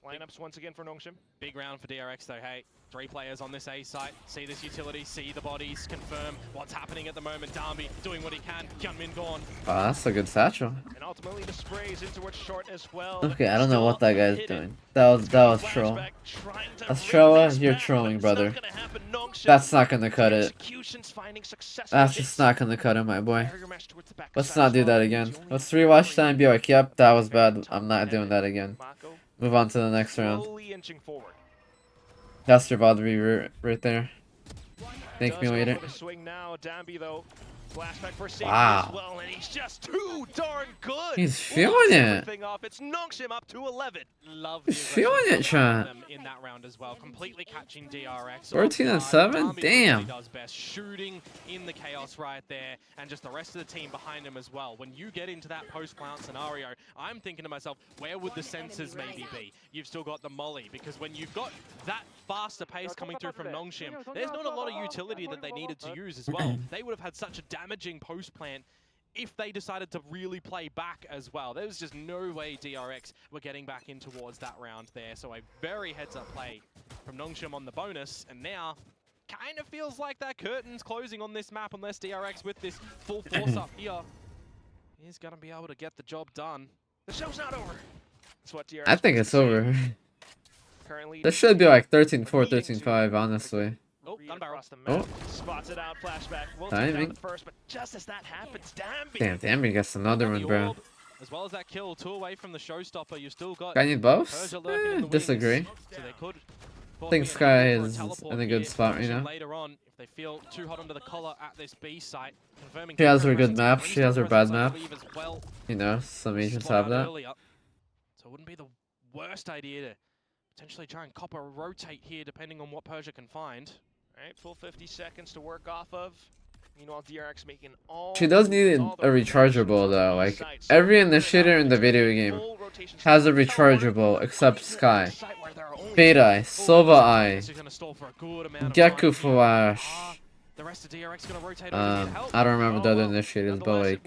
Lineups once again for Nongshim. Big round for DRX though, hey. 3 players on this A site. See this utility, see the bodies, confirm what's happening at the moment. Darby doing what he can. Hyunmin gone. Oh, that's a good satchel. And ultimately the sprays into its short as well. Okay, I don't know what that guy's doing. That was troll. That's troll. You're trolling, brother. That's not gonna cut it. That's just not gonna cut it, my boy. Let's not do that again. Let's rewatch that and be like, yep, that was bad. I'm not doing that again. Move on to the next round. That's your Valdry right there. Thank me later. Flashback for safety Wow. as well, and he's just too darn good. He's feeling it. Off. It's Nongshim up to 11. Love He's feeling it, Sean. In that round as well, completely catching DRX. 14 and 7? Damn. Does best, shooting in the chaos right there, and just the rest of the team behind him as well. When you get into that post-plant scenario, I'm thinking to myself, where would the sensors maybe be? You've still got the molly, because when you've got that faster pace coming through from Nongshim, there's not a lot of utility that they needed to use as well. They would have had such a damaging post-plant if they decided to really play back as well. There was just no way DRX were getting back in towards that round there. So a very heads-up play from Nongshim on the bonus, and now kind of feels like that curtain's closing on this map unless DRX with this full force up here is going to be able to get the job done. The show's not over. That's what DRX I think it's over. currently. This should be like 13-4, 13-5, honestly. Oh, gun barrel. Oh. Spots it out, flashback. We'll Timing. take down the first, but just as that happens, Damn, Damby gets another one, bro. As well as that kill, 2 away from the showstopper, you've still got I need buffs? Persia lurking in the Disagree. wings, so they could I think Sky is in a good spot right now. Later on, if they feel too hot under the collar at this B site, confirming She has her good presence, map, she has her bad presence, I map. believe, as well. You know, some agents Spot have out that. earlier. So it wouldn't be the worst idea to potentially try and copper rotate here, depending on what Persia can find. Alright, full 50 seconds to work off of. Meanwhile, DRX making all. She does need a rechargeable though. Like every initiator in the video game has a rechargeable except Sky. Fade Eye, Silva Eye, Gekko Flash. The rest of DRX gonna rotate I don't remember the other initiators, but like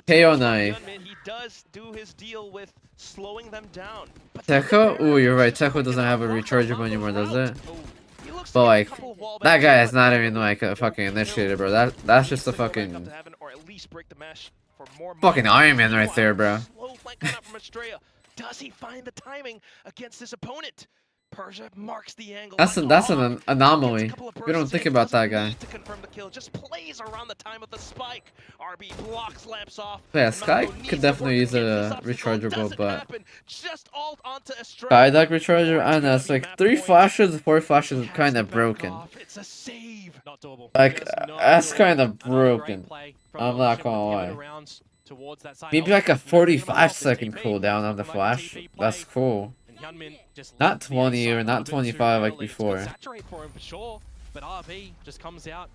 KO Knife. He does do his deal with slowing them down. Tekko? Ooh, you're right. Tekko doesn't have a rechargeable anymore, does it? But like, that guy is not even like a fucking initiator, bro. That's just a fucking Iron Man right there, bro. Does he find the timing against this opponent? Persia marks the angle. That's an anomaly. We don't think about that guy. To confirm the kill, just plays around the time of the spike. RB blocks lamps off. Yeah, Sky could definitely use a rechargeable, but Sky Duck recharger, I don't know. It's like 3 flashes, 4 flashes, kind of broken. It's a save. Not doable. Like that's kind of broken. I'm not gonna lie. Maybe like a 45-second cooldown on the flash. That's cool. Not 20 or not 25 like before. Saturate for him for sure, but RB just comes out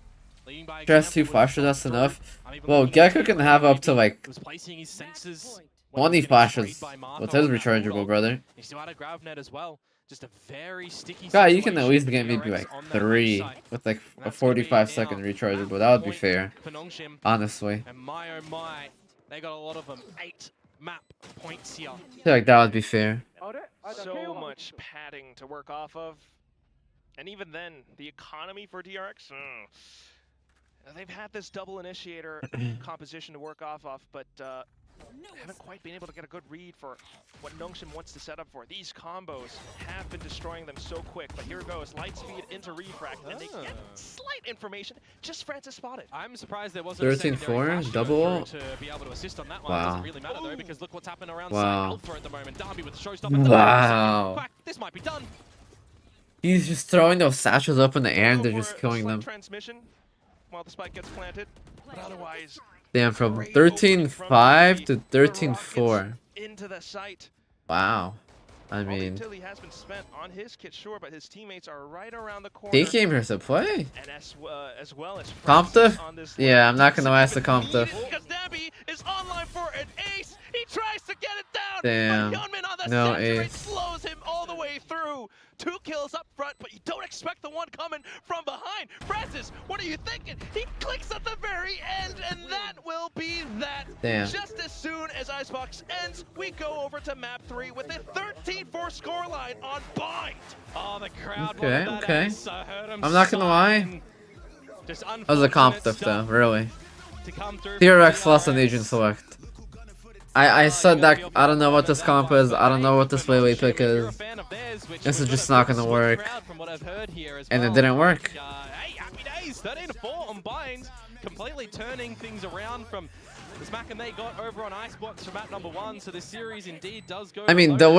Leading by Stress 2 example, flashes, with that's through. enough. I'm even Well, looking at Gecko can Gecko have up to maybe like was placing his sensors 20 flashes with his rechargeable, brother. He still had a grab net as well. Just a very sticky God, situation. you can at least for get maybe DRX like on that A 3 site. with like And a that's gonna be 45-second now rechargeable. map That would be point fair, for Nongshim. honestly. And my oh my, they got a lot of them. 8 map points here. I feel like that would be fair. So much padding to work off of. And even then, the economy for DRX, they've had this double initiator composition to work off of, but haven't quite been able to get a good read for what Nongshim wants to set up for. These combos have been destroying them so quick, but here goes, light speed into refract, and they get slight information, just Francis spotted. I'm surprised there wasn't 13-4, double ult. to be able to assist on that one. Wow. Doesn't really matter though, because look what's happening around Wow. side Alpha at the moment. Darby with the showstopper. Wow. Quack, this might be done. He's just throwing those satchels up in the air and they're Go just for a killing slight them. transmission while the spike gets planted, but otherwise Damn, from 13-5 to 13-4. into the site. Wow. I All the mean, utility has been spent on his kit, sure, but his teammates are right around the corner. he came here to play. And as well as Comp Francis diff? on this Yeah, line. I'm not gonna ask the comp diff. Because Dabby is online for an ace. He tries to get it down. Damn. But Hyunmin on the No saturate ace. slows him all the way through. 2 kills up front, but you don't expect the one coming from behind. Francis, what are you thinking? He clicks at the very end, and that will be that. Damn. Just as soon as Icebox ends, we go over to map 3 with a 13-4 scoreline on Bind. Oh, the crowd. Okay, wanted that okay. ace. I heard him I'm not gonna lie. sign. Just That was a comp unfortunate diff though, stuff really. to come through DRX from lost an DRX. agent select. I said that I don't know what this comp is, I don't know what this Waylay pick is. This is just not gonna work. And it didn't work. Hey, happy days, 13-4 on Bind, completely turning things around from the smack and they got over on Icebox for map number 1. So this series indeed does go. I mean, the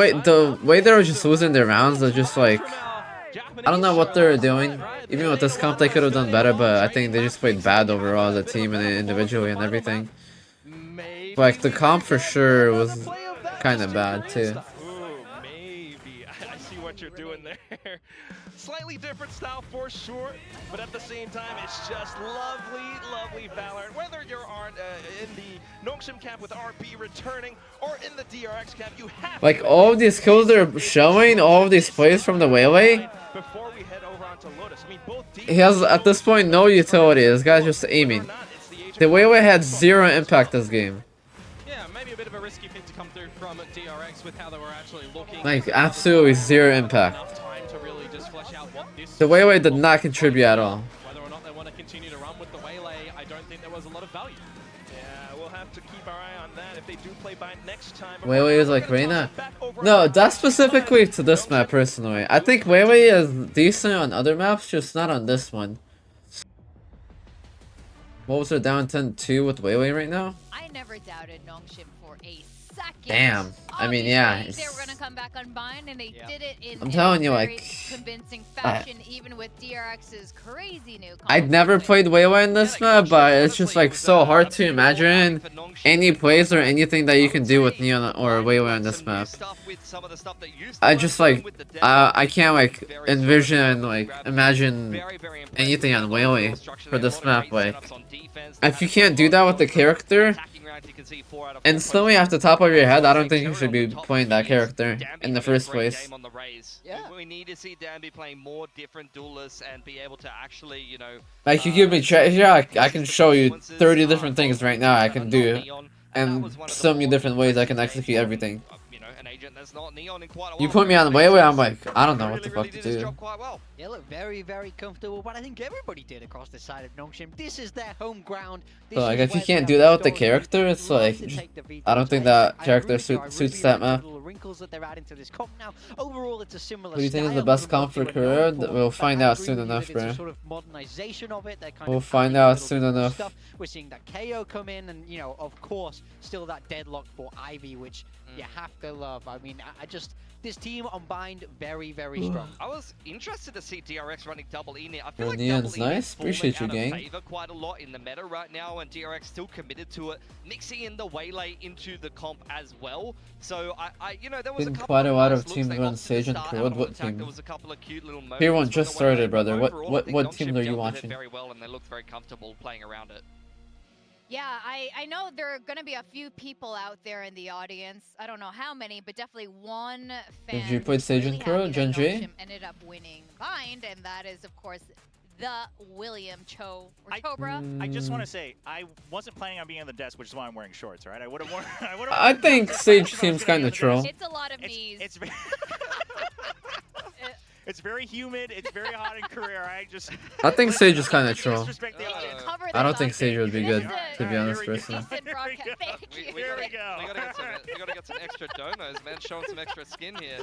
way they were just losing their rounds, they're just like, I don't know what they're doing. Even with this comp, they could have done better, but I think they just played bad overall as a team and individually and everything. Like, the comp for sure was kind of bad, too. Ooh, maybe. I see what you're doing there. Slightly different style for sure, but at the same time, it's just lovely, lovely Valor. Whether you're on in the Nongshim camp with RP returning, or in the DRX camp, you have Like, to all of these kills they're showing, all of these plays from the Waylay, before we head over onto Lotus. I mean, both he has, at this point, no utility. This guy's just aiming. The Waylay had 0 impact this game. Yeah, maybe a bit of a risky pick to come through from DRX with how they were actually looking. Like, absolutely 0 impact. Enough time to really just flesh out what this The Waylay did not contribute at all. Whether or not they want to continue to run with the Waylay, I don't think there was a lot of value. Yeah, we'll have to keep our eye on that if they do play by next time. Waylay is like Reina. No, that's specifically to this map personally. I think Waylay is decent on other maps, just not on this one. Wolves are down 10-2 with Waylay right now. I never doubted Nongshim for a second. Damn. I mean, yeah. Obviously, they were gonna come back on Bind, and they did it in I'm telling you, a very like, convincing fashion, even with DRX's crazy new. I'd never played Waylay in this map, but it's just like so hard to imagine any plays or anything that you can do with Neon or Waylay on this map. I just like, I can't like envision, like imagine anything on Waylay for this map. Like, if you can't do that with the character, instantly off the top of your head, I don't think you should be playing that character in the first place. Yeah. We need to see Danby playing more different duelists and be able to actually, you know... Like, you give me yeah, I can show you 30 different things right now I can do, and so many different ways I can execute everything. You put me on the Waylay, I'm like, I don't know what the fuck to do. They look very, very comfortable, but I think everybody did across the side of Nongshim. This is their home ground. So like, if you can't do that with the character, it's like, I don't think that character suits that map. Wrinkles that they're adding to this comp now. Overall, it's a similar. What do you think is the style best from comp what for you were known career? for, We'll but find I out agree soon with you, enough, it's a bro. sort of modernization of it. They're kind We'll of find adding out little soon bit more enough. stuff. We're seeing that KO come in, and you know, of course, still that deadlock for Ivy, which you have to love. I mean, I just. This team on Bind, very, very strong. I was interested to see DRX running double E net. I feel Well, like Neon's double E nice. is falling Appreciate you, out of gang. favor quite a lot in the meta right now, and DRX still committed to it, mixing in the Waylay into the comp as well. So I you know, there was a Been couple quite a of lot nice of looks. teams They run opted to Sage and start Pro. out on What attack. team? There was a couple of cute little moments Tier 1 when just they went started, but brother. overall, I think What team Nongshim are you dealt with it watching? very well, and they looked very comfortable playing around it. Yeah, I know there are going to be a few people out there in the audience. I don't know how many, but definitely one fan Did you play who's Sage really and Pro, happy that Gen J? Nongshim ended up winning Bind, and that is, of course, the William Cho or Chobra. I just want to say, I wasn't planning on being on the desk, which is why I'm wearing shorts, right? I would have worn. I think Sage seems kind of troll. It's a lot of knees. It's very, it's very humid. It's very hot in Korea. I just. I think Sage is kind of troll. Disrespect the Can you audience. cover I don't this think up? Sage would be This good, is a to be honest, Here we go. personally. decent broadcast. Thank you. Here we go. We gotta get some extra donos, man. Showing some extra skin here.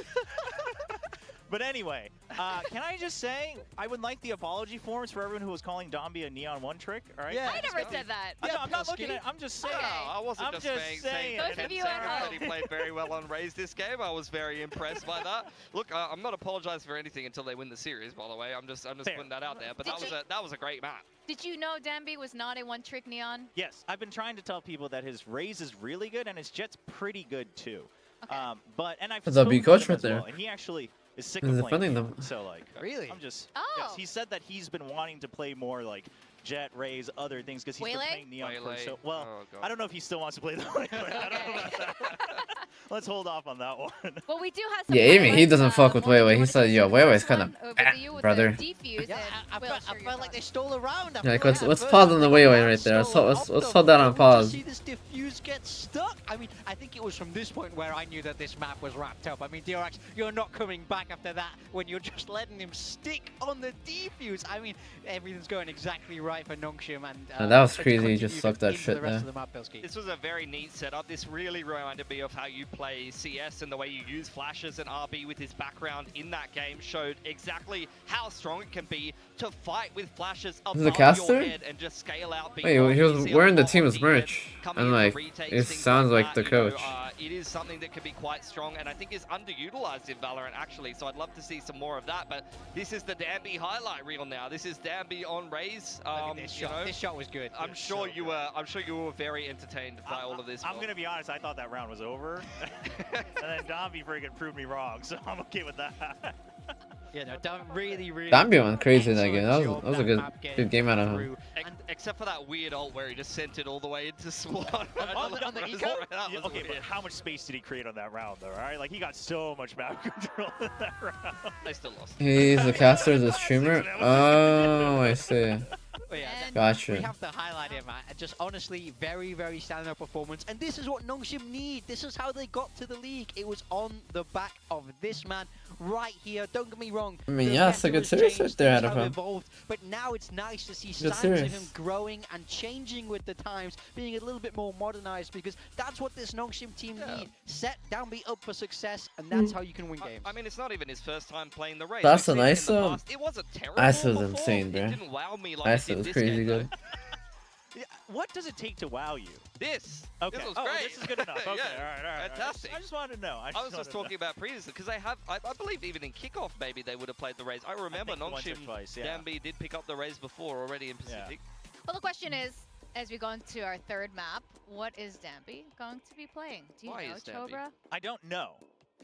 But anyway, can I just say, I would like the apology forms for everyone who was calling Domby a Neon 1 trick, all right? Yeah. I never said that. No, I'm not looking at I'm just saying. Okay. No, I wasn't I'm just just saying saying. Those of you at that home. he played very well on Raze this game. I was very impressed by that. Look, I'm not apologizing for anything until they win the series. By the way, I'm just Fair. putting that out there. But Did that was a great map. Did you know Danby was not a one-trick Neon? Yes, I've been trying to tell people that his Raze is really good and his Jet's pretty good too. Okay. And I've That's a spoken big to coach him right as well, there. and he actually is sick He's of defending playing them. Neon. So like, Really? I'm just. Oh. Yes, he said that he's been wanting to play more like Jet, Raze, other things because he's been Waylay? playing Neon Waylay. first. So well, Oh, God. I don't know if he still wants to play the Waylay. I don't know about that. Let's hold off on that one. Well, we do have some Yeah, even he highlights, doesn't fuck with Morgan, Waylay. you He wanna said, yo, share Wayley's this kind one of over to you with brother. the defuse, Yeah, I and Will, share felt your like they thoughts. stole around. Yeah, let's pause on the Waylay right there. Let's hold that on pause. See this diffuse get stuck. I mean, I think it was from this point where I knew that this map was wrapped up. I mean, DRX, you're not coming back after that when you're just letting him stick on the defuse. I mean, everything's going exactly right for Nongshim, and that was it's crazy, he just contributed sucked that into shit the rest there. of the map, Pilski. This was a very neat setup. This really reminded me of how you play CS and the way you use flashes, and RB with his background in that game showed exactly how strong it can be to fight with flashes above a caster? your head and just scale out. Wait, he was wearing the team's merch, and like, it sounds like the coach. It is something that can be quite strong, and I think is underutilized in Valorant actually. So I'd love to see some more of that. But this is the Danby highlight reel now. This is Danby on Raze. Look at this shot. This shot was good. I'm sure you were very entertained by all of this. I'm Will. gonna be honest. I thought that round was over, and then Domby friggin' proved me wrong. So I'm okay with that. Yeah, no, done really. Danby went crazy that excellent game. That job was a good map getting game out of him. through. Except for that weird ult where he just sent it all the way into Swan. on the eco? That was Okay, but weird. how much space did he create on that round, though? All right, like he got so much map control in that round. They still lost. He's a caster, the streamer. Oh, I see. But yeah, And Gotcha. we have to highlight him, man. Just honestly, very standout performance. And this is what Nongshim need. This is how they got to the league. It was on the back of this man right here. Don't get me wrong. I mean, the yeah, it's a meta good has series changed, right there things out of have him. evolved, but now it's nice to see Good signs of series. him growing and changing with the times, being a little bit more modernized, because that's what this Nongshim team need. Set Downbeat up for success, and that's how you can win games. I mean, it's not even his first time playing the race. That's We've a seen it in nice, the past. It wasn't terrible. Ice was before. insane, It bro. didn't wow me like Ice it did was this crazy game, good. Yeah, what does it take to wow you? This. Okay. This was Oh, great. this is good enough. Okay, Yeah, all right. fantastic. I just wanted to know. I was just talking about previously because I believe even in kickoff maybe they would have played the race. I remember think once or Nongshim twice, yeah. Danby did pick up the race before already in Pacific. Well, the question is, as we go into our third map, what is Danby going to be playing? Do you Why know, is Danby? Chobra? I don't know,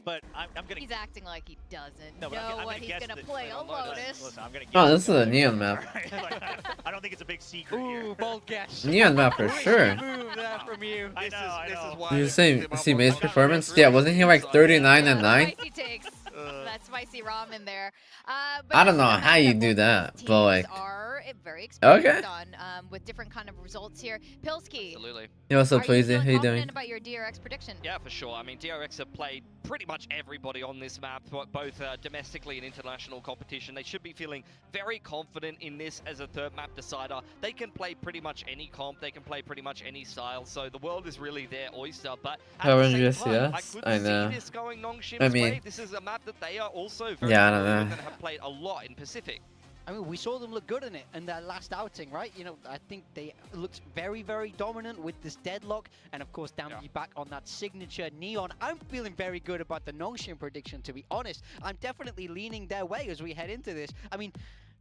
but I'm gonna. He's acting like he doesn't No, but I'm know what gonna he's guess gonna that- play I on don't know this. Lotus. Listen, I'm gonna. Oh, guess this is a that- Neon map. Like, I don't think it's a big secret Ooh, here. bold guess. Neon map for sure. Move there from you. I know. This is why Did you they say picked him up see on May's the performance? direct Yeah, race wasn't he like side. 39 and 9? Spicy takes. Uh, That spicy ramen there. But I don't this know is a how map you that do both that, these but like, teams are very experienced on with different kind of results here. Pilski, Absolutely. yo, what's are up, you Blazy? feeling How you confident doing? about your DRX prediction? Yeah, for sure. I mean, DRX have played pretty much everybody on this map, both domestically and international competition. They should be feeling very confident in this as a third map decider. They can play pretty much any comp. They can play pretty much any style. So the world is really their oyster. But at Power the same Rangers, time, I yes, could I see know. this going Nongshim's I mean- way. This is a map that they are also very Yeah, I don't familiar know. with and have played a lot in Pacific. I mean, we saw them look good in it in their last outing, right? You know, I think they looked very, very dominant with this deadlock. And of course, Dambi back on that signature Neon. I'm feeling very good about the Nongshim prediction, to be honest. I'm definitely leaning their way as we head into this. I mean,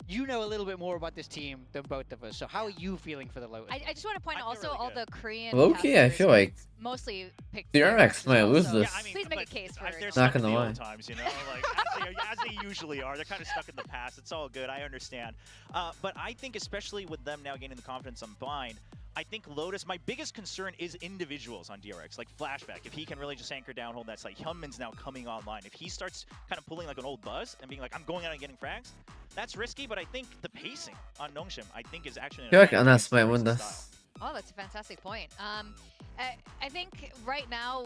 you know a little bit more about this team than both of us. So how are you feeling for the Lotus? I just want to point out also really all good. the Korean Low-key, I casters feel like mostly picked DRX might lose so this. Yeah, I mean, please make a but case for they're it. stuck Not in the gonna old lie. times, you know, like as they usually are. They're kind of stuck in the past. It's all good. I understand. But I think especially with them now gaining the confidence on Blind, I think Lotus, my biggest concern is individuals on DRX, like Flashback. If he can really just anchor down, hold that site. Hyunmin's now coming online. If he starts kind of pulling like an old Buzz and being like, I'm going out and getting frags, that's risky, but I think the pacing on Nongshim, I think is actually... I feel like Anas might win this. Oh, that's a fantastic point. I think right now,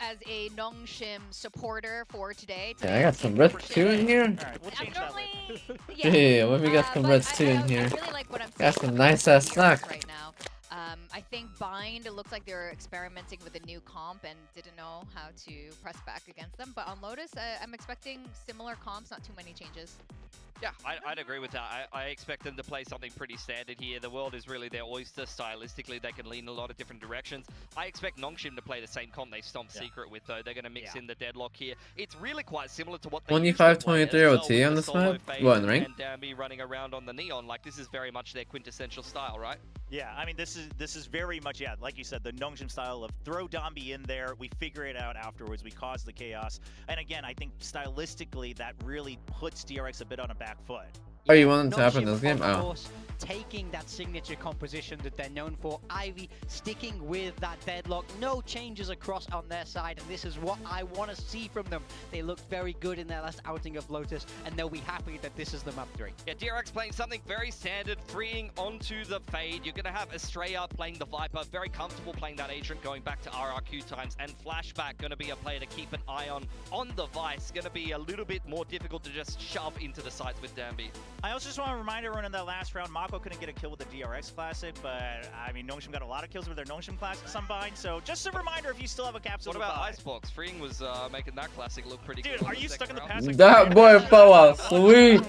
as a Nongshim supporter for today, Yeah, I got some Risk 2 in here. Alright, we'll change that later. Yeah, what we got some but Risk 2 in I here. really like what I'm Got seeing some from nice ass DRX snack. right now. I think Bind, it looks like they're experimenting with a new comp and didn't know how to press back against them. But on Lotus, I'm expecting similar comps, not too many changes. Yeah, I'd agree with that. I expect them to play something pretty standard here. The world is really their oyster. Stylistically, they can lean in a lot of different directions. I expect Nongshim to play the same comp they stomped Secret with, though. They're going to mix in the deadlock here. It's really quite similar to what they 25-23 OT on this map? What, in rank? And Dambi running around on the Neon. Like, this is very much their quintessential style, right? Yeah, I mean, this is very much, yeah, like you said, the Nongshim style of throw Dambi in there, we figure it out afterwards, we cause the chaos. And again, I think stylistically, that really puts DRX a bit on a back foot. Oh, you want them to happen in Nongshim, this game? of Oh. course, taking that signature composition that they're known for. Ivy sticking with that deadlock. No changes across on their side, and this is what I want to see from them. They looked very good in their last outing of Lotus, and they'll be happy that this is the map 3. Yeah, DRX playing something very standard, freeing onto the Fade. You're going to have Estrella playing the Viper, very comfortable playing that Agent, going back to RRQ times, and Flashback going to be a player to keep an eye on the Vice. Going to be a little bit more difficult to just shove into the sides with Dambi. I also just want to remind everyone in that last round, Mako couldn't get a kill with the DRX Classic, but I mean, Nongshim got a lot of kills with their Nongshim Classics on Bind, so just a reminder if you still have a capsule. What about Icebox? Freeing was making that Classic look pretty good. Dude, are you stuck in the past? That boy Power, sweet.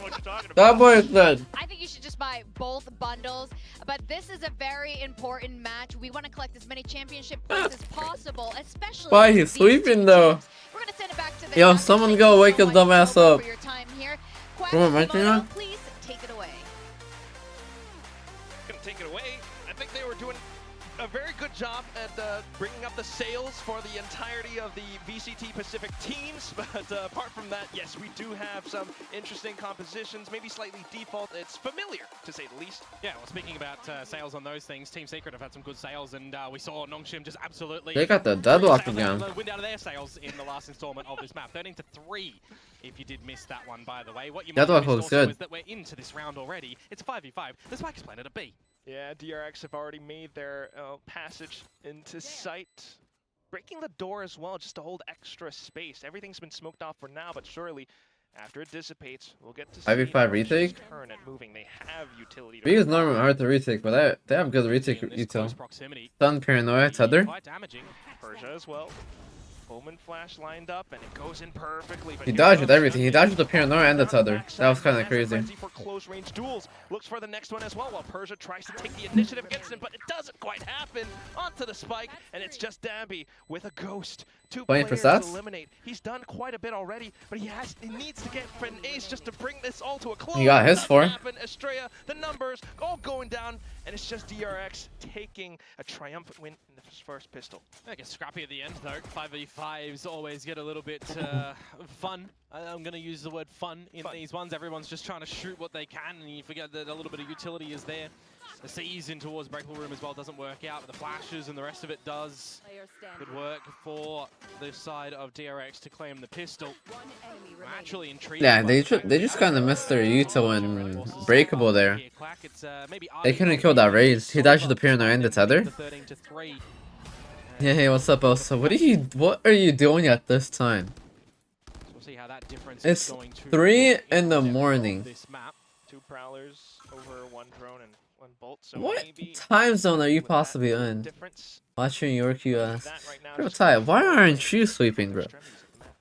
That boy is good. I think you should just buy both bundles, but this is a very important match. We want to collect as many championship points as possible, especially. Why he's sweeping though? We're gonna send it back to the Yo, someone go wake his dumb ass up. For your time here. Remember mentioning Quackimoto, that? please take it away. Gonna take it away. I think they were doing a very good job at bringing up the sales for the entirety of the VCT Pacific teams, but apart from that, yes, we do have some interesting compositions, maybe slightly default. It's familiar, to say the least. Yeah, well, speaking about sales on those things, Team Secret have had some good sales, and we saw Nongshim just absolutely... They got the deadlock again. Wind out of their sales in the last installment of this map, 13-3. If you did miss that one, by the way, what you might Deadlock have missed looks also good. is that we're into this round already. It's a 5v5. The Spike is playing at a B. Yeah, DRX have already made their passage into sight. Breaking the door as well, just to hold extra space. Everything's been smoked off for now, but surely, after it dissipates, we'll get to see 5v5 retake? turn and moving. They have utility. B is normally hard to retake, but they have good retake In this util. close proximity, Stun, Paranoia, Tether. quite damaging. Persia as well. Omen flash lined up, and it goes in perfectly. But He here dodged with comes everything. He dodged with the Paranoia and the Tether. That was kind of Massive crazy. frenzy for close range duels. Looks for the next one as well, while Persia tries to take the initiative against him, but it doesn't quite happen. Onto the Spike, and it's just Dambi with a Ghost. Two Playing for players to stats? eliminate. He's done quite a bit already, but he needs to get for an ace just to bring this all to a close. He got his Doesn't for. happen. Estrella, the numbers all going down, and it's just DRX taking a triumphant win in the first pistol. I guess scrappy at the end though. 5v5s always get a little bit fun. I'm going to use the word fun in these ones. Everyone's just trying to shoot what they can, and you forget that a little bit of utility is there. The C's in towards Breakable Room as well doesn't work out, but the flashes and the rest of it does. Good work for the side of DRX to claim the pistol. I'm actually intrigued. Yeah, by they the fact they that just kind of missed their util and breakable there. here, Quack. It's, maybe They couldn't kill that raise. He dodged the Paranoia and the Tether. 13-3. Yeah, hey, what's up, Elsa? What are you doing at this time? We'll see how that difference It's is going to 3 look in the of morning. This map. 2 Prowlers over 1 drone and 1 bolt. So What maybe time zone are you with that possibly in? difference, Watching York US. that right now Bro, just Ty, goes why for aren't you the sleeping, bro? extremities of the map.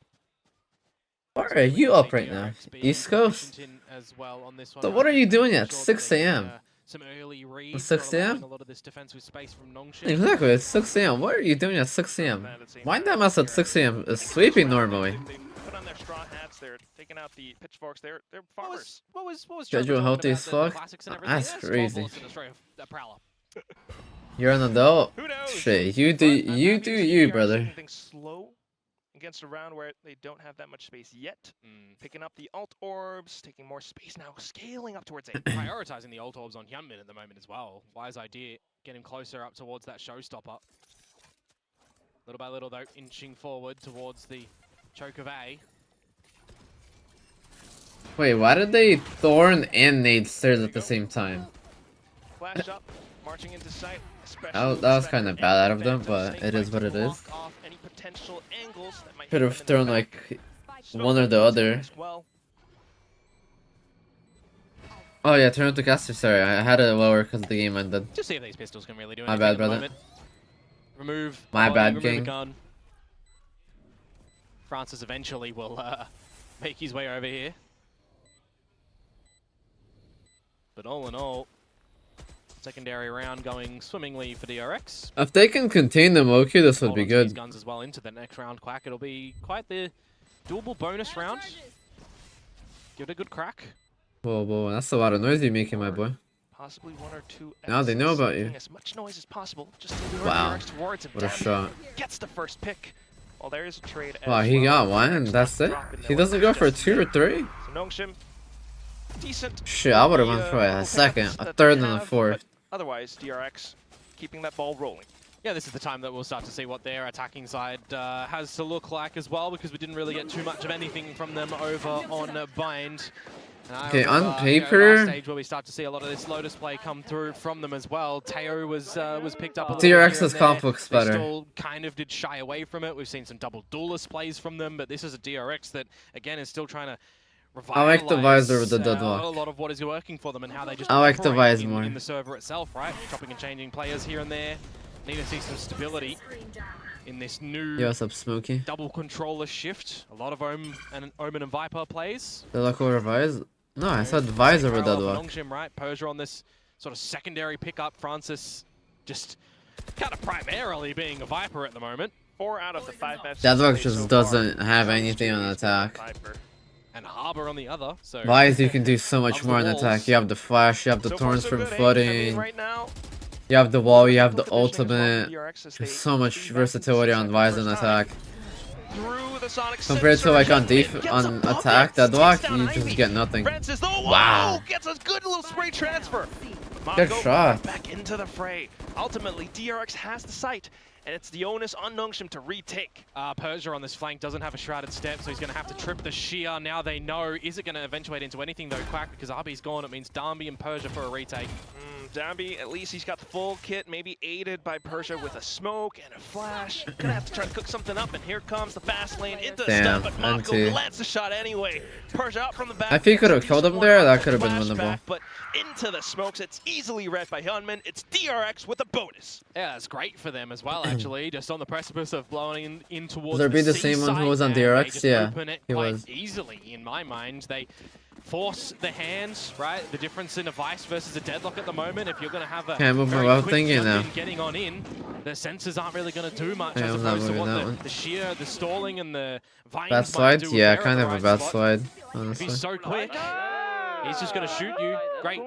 Why are you up right now? DRX being East Coast? efficient as well on this one. So what are you doing at Sure that 6 they get, a.m.? Some early reads. It's 6 allowing a.m.? A lot of this defensive space from Nongshim. Exactly, it's 6 a.m. What are you doing at 6 a.m.? Wind that mouse at 6 a.m. is sleeping normally. They put on their straw hats. They're taking out the pitchforks. They're farmers. What was Schedule Trevor healthy talking as about, the fuck? classics and everything? That's Yeah, 12 crazy. bullets in a straight a prowler. You're an adult. Who knows? Shit, you But do I'm you happy do to see you, DRX brother. taking things slow against a round where they don't have that much space yet. Picking up the alt orbs, taking more space now, scaling up towards 8. Prioritizing the ult orbs on Hyunmin at the moment as well. Wise idea. Get him closer up towards that showstopper. Little by little though, inching forward towards the choke of A. Wait, why did they Thorn and nade stairs at the same time? Flash up, marching into sight. That was kind of bad out of them, but it is what it is. Could have thrown like one or the other. Oh yeah, turn up the caster. Sorry, I had it lower because the game ended. Just see if these pistols can really do My anything bad, at the brother. moment. Remove. My bad, remove gang. a gun. Francis eventually will make his way over here. But all in all, secondary round going swimmingly for DRX. If they can contain them, okay, this would Hold be on to these good. guns as well into the next round, Quack. It'll be quite the doable bonus round. Give it a good crack. Whoa, whoa, that's a lot of noise you're making, my boy. Possibly 1 or 2. Now they know about you. Making as much noise as possible. Just to lure Wow, DRX towards him. what a Damn, shot. Gets the first pick. Well, there is a trade. Wow, as he well. got one, and that's it? He doesn't go for a 2 or 3? So Nongshim, decent. Shit, I would have went for a little second, pickups a that third, they and a have, fourth. but otherwise, DRX keeping that ball rolling. Yeah, this is the time that we'll start to see what their attacking side has to look like as well, because we didn't really get too much of anything from them over on Bind. And I Okay, on remember, paper- last stage where we start to see a lot of this Lotus play come through from them as well. Teo was picked up a little bit DRX's here and comp there. looks They better. still kind of did shy away from it. We've seen some double duelist plays from them, but this is a DRX that, again, is still trying to I like the visor with the revitalize, deadlock. a lot of what is working for them and how they just I like the operate visor in, more. in the server itself, right? Chopping and changing players here and there. Need to see some stability in this new Yo, what's up, Smokey? double controller shift. A lot of Omen and Viper plays. Deadlock over Vise? No, I said visor with deadlock. Nongshim, right? Persia on this sort of secondary pickup. Francis just kind of primarily being a Viper at the moment. 4 out of the 5 matches. Deadlock played just so doesn't far. have anything on attack. Viper. And Harbor on the other. So Vise, you can do so much Loves the more on walls. attack. You have the flash, you have the So far, thorns so from good, eh? I mean, flooding, right now, you have the wall, you have the stable conditioning as ultimate. well for DRX as they There's so much feed back into versatility the on second Vise and first time. attack. Through the Sonic Compared to sensor, like on Hyunmin gets a on pop attack, X, deadlock, takes down you Ivy. just get nothing. Francis, though, Wow. gets a good little spray transfer. Good Mako shot. back into the fray. Ultimately, DRX has the site, and it's the onus on Nongshim to retake. Persia on this flank doesn't have a shrouded step, so he's going to have to trip the shear. Now they know. Is it going to eventuate into anything though, Quack? Because RB's gone. It means Darby and Persia for a retake. Dambi, at least he's got the full kit, maybe aided by Persia with a smoke and a flash. Gonna have to try to cook something up, and here comes the fast lane into the Damn, stun, but Mako NT. lands the shot anyway. Persia out from the back. If he could have gets killed him one there, on that the could have been flashback, winnable. But into the smokes, it's easily read by Hyunmin. It's DRX with a bonus. Yeah, that's great for them as well, actually. Just on the precipice of blowing in towards There be the C same one who site, was on and they DRX? just Yeah, open it he quite was. easily, in my mind. They force the hands, right? The difference in a Vice versus a Deadlock at the moment, if you're going to have a Can't move very without quick thinking now. Hyunmin getting on in, the sensors aren't really going to do much Yeah, as I'm not opposed to moving what that one. the sheer, the stalling, and the vines Bad might slide? do if Yeah, they're kind at of the a right bad spot. slide, If honestly. he's so quick, he's just going to shoot you. Great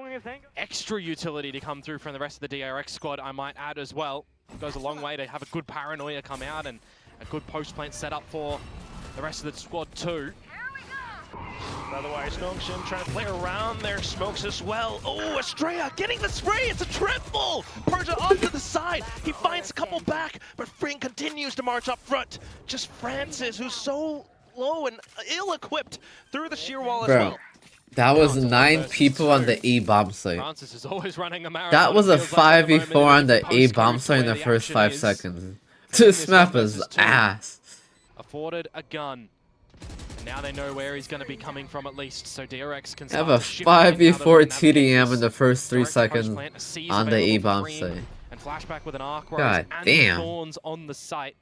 extra utility to come through from the rest of the DRX squad, I might add as well. It goes a long way to have a good paranoia come out and a good post plant set up for the rest of the squad too. Otherwise, Nongshim trying to play around their smokes as well. Oh, Estrella getting the spray. It's a triple. Persia onto the side. He finds a couple back, but Fring continues to march up front. Just Francis, who's so low and ill-equipped through the sheer wall as Bro, well. that was Down to 9 versus people on the 2. E bomb site. Francis is always running a marathon. That was it a feels like at the 5v4 moment on in the A post-group bomb site in where the first action 5 is. seconds. this This map one is versus 2. ass. Afforded a gun. And now they know where he's going to be coming from at least, so DRX can I start have a to shift in now that 5v4 we navigate TDM in this. the first 3 Direct seconds post-plant, a C is on the available E for bomb Green, site. and flashback with an arc rose God and damn. thorns on the site.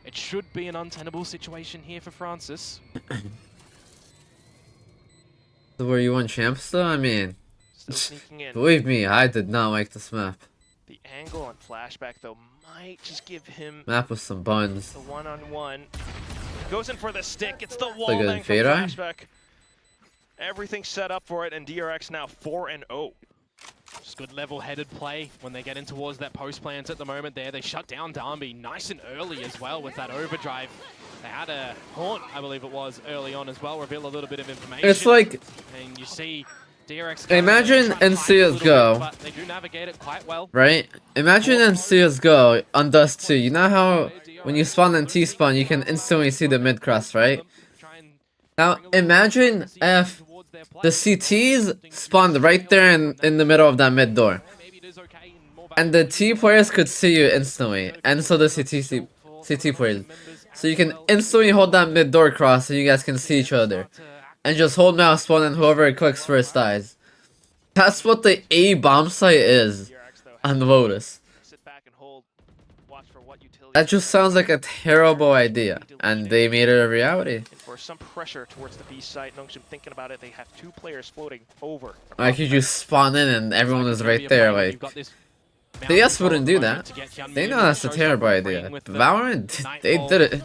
It should be an untenable situation here for Francis. So were you won champs though? I mean, Still sneaking in. believe me, I did not like this map. The angle on flashback though might just give him Map with some buns. the one-on-one. Goes in for the stick. It's the Like wall a bang from fade eye? flashback. Everything's set up for it, and DRX now 4-0. Just good level-headed play when they get in towards that post plant at the moment there. They shut down Darby nice and early as well with that overdrive. They had a haunt, I believe it was, early on as well, reveal a little bit of information. It's like, And you see DRX imagine in CSGO, but they do navigate it quite well. right? Imagine in CSGO on Dust 2, you know how when you spawn in T-spawn, you can instantly see the mid-cross, right? Now, imagine if the CTs spawned right there in the middle of that mid door. And the T players could see you instantly, and so the CT players. So you can instantly hold that mid door cross so you guys can see each other. And just hold mouse spawn and whoever clicks first dies. That's what the A bomb site is on Lotus. Sit back and hold. Watch for what utility. That just sounds like a terrible idea, and they made it a reality. And for some pressure towards the B site, Nongshim thinking about it, they have 2 players floating over. Like you just spawn in and everyone is right there, like... DS wouldn't do that. They know that's a terrible idea. Valorant, they did it.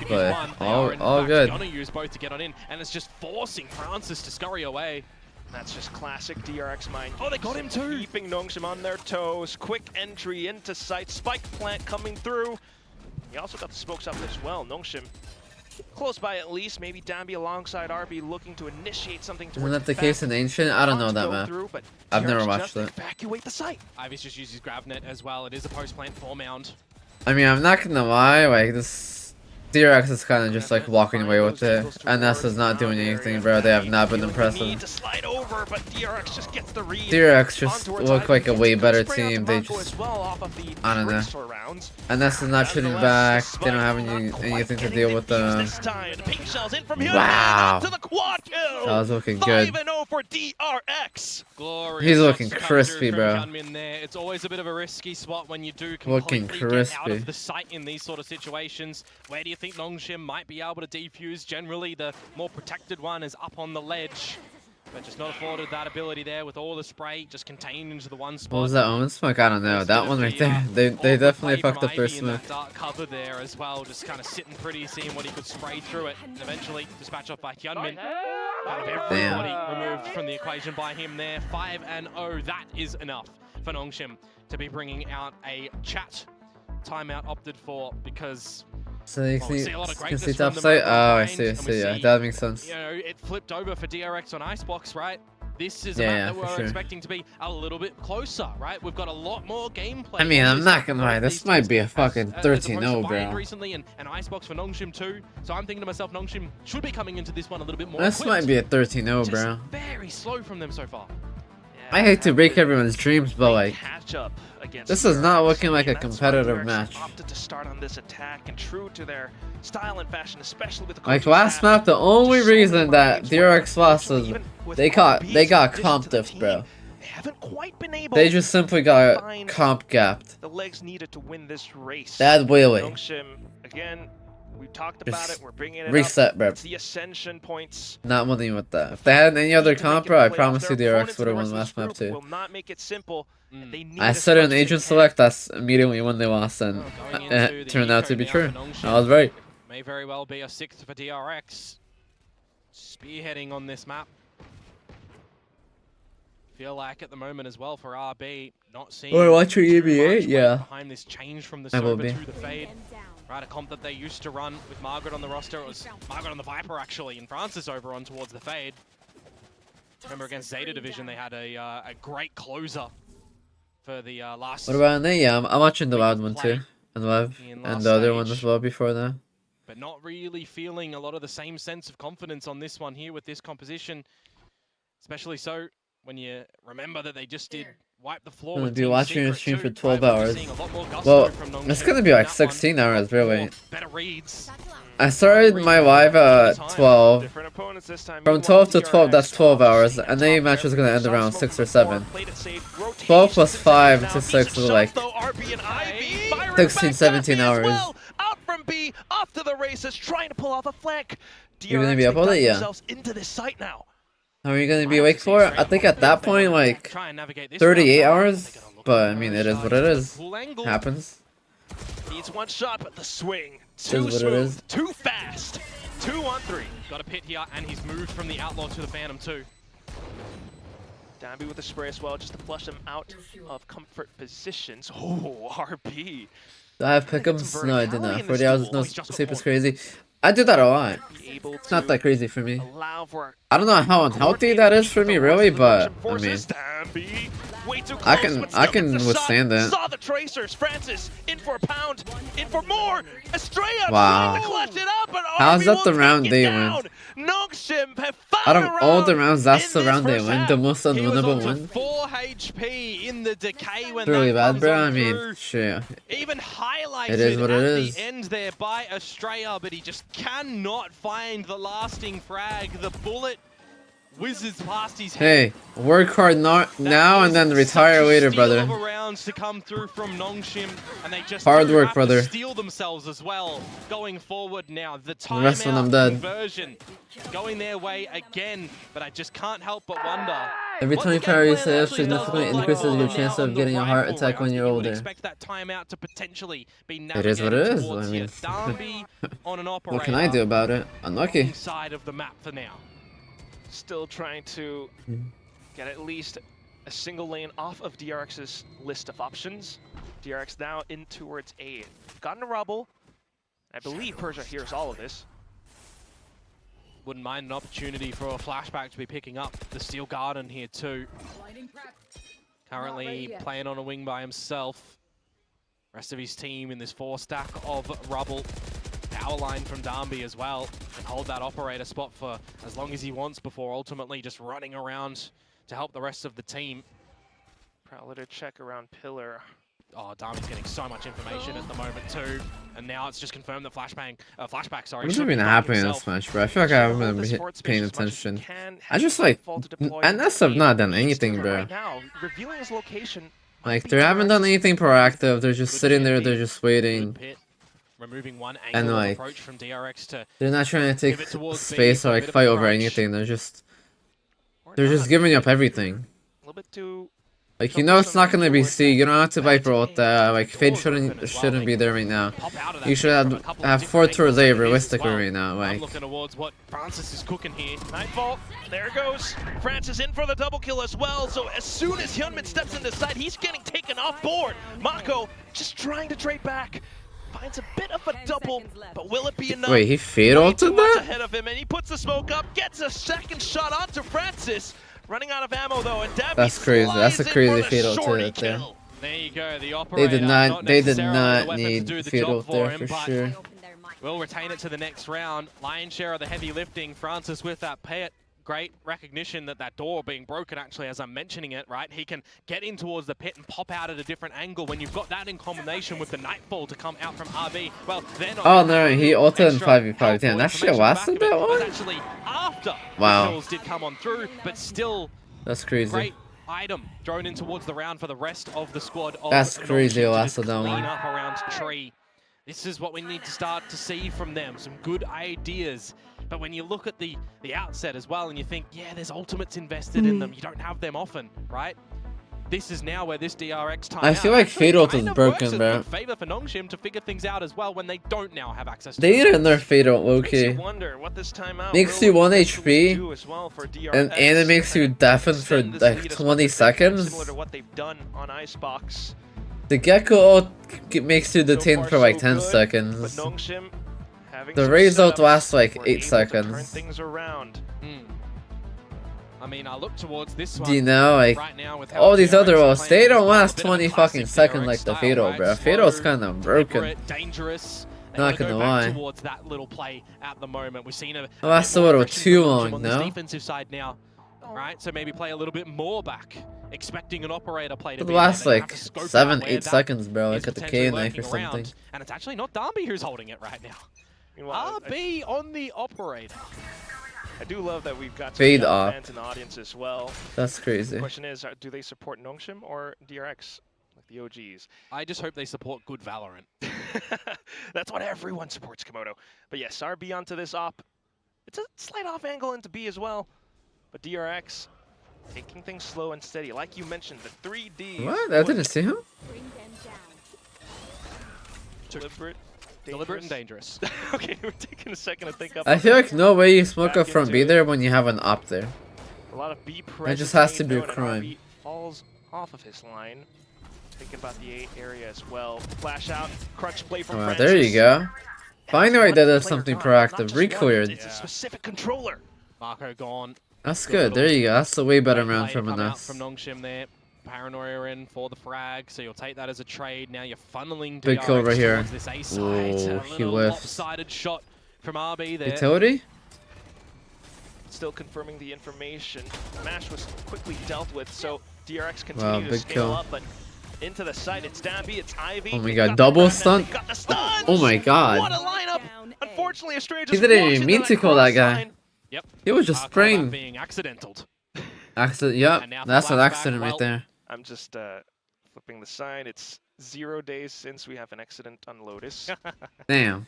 But all good. Use both to get on in, and it's just forcing Francis to scurry away. That's just classic DRX mind. Oh, they got him too. Keeping Nongshim on their toes. Quick entry into sight. Spike plant coming through. He also got the smokes up as well. Nongshim close by at least. Maybe Dambi alongside RB looking to initiate something towards Isn't that the case in Ancient? I don't know that map. I've never watched it. Evacuate the site. Ivy's just used his gravnet as well. It is a post plant 4 mound. I mean, I'm not gonna lie, like, this DRX is kind of just like walking away with it. NS is not doing anything, bro. They have not been impressive. DRX just look like a way better team. They just, I don't know. NS is not shooting back. They don't have anything to deal with them. Wow. That was looking good. He's looking crispy, bro. It's always a bit of a risky spot when you do Looking completely get out crispy. of the sight in these sort of situations. Where do you think Nongshim might be able to defuse? Generally, the more protected one is up on the ledge, but just not afforded that ability there with all the spray just contained into the one spot. What was that Omen smoke? I don't know. That one right there. They definitely fucked up their smoke. Dark cover there as well, just kind of sitting pretty, seeing what he could spray through it, and eventually dispatch off by Hyunmin. Out of everybody removed from the equation by him there. 5-0. That is enough for Nongshim to be bringing out a chat timeout opted for because. So you Well, we see a lot of can greatness see from top them site? over Oh, I behind, see, and we yeah, see, that makes sense. You know, it flipped over for DRX on Icebox, right? This is a Yeah, map yeah, that for we're sure. expecting to be a little bit closer, right? We've got a lot more gameplay. I mean, on I'm this not gonna map lie, of this these might teams be a as fucking opposed to 13-0, Bayern bro. recently and Icebox for Nongshim too. So I'm thinking to myself, Nongshim should be coming into this one a little bit more This equipped. might be a 13-0, Just bro. very slow from them so far. I hate to break everyone's dreams, but like, Catch up against this is not DRX, looking like a and that's why competitive DRX match. Opted to start on this attack and true to their style and fashion, especially with the Like coaching last staff. map, the only Just so many reason that games DRX where lost was even with they got RB's addition to the comped, team, bro. They haven't quite been able They just simply to got find comp gapped. the legs needed to win this race. That wheelie. Nongshim, again, we talked about Just it. We're bringing it reset, up. bro. It's the ascension points. Not winning with that. If they had any other Need to make comp, it bro, I play promise off. you Their DRX opponents would in have the won rest of last this map group too. Will not make it simple. And they need I as said it much on as they Agent can. Select, that's immediately when they lost, and Going into it the turned out to eco be now true. for Nongshim. I was right. May very well be a 6th for DRX. Spearheading on this map. Feel like at the moment as well for RB, not seeing We're watching too EVA? much weight Yeah. behind this change from the I will Sober be. to the Fade. Right, a comp that they used to run with Margaret on the roster. It was Margaret on the Viper actually, and Francis over on towards the Fade. Remember against Zeta Division, they had a great closer for the last. What about Nate? Yeah, I'm watching the Loud one too. And Live. In And last the other one stage. as well before that. But not really feeling a lot of the same sense of confidence on this one here with this composition. Especially so when you remember that they just did wipe the floor. Gonna with be Team watching your Secret stream for too, 12 right? We're hours. seeing a lot more gusto Well, from it's Nongshim gonna be in like that one. 16 hours, really. More better reads. I started my live at 12. Different opponents this time. From 12 to 12, that's 12 hours. And then your match is gonna end around 6 or 7. 12 plus 5 to 6 is like 16, 17 hours. Out from B, off to the races, trying to pull off a flank. You're gonna DRX, be up they've all got day, yeah. themselves into this site now. How are you gonna be awake for? I think at that point, like, Try and navigate this 38 round. hours. But I mean, it is what it is. Full angle. Happens. Needs one shot, but the swing It is too what it smooth, is. too fast. 2-on-3. Got a pit here, and he's moved from the Outlaw to the Phantom too. Dambi with the spray as well, just to flush them out of comfort positions. Oh, RB. Do I have pick'ems? No, I did not. 40 hours is no super crazy. I do that a lot. It's not that crazy for me. Allow for I don't know how unhealthy that is for me, really, but I mean, Dambi, way too I close, can but still can gets the withstand shot. that. Saw the tracers. Francis in for a pound, in for more. Estrella Wow. trying to clutch it up, but How's RB that will the round take it they down. win? Nongshim have found Out of a all the round rounds, that's in the this round they first win. half. The most He was unwinnable on to win. 4 HP in the decay when It's really that bad, comes bro. on I mean, through. shit. Even highlighted It is what it at is. the end there by Estrella, but he just cannot find the lasting frag. The bullet whizzes past his head. Hey, work hard now and then retire later, brother. Of rounds to come through from Nongshim, and they just Hard do work, have brother. to steal themselves as well. Going forward now, the rest when I'm timeout dead. conversion going their way again, but I just can't help but wonder. Every what the 24 game hours plan you actually save does significantly look like increases for your them chance now of on the getting a heart rifle attack when rounds. you're You would older. expect that timeout to potentially be It is what it navigated is. I towards mean, here. Darby on an operator. what can I do about it? Unlucky. Wrong side of the map for now. Still trying to get at least a single lane off of DRX's list of options. DRX now in towards A. Gotten a rubble. I believe Persia hears all of this. Wouldn't mind an opportunity for a flashback to be picking up the Steel Garden here too. Currently playing on a wing by himself. Rest of his team in this 4-stack of rubble. Power line from Darby as well. And hold that operator spot for as long as he wants before ultimately just running around to help the rest of the team. Prowler check around pillar. Oh, Darby's getting so much information at the moment too. And now it's just confirmed that flashback, sorry. What's should been be happening in himself. this match, bro? I feel like I haven't been paying attention. I just like, NS have not done anything, bro. Right now, revealing his location. Like, they haven't done anything proactive. They're just Good sitting there. PNP, They're just good waiting. pit. Removing one And, angle of like, approach from DRX to They're not trying to take Pivot towards B space for or a like bit of fight a over crunch. anything. They're just Not. giving up everything. A little bit too. Like, you know it's not gonna be C. You don't have to Viper ult that. Like, Fade shouldn't be there right now. pop out of that You should pit from a couple of have different 4 tours angles A like it is as realistically well. right now. I'm Like, looking towards what Francis is cooking here. Nightfall, there goes. Francis in for the double kill as well. So as soon as Hyunmin steps into sight, he's getting taken off board. Mako just trying to trade back. Finds a bit of a double, but will it be enough? wait, he Fade Way too ulted much that? ahead of him, and he puts the smoke up, gets a second shot onto Francis. Running out of ammo though, and Dabby That's crazy. That's a slides in crazy for the Fade ult shorty right there. kill. There you go, the operator. They did not necessarily the weapon to need do the Fade job ult there him, for but sure. we'll retain it to the next round. Lion's share of the heavy lifting. Francis with that pit. Great recognition that that door being broken, actually, as I'm mentioning it, right? He can get in towards the pit and pop out at a different angle. When you've got that in combination with the Nightfall to come out from RB, well, then... Oh no, he ulted in 5v5. Damn, that shit lasted that long? Actually, after Wow. the kills did come on through, but still That's crazy. great item thrown in towards the round for the rest of the squad. Of That's Nongshim crazy, to lasted just that clean long. up around Tree. This is what we need to start to see from them. Some good ideas. But when you look at the outset as well and you think, yeah, there's ultimates invested in them. You don't have them often, right? This is now where this DRX time I feel like Fade ult is broken, in bro. favor for Nongshim to figure things out as well when they don't now have access to They it. need to nerf Fade ult, Makes you okay. wonder what this timeout Makes will you 1 eventually HP, do as well for DRX. and it makes you deafen for Extend this like lead as 20 much as they can, seconds. Similar to what they've done on Icebox. The Gecko ult makes you So detain far, for like so 10 good, But seconds. Nongshim having The some Raze ult setups lasts like were 8 able to turn seconds. things around. I mean, I look towards this one. Do you know, like, right now with how all these DRX other are ults, playing they as don't well, last a bit of a 20 classic fucking seconds DRX like the style, Fade ult, right? bro. Fade ult's Slow, kinda broken. deliberate, dangerous. They Not wanna go gonna back lie. towards that little play at the moment. We've seen a Well, that's bit a more little aggression too from Nongshim long, on this no? defensive side now, right? So maybe play a little bit more back, expecting an operator play to For be the last there. They have like to scope out 7, where 8 that seconds, bro. is Like at the potentially K knife or lurking something. around. And it's actually not Darby who's holding it right now. Meanwhile, RB on the operator. I do love that we've got some Fade young up. fans in the audience as well. That's The crazy. question is, do they support Nongshim or DRX, like the OGs? I just hope they support good Valorant. That's what everyone supports, Komodo. But yes, RB onto this op. It's a slight off angle into B as well. But DRX taking things slow and steady. Like you mentioned, the 3D. What? I didn't see him? Deliberate and dangerous. Okay, we're taking a second to think up. I feel like no way you smoke up from B there when you have an op there. A lot of B It just has to be a presence, crime. and RB falls off of his line. Thinking about the A area as well. Flash out, crunch play from Francis. There you go. Finally, One that is player something gone, proactive. not just one, Recleared. It's a specific controller. Marco gone. That's good. There you go. That's a way better Great round play from come out us. from Nongshim there. Paranoia in for the frag, so you'll take that as a trade. Now you're funneling Big DRX kill right here. towards this A side. Ooh, A he little whiffs. lopsided shot from RB there. Utility? Still confirming the information. Mash was quickly dealt with, so DRX Wow, continue to big scale kill. up, but into the site, it's Dambi, it's Ivy. Oh my They've god, got double the stun? They've got the stun! Oh my god. What a lineup! Unfortunately, Astray He just didn't walks even into mean that to kill that cross guy. line. Yep. He was just Call that spraying. being accidental. Accident. Yep. And now That's an flashback, accident right well- there. I'm just flipping the sign. It's 0 days since we have an accident on Lotus. Damn.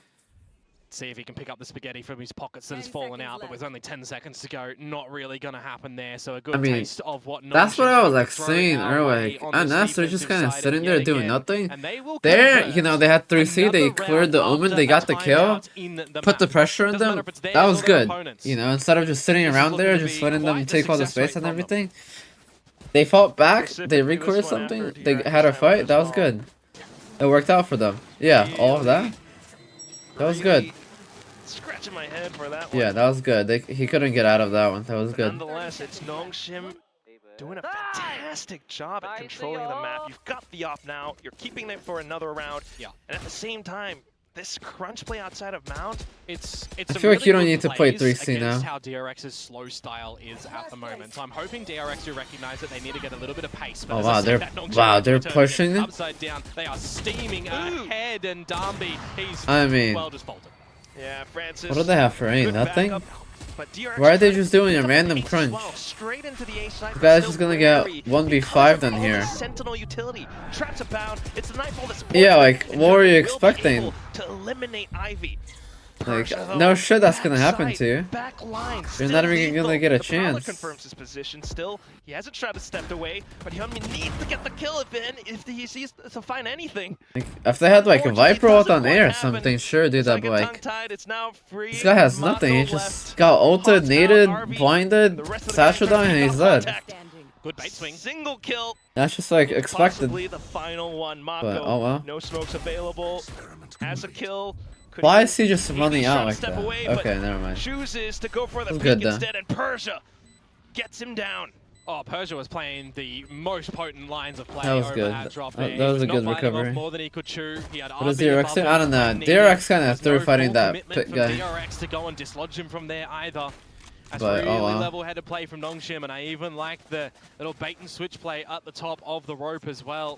See if he can pick up the spaghetti from his pockets that has fallen out, but with only 10 seconds to go, not really going to happen there. So a good taste of what That's what Nongshim I was can like throw saying our way earlier. on And this us, they're just defensive kind of side sitting yet there doing again. nothing. And they will There, convert you know, they had 3C, they another cleared the round omen, after they a got the kill, timeout in the put the map. pressure on Doesn't matter them. if it's theirs That was or their good. opponents. You know, instead of just sitting This is around looking there, to just be letting them quite the take all the success rate space and from them. everything. They fought back, they Specifically this recorded one something, after they DRX had a time fight, as that was well. good. It worked out for them. Yeah, all of that. That was good. Really scratching my head for that one. Yeah, that was good. He couldn't get out of that one. That was But good. nonetheless, it's Nongshim doing a fantastic job at controlling the map. You've got the op now. You're keeping them for another round. Yeah. And at the same time, this crunch play outside of Mount. It's I a feel like really you don't good need to play plays 3C against now. how DRX's slow style is at the moment. So I'm hoping DRX do recognize that they need to get a little bit of pace. But Oh as wow, I said, they're that Nongshim wow, is they're turning pushing it it. upside down. They are steaming ahead, and Darby, he's I mean, well just bolted. Yeah, Francis. what do they have for aim? good Nothing? backup, but DRX Why are they just doing picked a up the random pace as crunch? well, straight into the A side, The but guy's still just gonna get wary 1v5 because of done all here. the Sentinel utility. Traps abound. It's the Nightfall that's Yeah, like, and what were you will be expecting? able to eliminate Ivy. Like, Persia, no though, shit that's gonna happen backside, to you. back line, You're still not even gonna lethal. get a The Prowler chance. confirms his position still. He hasn't tried to step away, but Hyunmin needs to get the kill if he sees to find anything. Like, if they had like a Unfortunately, Viper ult doesn't on air or quite happen. something, sure, dude, It's that'd be like a like, tongue-tied, it's now free. this guy has Mako nothing. He left. just got ulted, Hawks down, naded, RB. blinded, The rest of the satchel guys down, and got he's dead. contact. Good bait swing. Single kill. That's just like expected. Possibly the final one. Mako. But, oh well. No smokes available. Has a kill. Could Why he- is he just maybe running try out to like step that? away, but Okay, never mind. chooses to go for the That's peek good, though. instead, and Persia gets him down. Oh, Persia was playing the most potent lines of play That was over good. that drop That- there. that He was a not good biting off recovery. more than he could chew. He had What is RB DRX above doing? him I don't know. when needed. DRX kind of There's through no fighting full that commitment pit from guy. DRX to go and dislodge him from there either. That's But, really oh well. level-headed play from Nongshim, and I even like the little bait and switch play at the top of the rope as well.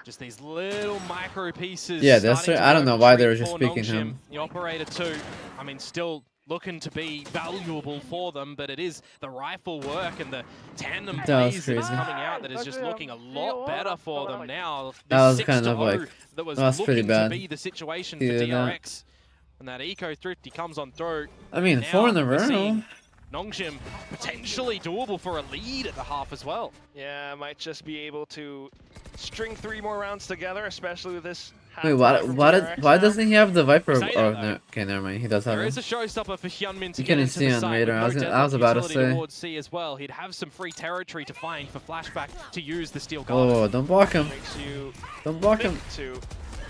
Just these little micro pieces. Yeah, that's starting right. to I don't work know why a they were treat just for picking Nongshim. him. The operator too, I mean, still looking to be valuable for them, but it is the rifle work and the tandem That was plays that is crazy. coming out that is just looking a lot better for them now. That was This kind of 6-0 like- that was that was pretty looking bad. to be the situation Yeah, for that- DRX. And that eco thrifty comes on through. I mean, Now 4 in a we're row. seeing Nongshim potentially doable for a lead at the half as well. Yeah, might just be able to string 3 more rounds together, especially with this. Wait, why DRX doesn't he have the Viper? Say that, Oh, though. no. Okay, never mind. He does have There it. is a showstopper for Hyunmin to You get couldn't into see the on site radar. with I was no gonna- I was deadlock about to utility say. towards C as well. He'd have some free territory to find for Flashback to use the steel guard. Oh, don't block him. Makes you Don't block him. think to.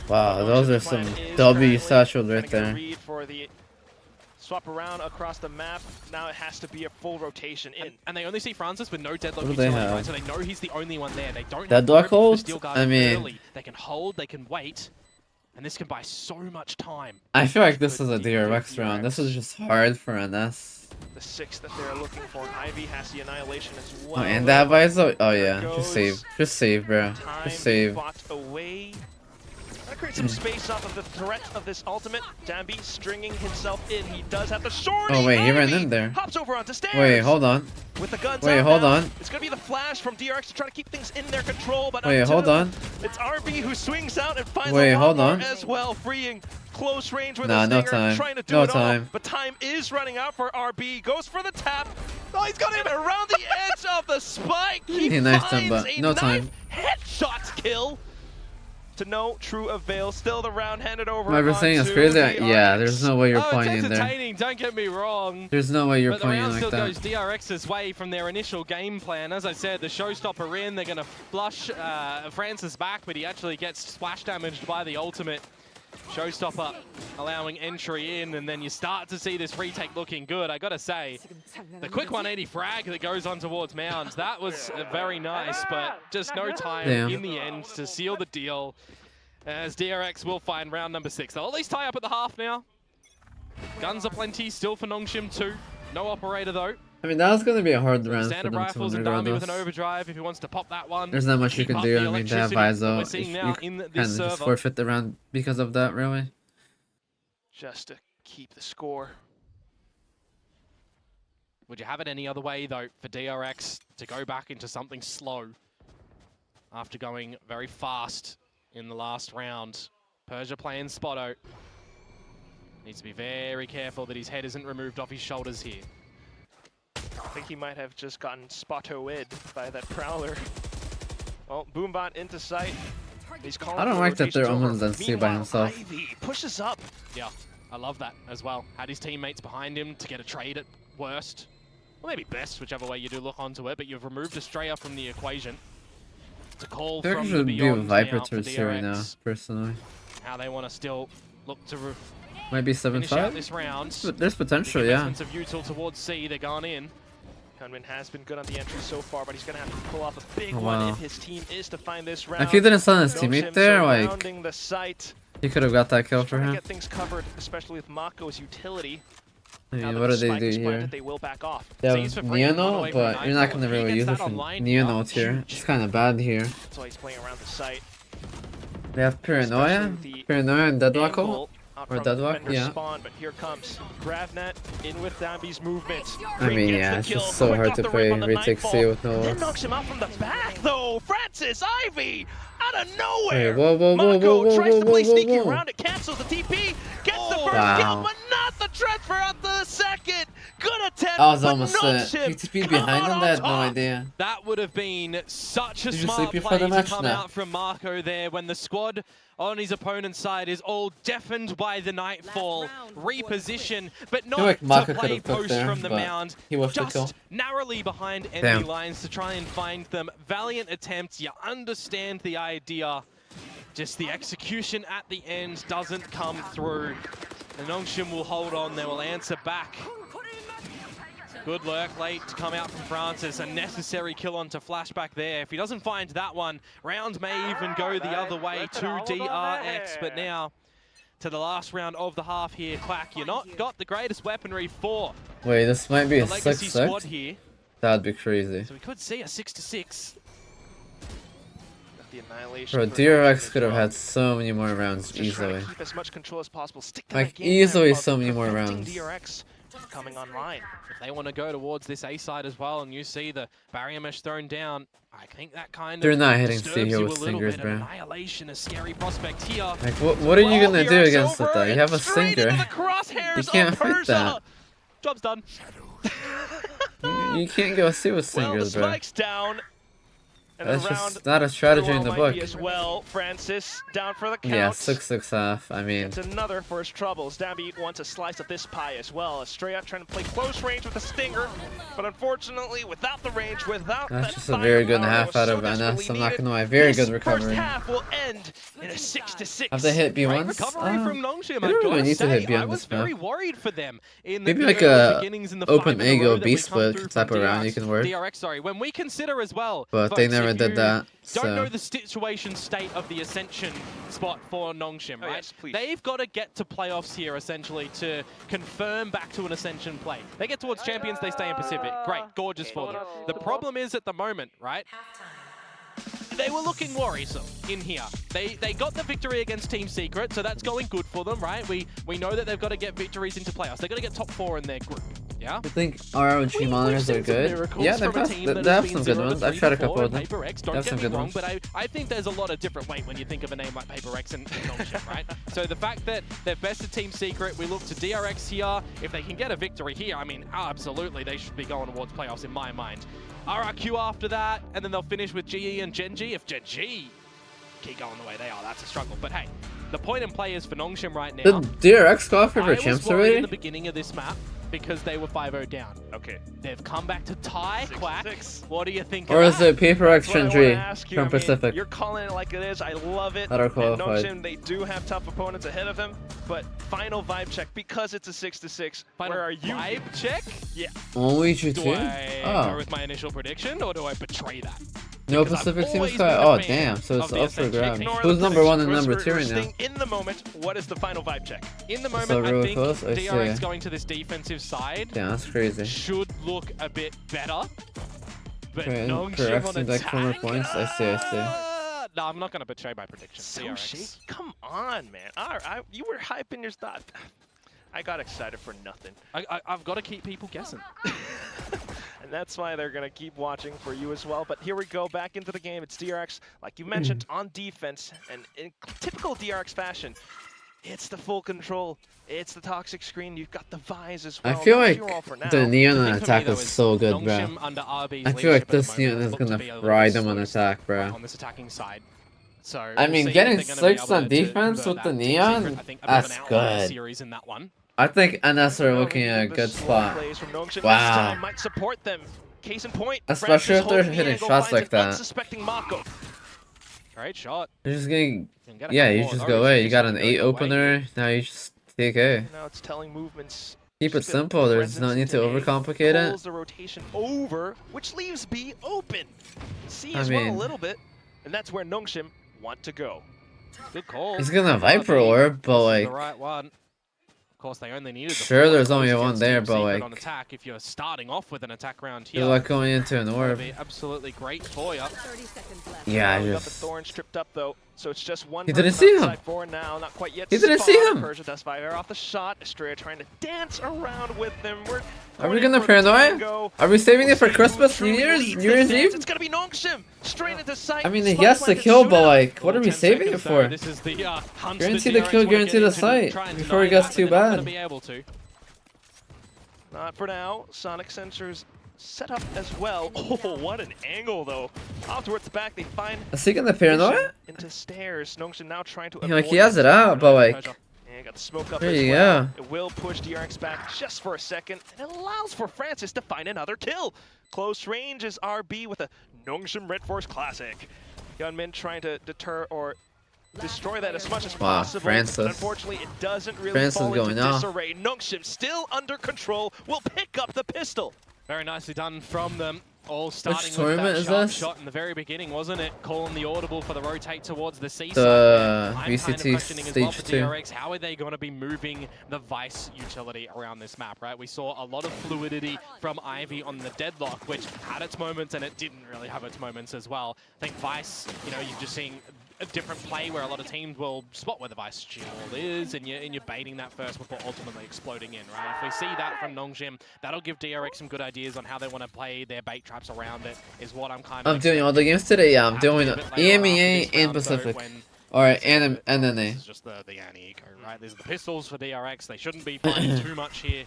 Wow, those are Nongshim's plan some is W currently satchels trying right to get a there. read for the swap around across the map. Now it has to be a full rotation in. And they only see Francis with no deadlock What do they utility, have? right? So they know he's the only one there. They don't Deadlock have to hold? the steel guard I mean- early. They can hold, they can wait, and this can buy so much time. I feel like this is a DRX round. This is just hard for NS. The 6 that they're looking for. Ivy has the annihilation as well. Oh, and that visor. Oh There yeah, goes just save, bro. Time Just save. bought away. Gonna create some space off of the threat of this ultimate. Dambi stringing himself in. He does have the sword. Oh wait, he ran Ivy in there. hops over onto stairs. Wait, hold on. With the guns Wait, out hold now, on. It's gonna be the flash from DRX to try to keep things in their control. But Wait, hold on. It's RB who swings out and finds Wait, a hold lawnmower on. as well, freeing close range with Nah, a no stinger, time. trying to do No it time. all. But time is running out for RB. Goes for the tap. Oh, he's got him around the edge of the spike. He knifed him, finds but a no knife time. headshot kill. To no true avail. Still the round handed over. Am I ever saying it's onto crazy? DRX. Yeah, there's no way you're Oh, it's pointing there. entertaining, don't get me wrong. There's no way you're But the pointing round like still that. goes DRX's way from their initial game plan. As I said, the showstopper in, they're going to flush Francis back, but he actually gets splash damaged by the ultimate. Showstopper allowing entry in, and then you start to see this retake looking good. I gotta say, the quick 180 frag that goes on towards Mounds, that was very nice, but just no time in the end to seal the deal, as DRX will find round number 6. They'll at least tie up at the half now. Guns are plenty still for Nongshim too. No operator though. I mean, that was going to be a hard round for Standard them to rifles win and Dami with regardless. an overdrive if he wants to pop that one. There's not much you Keep can up do. the I mean, they have electricity that ISO. we're seeing You now kind in of this just server. forfeit the round because of that, really. Just to keep the score. Would you have it any other way, though, for DRX to go back into something slow after going very fast in the last round? Persia playing Spotto. Needs to be very careful that his head isn't removed off his shoulders here. I think he might have just gotten spottoed by that Prowler. Oh, Boombot into sight. He's calling I don't for like that they're rotations almost over. on C by Meanwhile, himself. Ivy pushes up. Yeah, I love that as well. Had his teammates behind him to get a trade at worst. Or maybe best, whichever way you do look onto it, but you've removed Estrella from the equation. It's a call There from the should be a beyond Viper now for Tours here right now, DRX. personally. How they want to still look to Might be finish out 7-5? this round. But there's potential, The yeah. investments of Util towards C, they're gone in. Hyunmin has been good on the entry so far, but he's going to have to pull off a big Oh, one wow. if his team is to find this round. If he didn't stun his Nongshim teammate there, like, surrounding the site. he could have got that kill Just for trying to him. get things covered, especially with Mako's utility. I Now mean, that what the do they spike do is planted, here? They will back off. They have Sees for free and one away Neono, from but you're not Nightfall. going to He really gets use it that from online. Neono tier. Huge. It's kind of bad here. That's why he's playing around the site. They have Paranoia? Especially the Paranoia and Deadlock ult? angle out Or from Deadlock, defender yeah. Spawn, but here comes Gravnet in with Dambi's movement. I mean, Ring gets yeah, the it's kill, just so quick hard off to the play rip on the retake C Nightfall. with no Then ults. knocks him out from the back, though. Francis Ivy out of Wait, nowhere. whoa, whoa, whoa, Mako whoa, whoa, tries to whoa, play whoa, sneaky whoa. around it, cancels the TP, gets the first Wow. kill, but not the transfer out the second. Good attempt, That was but almost knocks it. him. PTP Come behind out him, on they had no top. idea. That would have been such a Did you smart sleep before play the to match? come No. out from Marco there when the squad on his opponent's side is all deafened by the Nightfall reposition, but not like Marco to play could've cooked post there, from the but mound. he whiffed the kill. Just narrowly behind enemy Damn. lines to try and find them. Valiant attempts, you understand the idea. Just the execution at the end doesn't come through. And Nongshim will hold on, they will answer back. Good lurk late to come out from Francis. A necessary kill onto Flashback there. If he doesn't find that one, round may even go the other way to DRX. But now, to the last round of the half here, Quack, you're not got the greatest weaponry for Wait, this might be the a Legacy squad 6-6? here. That'd be crazy. So we could see a 6-6. The annihilation Bro, for DRX Nongshim could have as well. had so many more rounds Just trying easily. to keep as much control as possible. Stick to Like, that game easily plan of so many more preventing rounds. DRX from coming online. If they want to go towards this A side as well, and you see the barrier mesh thrown down, I think that kind They're of not hitting C disturbs here you with a little singers, bit. bro. Annihilation, a scary prospect here. Like, what are you Well, gonna do DRX against it over though? You and have a straight singer. into the crosshairs You can't of fight Persia. that. Job's done. You can't go C with Well, the singers, bro. spike's down. And That's the round just not a strategy in the might book. be as well. Francis down for the count. Yeah, 6-6 half. I mean, It's another for his troubles. Dambi wants a slice of this pie as well. Estrella trying to play close range with a stinger, but unfortunately, without the range, without that's that just a very good firepower that half was out so of NS. desperately I'm not needed, gonna lie. Very this good recovery. First half will end in a 6-6. Have they hit B Great once? recovery from Nongshim. they I don't really gotta need to hit say, B on I was this map. very worried for them in Maybe the like early a beginnings in the open 5 in a A row go that B we come split through type from of round you DRX, can work. DRX, sorry, when we consider as well. But folks, they never if did you that. Don't know So the situation state of the Ascension spot for Nongshim, Oh, right? yes, please. They've got to get to playoffs here essentially to confirm back to an Ascension play. They get towards champions, they stay in Pacific. Great, gorgeous for them. The problem is at the moment, right? they were looking worrisome in here. They got the victory against Team Secret, so that's going good for them, right? We know that they've got to get victories into playoffs. They've got to get top 4 in their group. Yeah. I think ROG monitors are good. Yeah, they have some good ones. I've tried a couple of them. They have some good ones. But I think there's a lot of different weight when you think of a name like PaperX and Nongshim, right? So the fact that they've bested Team Secret, we look to DRX here. If they can get a victory here, I mean, absolutely, they should be going towards playoffs in my mind. RRQ after that, and then they'll finish with GE and Gen.G. If Gen.G keep going the way they are, that's a struggle. But hey, the point in play is for Nongshim right now. Did DRX go off for champs in already? the beginning of this map because they were 5-0 down. Okay. They've come back to tie, Quack. What do you think Or of is that? it PaperX Gen.G from Pacific? You're calling it like it is. I love it. That are qualified. Nongshim, they do have tough opponents ahead of them, but final vibe check because it's a 6-6. Final where are you? vibe check? Yeah. Only Do G2? I Oh. go with my initial prediction or do I betray that? No Because I've Pacific teams always got. been a Oh fan damn! So it's of the up for SNG. grabs. Ignore Who's the number 1 and predictions. number 2 We're right now? staying in the moment. What is the final vibe check? In the moment, So I really think close? I DRX see. going to this defensive side Damn, that's crazy. should look a bit better. But Okay, Nongshim correct on seems like 4 more attack. points. I see. No, I'm not going to betray my prediction. So DRX. shady. Come on, man. You were hyping your stuff. I got excited for nothing. I've got to keep people guessing. And that's why they're going to keep watching for you as well. But here we go, back into the game. It's DRX, like you mentioned, on defense. And in typical DRX fashion, it's the full control. It's the toxic screen. You've got the Vise as well. I feel That's like your all for now. the Neon The on thing for attack me, though, is so good, bro. Nongshim under RB's I feel leadership like at the this moment Neon is look to gonna be a little fry bit them on slow attack, bro. on this attacking side. So I we'll mean, see getting if they're gonna be 6 able on to defense convert with the that. Team Neon, Secret, I think, a bit of that's an outlier good. series in that one. I think NS are No, looking at a the good slow spot. plays from Nongshim this Wow. time might support them. Case in point, Especially Francis if they're holding the hitting angle, shots finds like an that. unsuspecting Mako. Great shot. You're just getting. Can get a Yeah, couple you more just of go those. away. You Just got an go 8 away. opener. Now you just take A. Now it's telling movements. Keep it Just a simple. There's presence no need to into A, overcomplicate it. pulls the rotation over, which leaves B open. C I as well a mean- little bit, and that's where Nongshim want to go. Good call. He's gonna Viper RB. Orb, but This is like. the right one. Of course, they only needed the Sure, 4 there's only goals one against there, Team but, Secret like, on attack. If you're starting off with an attack round here, You're like going into an that'd orb. be absolutely great for you. 30 seconds left. Yeah, I We got the just. Thorn stripped up though, so it's just one. He didn't person see on him. side 4 now, not quite yet. He didn't see spotted. him. Persia does fire off the shot. Estrella trying to dance around with them. Are we gonna paranoia? Are we saving it for Christmas, New Year's, New Year's Eve? It's gonna be Nongshim straight into sight. I mean, he Spike gets the planted kill, but shootout. like, what are we 10 saving it seconds, though. for? This is the hunts Guarantee that the kill, DRX wanna guarantee get the into, site try and before it deny gets that, too but they're not bad. gonna be able to. Not for now. Sonic sensors set up as well. Oh, what an angle though. Off towards the back, they find Is he gonna paranoia? into stairs. Nongshim now trying to Like, he avoid has it this. out, but like. And got the smoke up There as you well. go. It will push DRX back just for a second, and it allows for Francis to find another kill. Close range is RB with a Nongshim Red Force Classic. Gunman trying to deter or destroy that as much as Wow, possible. Francis. But unfortunately, it doesn't really Francis fall into going off. disarray. Nongshim still under control. Will pick up the pistol. Very nicely done from them. All starting with tournament that is sharp this? shot in the very beginning, wasn't it? Calling the audible for the rotate towards the C side. The I'm VCT kind of questioning as well for stage 2. DRX, how are they going to be moving the Vice utility around this map, right? We saw a lot of fluidity from Ivy on the deadlock, which had its moments and it didn't really have its moments as well. I think Vice, you know, you're just seeing a different play where a lot of teams will spot where the Vice shield is and you're baiting that first before ultimately exploding in, right? If we see that from Nongshim, that'll give DRX some good ideas on how they want to play their bait traps around it, is what I'm kind of I'm doing all the games today. Yeah, I'm doing a bit later on EMEA after this and round, though, Pacific. when Alright, this and NA. is just the anti-eco, right? These are the pistols for DRX. They shouldn't be fighting too much here.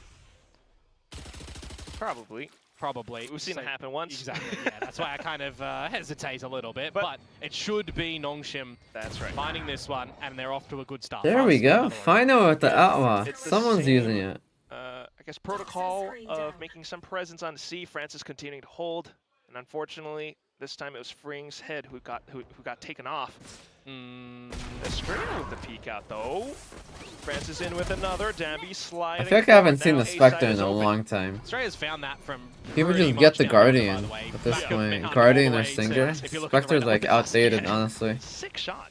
Probably. Probably. We've seen it happen once. Exactly, yeah. That's why I kind of hesitate a little bit. But it should be Nongshim That's right. finding this one, and they're off to a good start. There we Fast go. another one. Final with the Outlaw. It's the Someone's same- using it. I guess protocol of making some presence on C. Francis continuing to hold, and unfortunately, this time it was Fring's head who got taken off. Estrella with the peek out though. Francis in with another. Dambi I sliding. feel like I haven't seen Now the A Spectre side in is a open. long time. Australia's found that from People pretty just get much the down under, by Guardian the way. at this Back of point. Mount Guardian all or the way Singer. to- if you're looking Spectre's around like the outdated, basket. honestly. Sick shot.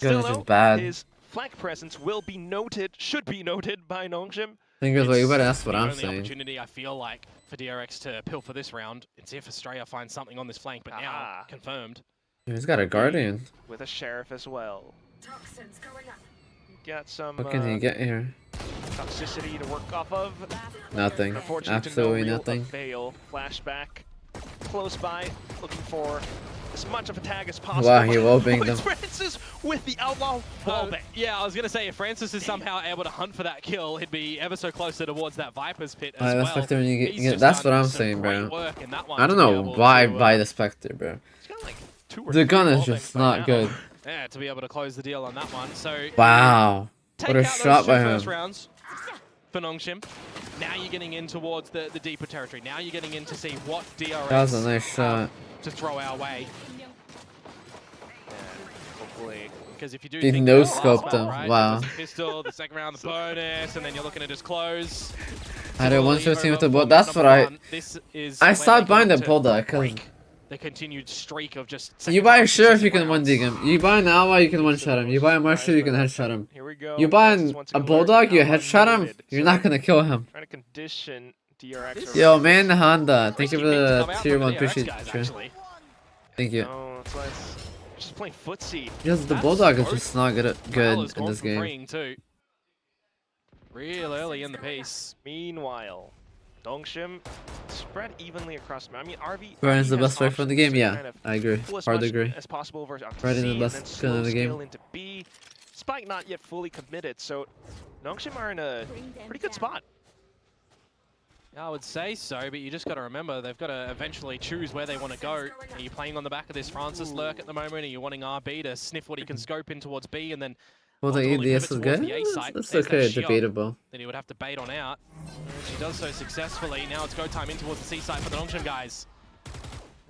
Gun is Still, just bad. his flank presence will be noted, should be noted by Nongshim. Fingers, well, you better ask what the I'm only saying. opportunity I feel like for DRX to pilfer this round and see if Australia finds something on this flank, but now Aha. confirmed. He's got a guardian. With a sheriff as well. Got some What can he get here? toxicity to work off of. Nothing. Unfortunately, Absolutely to no real nothing. avail. Flashback close by, looking for as much of a tag as possible. Wow, he wall-banged them. It's Francis with the outlaw wallbang. Yeah, I was going to say, if Francis is somehow able to hunt for that kill, he'd be ever so closer towards that Viper's pit as The well. Spectre, when you get, He's just that's done what I'm some saying, great bro. work in that one I don't to be know able why to, buy the Spectre, bro. He's got like 2 or The 3 gun is wallbangs just by not now. good. Yeah, to be able to close the deal on that one. So Wow. take What a out shot those two by first him. rounds for Nongshim. Now you're getting in towards the deeper territory. Now you're getting in to see what DRX That was a nice shot. to throw our way. Hopefully. Because if you do He think no-scoped about the last him. one, right? Wow. It was the pistol, the second round, the bonus, and then you're looking to just close. I had a 115 with the Over bolt. That's what I. This is I where stopped they buying can the bulldog because break the continued streak of just you buy a second sheriff, you half can one rounds. dig him. You buy an ally, you can one shot him. You buy a marshal, you can headshot him. Here we go. You buy Francis once a again bulldog, you learning headshot him. unlimited. You're So not gonna kill him. trying to condition DRX. Yo, man, Honda. Thank Risky you for pick to the come out tier from 1 the DRX appreciate guys, you. actually. Thank you. Oh, that's why it's just playing footsie. Because the That's bulldog is both. just not good Morale has in gone this from game. freeing too. Real early in the piece. Meanwhile, Nongshim spread evenly across the map. I mean, RV. Brian's RV the has best fighter in the options game. to Yeah, kind of I agree. pull as Hard to much agree. as possible over onto Right in C the and best then gun slow in the game. scale into B. Spike not yet fully committed, so Nongshim are in a pretty good spot. I would say so, but you just got to remember they've got to eventually choose where they want to go. Are you playing on the back of this Francis lurk at the moment? Are you wanting RB to sniff what he can scope in towards B and then Well, the ultimately EDS pivot is towards good. the A site? That's There's that okay, shot debatable. that he would have to bait on out. She does so successfully. Now it's go time in towards the C site for the Nongshim guys.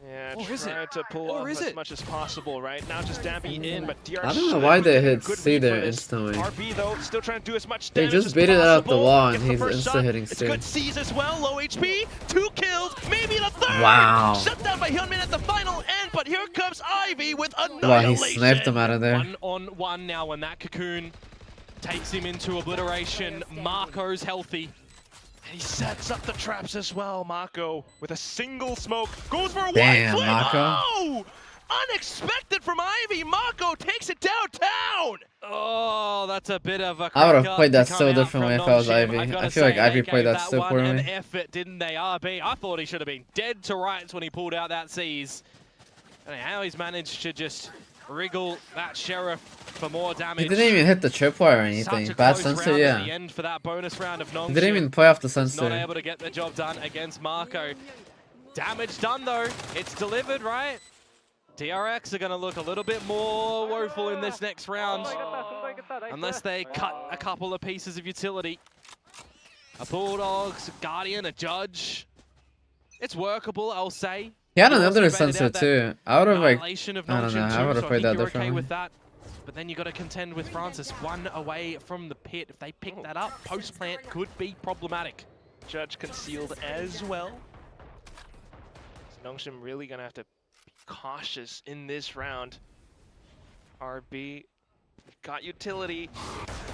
Yeah, Or is it? try to pull Or off is as it? much as possible, right? Now just dabbing in, but DRX I don't know should why be they getting a hit good C read there for this. instantly. RB though, still trying to do as much They damage just as baited it out the possible. wall and Gets the he's first shot. insta-hitting It's C. good C's as well, low HP, 2 kills, maybe the third! Wow. Shut down by Hyunmin at the final end, but here comes Ivy with Wow, annihilation! he sniped him out of there. 1-on-1 now when that cocoon takes him into obliteration. Marco's healthy. And he sets up the traps as well, Mako, with a single smoke, goes for a Damn, wide flame. Mako. Oh! Unexpected from Ivy, Mako takes it downtown! Oh, that's a bit of a I would've cracker played that to so come out differently from if I was Nongshim. Ivy. I've gotta I feel like say, Ivy they played gave that so one an poorly. effort, didn't they, RB? I thought he should have been dead to rights when he pulled out that C's. And how he's managed to just wriggle that Sheriff for more damage. He didn't even hit the tripwire or anything. Such a Bad close sensor, round at the yeah. end for that bonus round of Nongshim. He didn't even play off the Not sensor. able to get the job done against Marco. Damage done though. It's delivered, right? DRX are going to look a little bit more woeful in this next round. Unless they cut a couple of pieces of utility. A Bulldogs, a Guardian, a Judge. It's workable, I'll say. He had You another also baited sensor out that too. I would've like, annihilation of I don't know, Nongshim I too, would've so played I that think you're okay differently. with that. But then you got to contend with Francis, one away from the pit. If they pick that up, post-plant could be problematic. Judge concealed as well. So Nongshim really gonna have to be cautious in this round. RB got utility,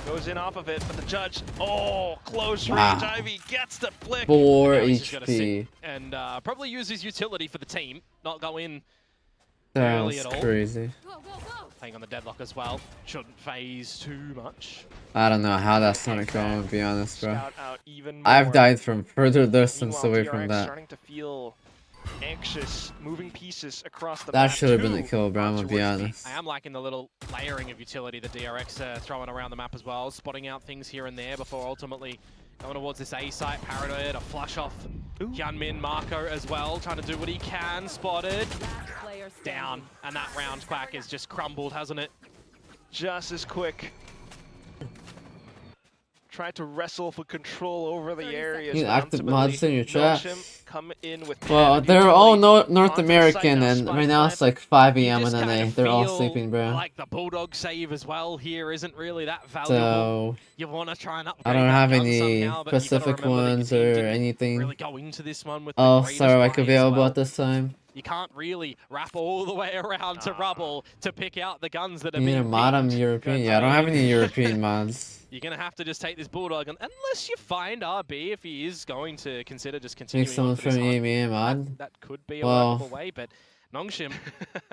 goes in off of it, but the Judge, oh, close Wow. range. Ivy gets the flick. 4 Now he's just gotta HP. sit and probably use his utility for the team, not go in That early was at all. crazy. Playing on the deadlock as well. Shouldn't phase too much. I don't know how that's gonna go, to be honest, bro. Scout out even more. I've died from further distance Meanwhile, away DRX from that. starting to feel anxious, moving pieces across the That map should have been the too, kill, bro, I'm gonna be towards B. honest. I am liking the little layering of utility that DRX throwing around the map as well, spotting out things here and there before ultimately going towards this A site. Paranoia to flush off Hyunmin, Marco as well, trying to do what he can. Spotted, down, and that round quack is just crumbled, hasn't it? Just as quick. Tried to wrestle for control over the areas. You but active mods in your chat. Nongshim come in with Well, panic they're all utility North onto the American, site. and Now right now it's Spy like 5 You AM in just NA. kinda They're all feel sleeping, bro. Like the Bulldog save as well here isn't really that valuable. So, You want to try and upgrade I don't that have gun any somehow, but you gotta Pacific remember that your ones team or didn't anything really go into this one with the else greatest that are like play as available well. at this time. You can't really wrap all the way around to rubble to pick out the guns that are You need being a mod on picked. European? Yeah, I don't have any European mods. You're going to have to just take this Bulldog, unless you find RB, if he is going to consider just continuing Make someone on for this from hunt. EMEA mod. That could be a Well, workable way, but Nongshim.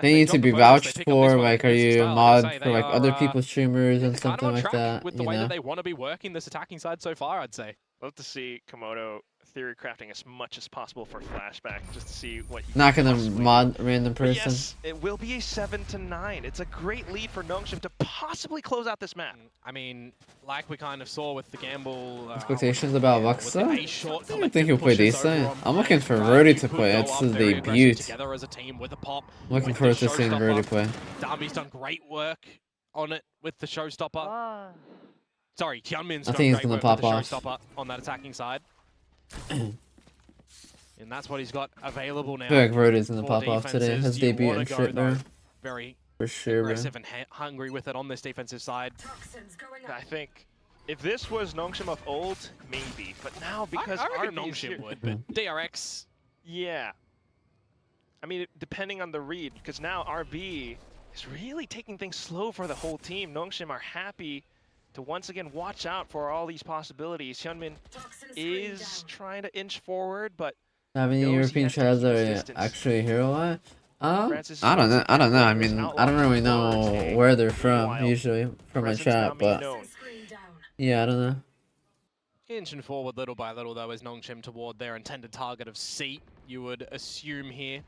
They need to be vouched for, like, are you a mod Say for, they like, are, other people's streamers and kind of something on like track that, with the you way know? that they want to be working this attacking side so far, I'd say. Love to see Komodo theory crafting as much as possible for Flashback, just to see what he Not can gonna possibly mod a random But person. yes, it will be a 7-9. It's a great lead for Nongshim to possibly close out this map. I mean, like we kind of saw with the gamble. Expectations about with the Luxa? A-short I think he'll play collective pushes decent. over on I'm looking for Blind. Rody You to could play. go It's up his very aggressive debut. together as a team with a pop. Looking with forward the to seeing showstopper. Rody play. Darby's done great work on it with the showstopper. Sorry, Hyunmin's I done think he's great gonna work pop with the off. showstopper on that attacking side. And that's what he's got available now. I feel like Rody's gonna for pop off today. defenses. His You debut wanna and go, shit, bro. though, very For sure, bro. aggressive and hungry with it on this defensive side. I think if this was Nongshim of old, maybe. But now because I reckon RB is here, Nongshim would, but DRX. yeah. I mean, depending on the read, because now RB is really taking things slow for the whole team. Nongshim are happy to once again watch out for all these possibilities. Hyunmin is trying to inch forward, but Having knows he European has to keep his shadows are distance. actually a hero lot? Francis I don't know. I don't know. I is mean, an I don't really outlaw know for where they're Meanwhile, from usually from my presence now chat, being but known. yeah, I don't know. Inching forward little by little, though, as Nongshim toward their intended target of C, you would assume here.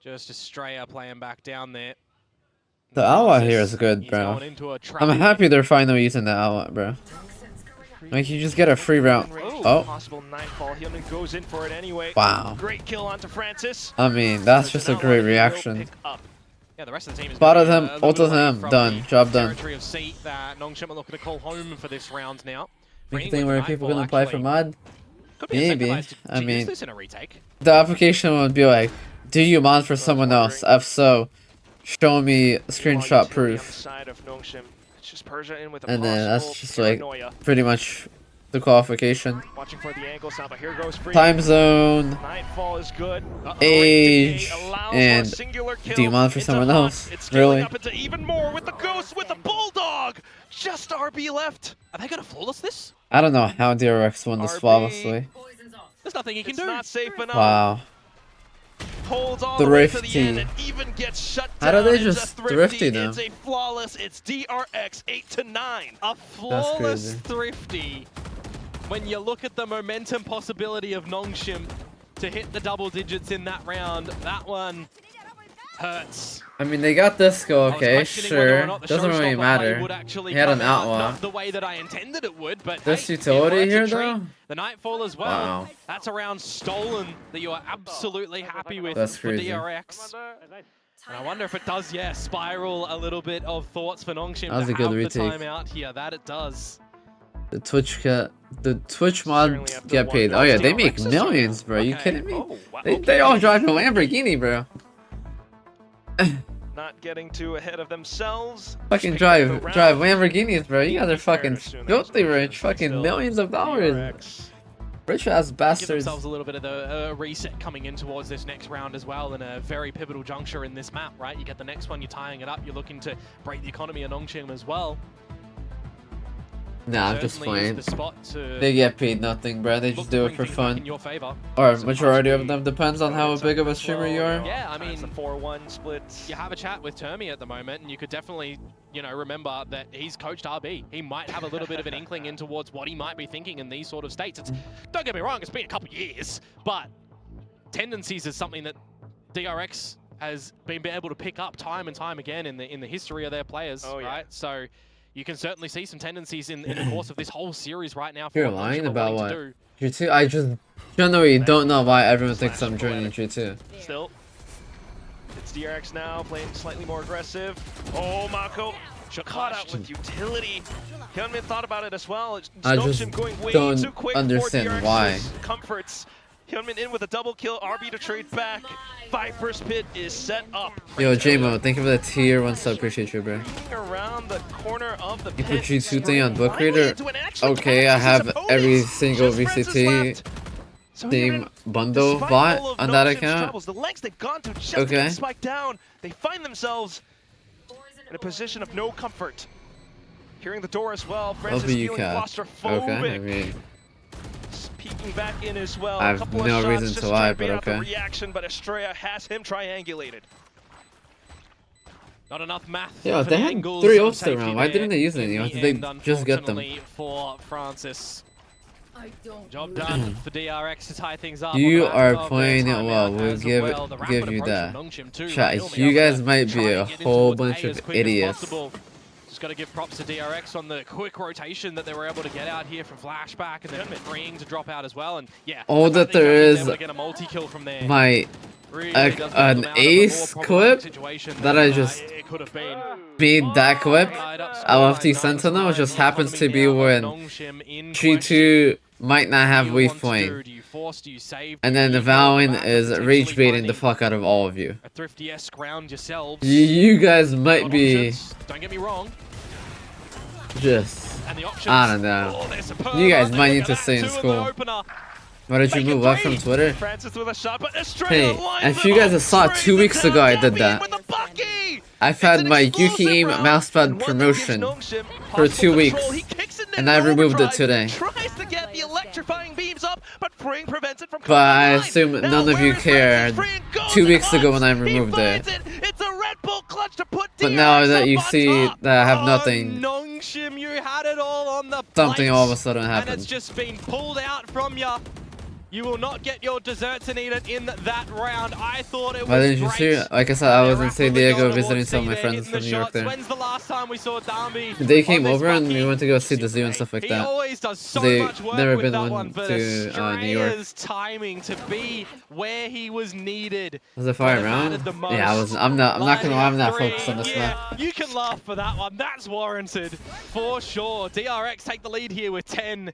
Just Estrella playing back down there. The ally Narcissus, here is good, he's bro. going into a trap. I'm happy they're finally using the ally, bro. Like, you just get a free round. Oh, Possible nightfall. Hyunmin goes in for it anyway. wow. Great kill onto Francis. I mean, that's just a Now great London will reaction. pick up. Yeah, the rest of the team is Spotted gonna him, be a little ulted bit away him, from done, the job done. territory of C that Nongshim are looking to call home for this round now. You Bringing think with where the people Nightfall, gonna apply for actually, mod? could be Maybe. incentivized to I use mean, this in a retake. the application would be like, do you mod for someone else? If so, show me screenshot proof. Side of Nongshim. It's just Persia in with a And then that's possible just like paranoia. pretty much the qualification. Watching for the angle sound, but here goes free. Time zone, Nightfall is good. age, Great DA allows for a and singular kill do you mod for into someone Hunt. else? It's scaling Really? up into even more with the ghost with the bulldog. Just RB left. Are they gonna flawless this? I don't know how DRX won this RB. flawlessly. There's nothing he can It's do. not safe enough. Wow. Holds all the way to the Thrifty. end and even gets shut How down. do they It's a just thrifty them? It's a flawless. It's DRX 8-9. A flawless crazy. thrifty. When you look at the momentum possibility of Nongshim to hit the double digits in that round, that one hurts. I mean, they got this skill, I was okay, questioning whether or sure. not the Doesn't really showstopper play matter. would actually He had come an out, outlaw. not the way that I intended it would, but This hey, utility it works here, a treat. though? The Nightfall as well. Wow. That's a round stolen that you are absolutely happy with That's for crazy. DRX. And I wonder if it does, yeah, spiral a little bit of thoughts for Nongshim That was to a good have retake. the timeout here. That it does. The Twitch Certainly mods after get one paid. Oh yeah, they DRX make is millions, bro. You Okay. kidding me? Oh, wow. They all drive a Lamborghini, bro. Not getting too ahead of themselves. Fucking Pick drive up the round. Lamborghinis, bro. You guys are fucking Soon filthy as rich. Fucking still millions of dollars. DRX. Rich ass Give bastards. themselves a little bit of a reset coming in towards this next round as well, in a very pivotal juncture in this map, right? You get the next one, you're tying it up, you're looking to break the economy of Nongshim as well. Nah, I'm just Certainly is playing. the spot to They get paid nothing, bro. They look just to do it bring for things back in fun. your favor. Or So majority of possibly them depends on how big of a streamer you are. Yeah, I mean, It's a 4-1 split. You have a chat with Termi at the moment, and you could definitely, you know, remember that he's coached RB. He might have a little bit of an inkling in towards what he might be thinking in these sort of states. Don't get me wrong, it's been a couple years, but tendencies is something that DRX has been able to pick up time and time again in the history of their players, Oh, yeah. right? So you can certainly see some tendencies in the course of this whole series right now. For You're what lying Nongshim are about willing to what? do. G2, I just generally don't know why everyone thinks I'm joining G2. Still. It's DRX now, playing slightly more aggressive. Oh, Mako. Caught out with utility. Hyunmin thought about it as well. It's I just Nongshim going way don't too quick understand for DRX's why. comforts. Hyunmin in with a double kill, RB to trade back. Viper's Pit is set up. Yo, JMO, thank you for the tier 1 sub. Appreciate you, bro. Around the corner of the You pit. put G2 thing on book Finally reader? into an actually Okay, I passes have his every opponents. single Just Francis VCT left. So team Hyunmin, bundle despite bot all of on that Nongshim's account. troubles, the lengths they've gone to just Okay. to get spiked down, they find themselves in a position of no comfort. Hearing the door as well, Francis LBU feeling cap. claustrophobic. Okay, I mean, Peeking checking back in as well. I have a couple of no shots reason just to try lie, bait but out the okay. reaction, but Estrella has him triangulated. Not enough math. Yeah, for they the had angles 3 of ults safety around. Why there didn't they use in any? Why the did they end, just get them? unfortunately, for Francis. I don't Job done for DRX to tie things up. You on the are back of playing their it well. timeout We'll as give well. The rapid give you approach that. from Nongshim too, Chat, right? you guys might Try be and a get into whole towards bunch A of as quick as idiots. possible. Just got to give props to DRX on the quick rotation that they were able to get out here from Flashback, and then freeing to drop out as well. And yeah, All the fact that there he's is, able to get a multi-kill from there My really like does an put them out of a more ace problematic clip situation that than, I just it could have been. made that clip. Tied up LFT scoreline, Sentinel 9-9. just The happens to economy be now of when Nongshim in G2 might not have What do you wave want to point. do? Do you force? Do you save? And Do you then the leave more on Valen back is and rage potentially baiting the finding fuck out of all of you. a thrifty-esque round yourselves? You guys might Got be options, don't get me wrong. just, And the options, I don't know. oh, they're superb, You guys aren't they? might Look need at to that, stay in 2 the school. opener. Why did you Make it move left three. from Twitter? Francis with a shot, but Estrella Hey, lines if you them guys up. saw it 2 weeks ago, I did that. With a bucky. I've It's had an my explosive Yuki Aim round, mousepad and one that gives promotion Nongshim for possible 2 weeks, control. He kicks it and into I removed it overdrive, today. Tries to get the electrifying beams up, but Freeing prevents it from But coming I online. assume Now none of where you is cared Francis? Freeing goes 2 and weeks ago when I hunts. removed He it. finds it. It's a Red Bull clutch to put But DRX now that up you on see top. that I have Oh, nothing, Nongshim, you had it all on the something plate, all of a sudden and it's happened. just been pulled out from you. You will not get your desserts and eat it in that round. I thought it was Why didn't you great. see it? Like I said, I was in San Rapidly Diego going visiting towards some of C my there, friends hitting from the New York shots. there. When's the last time we saw Darby They on came this over and Bucky? we went to go see the zoo and stuff like He that. always does so They much work never with been that one one, but to New York. Estrella's timing to be where he was needed. Was it fire when it round? mattered the most. Yeah, I was. I'm not gonna lie. I'm not Lining focused on this three, map. yeah, you can laugh for that one. That's warranted for sure. DRX take the lead here with 10.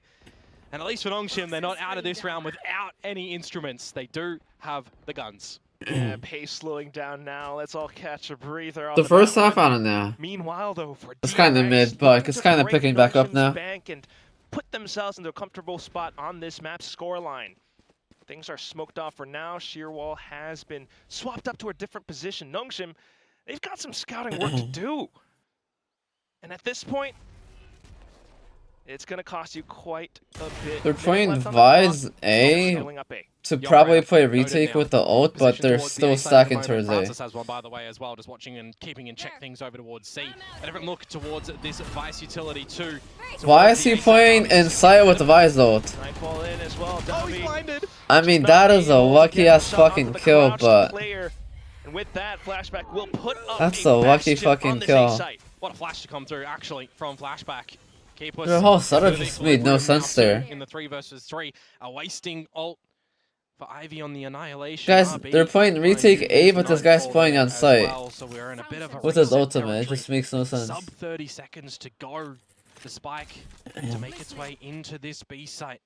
And at least for Nongshim, they're not out of this round without any instruments. They do have the guns. Yeah, pace slowing down now. Let's all catch a breather. The first half, I don't know. Meanwhile, though, for It's kinda DRX, mid, but looking it's to kinda break picking back up Nongshim's now. bank and put themselves into a comfortable spot on this map's scoreline. Things are smoked off for now. Sheerwall has been swapped up to a different position. Nongshim, they've got some scouting work to do. And at this point, it's going to cost you quite a bit. They're Minute playing left on the Vise clock. A Scaling up A. to You're probably right. play Noted retake now. with the ult, but Position they're towards the still A side at the stacking moment. towards A. Francis has one, by the way, as well, just watching and keeping in check things over towards C. A different look towards this Vice utility too. Why is he playing inside with the Vise ult? Nightfall in as well. Oh, he's Dummy. blinded. I mean, that is a lucky ass fucking kill, but And with that, Flashback will put up that's a lucky bastion on fucking this kill. A site. What a flash to come through, actually, from Flashback. Keep us Their whole setup with just made no equilibrium sense now, too, there. In the 3 versus 3, a wasting ult for Ivy on the Annihilation. Guys, RB they're playing trying to retake use A, but this guy's Nightfall playing there on as site. well, so we're in a bit of a With his reset ultimate, it territory. just makes no sense. Sub 30 seconds to go. The spike to make its way into this B site.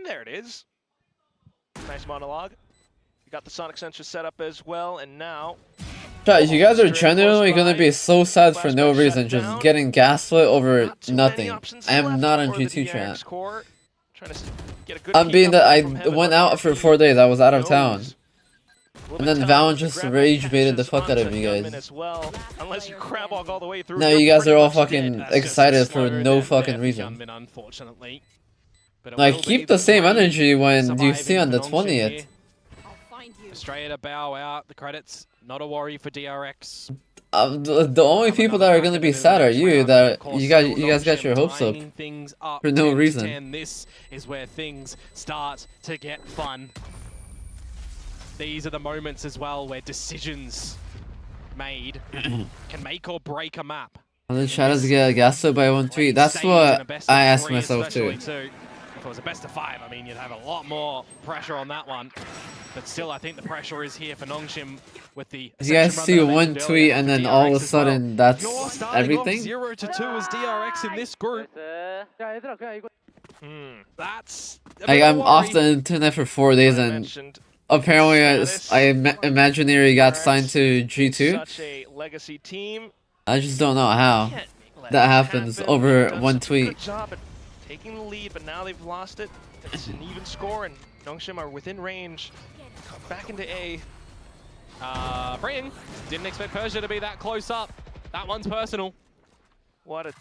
There it is. Nice monologue. You got the Sonic Sensor set up as well, and now Chat, you guys are genuinely gonna be so sad for no reason, just getting gaslit over not too many nothing. options I am left not on for the G2 DRX chat. core. Trying to get a good I'm peek being up that I from heaven, went but out for RB 4 days. I was out of knows. town. Will And be then tough Valen to just grab rage baited the catches fuck out of onto you Youngmin guys. as well, unless you crab walk all the way through. No, you're you guys pretty are all much dead. fucking That's just a excited for slow no death fucking there for reason. Youngmin, unfortunately. But it Like, will be keep the same three energy when you see surviving on the for Nongshim 20th. here. Straight to bow out. The credits, not a worry for DRX. The only people that are gonna be sad are you. That you guys got your hopes up for no reason. 10. This is where things start to get fun. These are the moments as well where decisions made can make or break a map. And then Shadows get gaslit by one tweet. That's what I asked myself too. If it was a best of 5, I mean, you'd have a lot more pressure on that one. But still, I think the pressure is here for Nongshim with the. You guys see one tweet and then all of a sudden that's You're starting everything? off 0-2 as DRX in this group. That's. Like, I'm off the internet for 4 days and Mentioned apparently Imaginary got signed to G2. such a legacy team. I just don't know how Can't let that it happens happen. over They've done one such a tweet. Good job at taking the lead, but now they've lost it. It's an even score, and Nongshim are within range. Back into A. Bring. Didn't expect Persia to be that close up. That one's personal. What a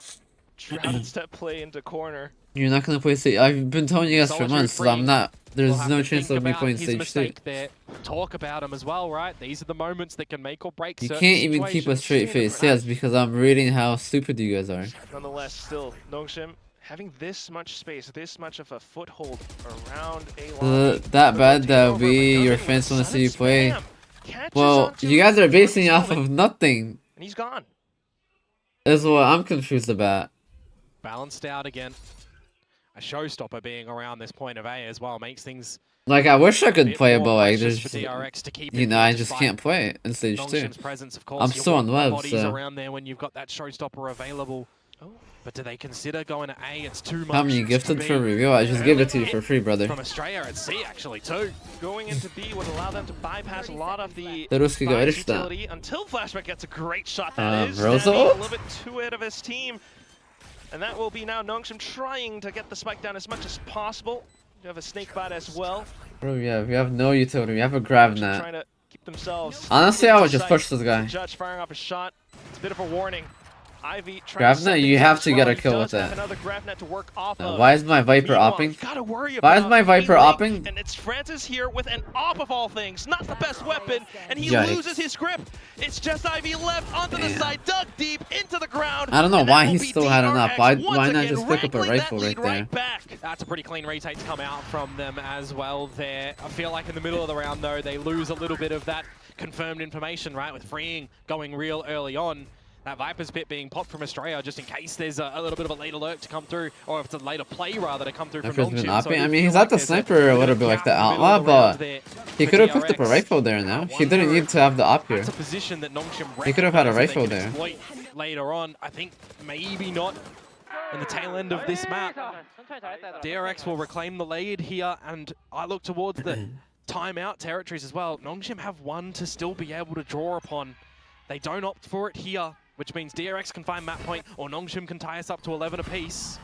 Shrouded step play into corner. You're not gonna play stage. I've been telling you guys for months, so I'm not. There's We'll have no to chance think of me about playing his stage 2. mistake there. Talk about him as well, right? These are the moments that can make or break. You certain can't even keep a situations. straight face. Yes, because I'm reading how stupid you guys are. Nonetheless, still, Nongshim having this much space, this much of a foothold around a lobby. That bad that Over, we, but your Hyunmin fans with want to see you sudden play. spam catches Well, onto you guys are basing it Hyunmin's off helmet, of nothing. and he's gone. Is what I'm confused about. Balanced out again. A showstopper being around this point of A as well makes things Like, I wish I a could bit play it, more but like, precious there's, for DRX to keep you it know, here I just despite can't play it in stage 2. Nongshim's presence, of course. I'm You still want on web, bodies so around there when you've got that showstopper available. Oh. But do they consider going to A? It's too much. how many to gifted be for review? I just give it to you for free, brother. from Australia at C actually too. Going into B would allow them to bypass a lot of the Det ruskiga Bias erişte. utility until Flashback gets a great shot. That is Rosa standing a ult? little bit too ahead of his team. And that will be now Nongshim trying to get the spike down as much as possible. You have a snake bite as well. Bro, yeah, we have no utility. We have a grab net. Trying to keep themselves. Honestly, I would into just sight. push this guy. Judge firing off a shot. It's a bit of a warning. Ivy trying Grab to net, set you things have up to as get well. a kill He with does have that. another grab net to work off of. Why is my Viper Meanwhile, opping? you gotta worry Why is about my Viper E-Link, opping? And it's Francis here with an op of all things. Not the best weapon, and he Yikes. loses his grip. It's just Ivy left onto the Damn. side, dug deep into the ground. I don't know and why that he will be still had an up. DRX Why once not again, just pick up a wrangling rifle that right lead there? back. That's a pretty clean retake to come out from them as well there. I feel like in the middle of the round though, they lose a little bit of that confirmed information, right? With freeing going real early on. That Viper's pit being popped from Australia just in case there's a little bit of a late alert to come through, or if it's a later play rather to come through from Viper's been Nongshim. So opping. I do mean, feel he's like at the there's sniper a little bit like gap the in middle outlaw, of the round but there he for could have picked up a DRX. rifle there now. I He didn't wonder need to have the op here. That's a position that Nongshim He could have had a recognizes they rifle can there. exploit later on. I think maybe not in the tail end of this map. DRX will reclaim the lead here, and I look towards the timeout territories as well. Nongshim have one to still be able to draw upon. They don't opt for it here, which means DRX can find map point, or Nongshim can tie us up to 11 apiece.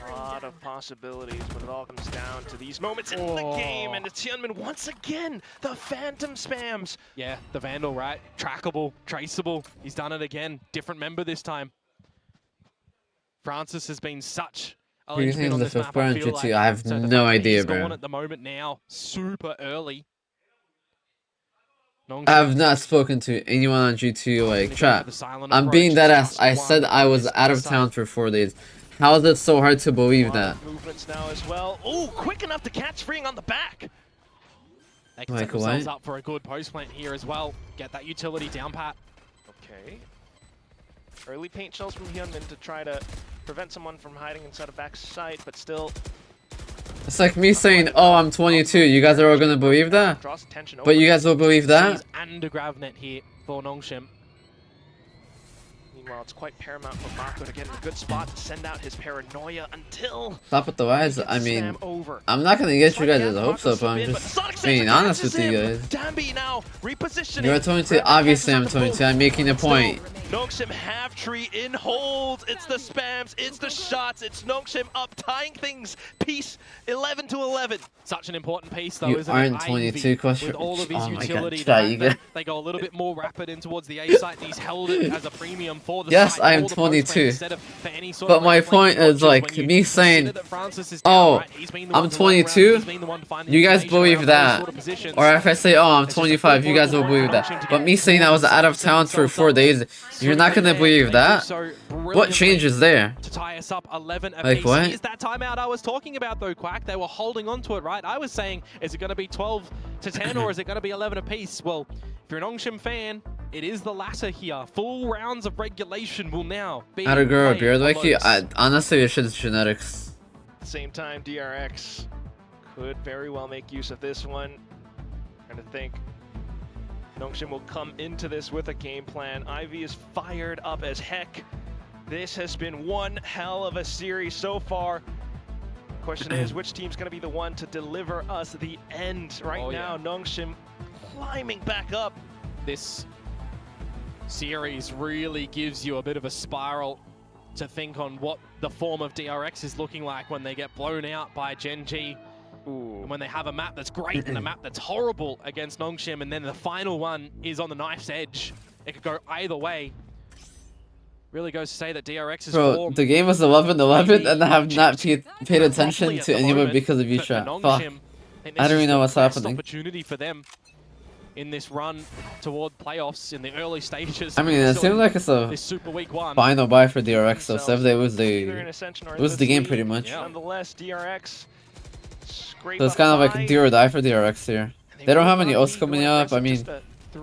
A lot of possibilities, but it all comes down to these moments in the game, and it's Hyunmin once again, the Phantom spams. Yeah, the Vandal, right? Trackable, traceable. He's done it again. Different member this time. Francis has been such a Who do you think linchpin is on the this fifth map, I round feel GT? like. I have So the no fact that idea, he's bro. gone at the moment now, super early. I have not spoken to anyone on GT like chat. I'm being that ass. I said I was out of town for 4 days. How is it so hard to believe that? Movements now as well. Oh, quick enough to catch freeing on the back. They can Like set themselves what? up for a good post plant here as well. Get that utility down pat. Okay. Early paint shells from Hyunmin to try to prevent someone from hiding inside a back site, but still It's like me saying, oh, I'm 22. You guys are all gonna believe that? draws attention over. But you guys will believe that? Sees and a grav net here for Nongshim. Meanwhile, it's quite paramount for Mako to get in a good spot to send out his paranoia until Stop with the lies. he gets I mean, Sam over. I'm not gonna get you guys' Again, hopes Mako up. I'm slip in, but just Sonic being Sansa honest with catches you him. guys. Dambi now repositioning. You're 22. Grab Obviously, I'm catches onto 22. I'm making a point. Nongshim half tree in hold. It's the spams, it's the shots, it's Nongshim up, tying things. Piece 11 to 11. Such an important piece, though, You isn't aren't it? 22 Ivy, question. with all of his Oh my God, utility, chat, the you fact that get- they go a little bit more rapid in towards the A site, and he's held it as a premium for the Yes, site, I am for the post plan 22. instead of for any sort But of my late point flank is, watches like, when you me consider saying, that Francis is down, oh, right? He's been the I'm one to work around, 22. he's been the one to find the You guys information believe around those that. sort of positions. Or if I say, oh, I'm It's just a 25, you guys will believe that. But me saying I was out of town for 4 days, you're not gonna believe that? What changes there? To tie us up 11 Like apiece. what? Here's that timeout I was talking about though, Quack. They were holding on to it, right? I was saying, is it going to be 12 to 10 or is it going to be 11 apiece? Well, if you're an Nongshim fan, it is the latter here. Full rounds of regulation will now be How to grow a played beard like on you? those. Honestly, it shit's genetics. At the same time, DRX could very well make use of this one. Trying to think. Nongshim will come into this with a game plan. Ivy is fired up as heck. This has been one hell of a series so far. Question is, which team's going to be the one to deliver us the end? Right now, Nongshim climbing back up. This series really gives you a bit of a spiral to think on what the form of DRX is looking like when they get blown out by Gen G. And when they have a map that's great and a map that's horrible against Nongshim, and then the final one is on the knife's edge. It could go either way. Really goes to say that DRX is Bro, form. the game was 11-11 and I have not paid attention to anyone because of you, chat. Fuck. I don't even know what's happening. Opportunity for them in this run toward playoffs in the early stages. I mean, it seems like it's a this super week 1. final bye for DRX, so if they lose Either in Ascension or in the this game league. pretty much. Yeah. Nonetheless, DRX scrape So it's up kind of like by. do or die for DRX here. They don't have any ults coming up. I mean,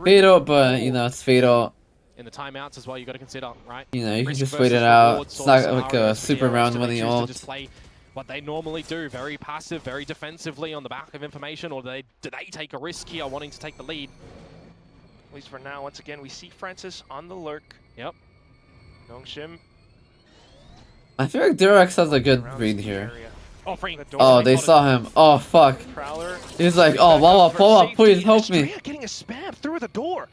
fade out, but you know, it's fade out. In the timeouts as well, you got to consider, right? You know, you can Risk just versus wait it out. reward It's sort not of like a scenarios for super DRX round to winning choose to ult. just play what they normally do, very passive, very defensively on the back of information, or do they take a risk here wanting to take the lead? At least for now, once again, we see Francis on the lurk. Yep. Nongshim I feel like DRX has a good around read the here. area. Oh, free. Oh, they saw him. Oh, fuck. Prowler. He's like, oh, Wawa, pull up, please help me. Estrella getting a spam through the door.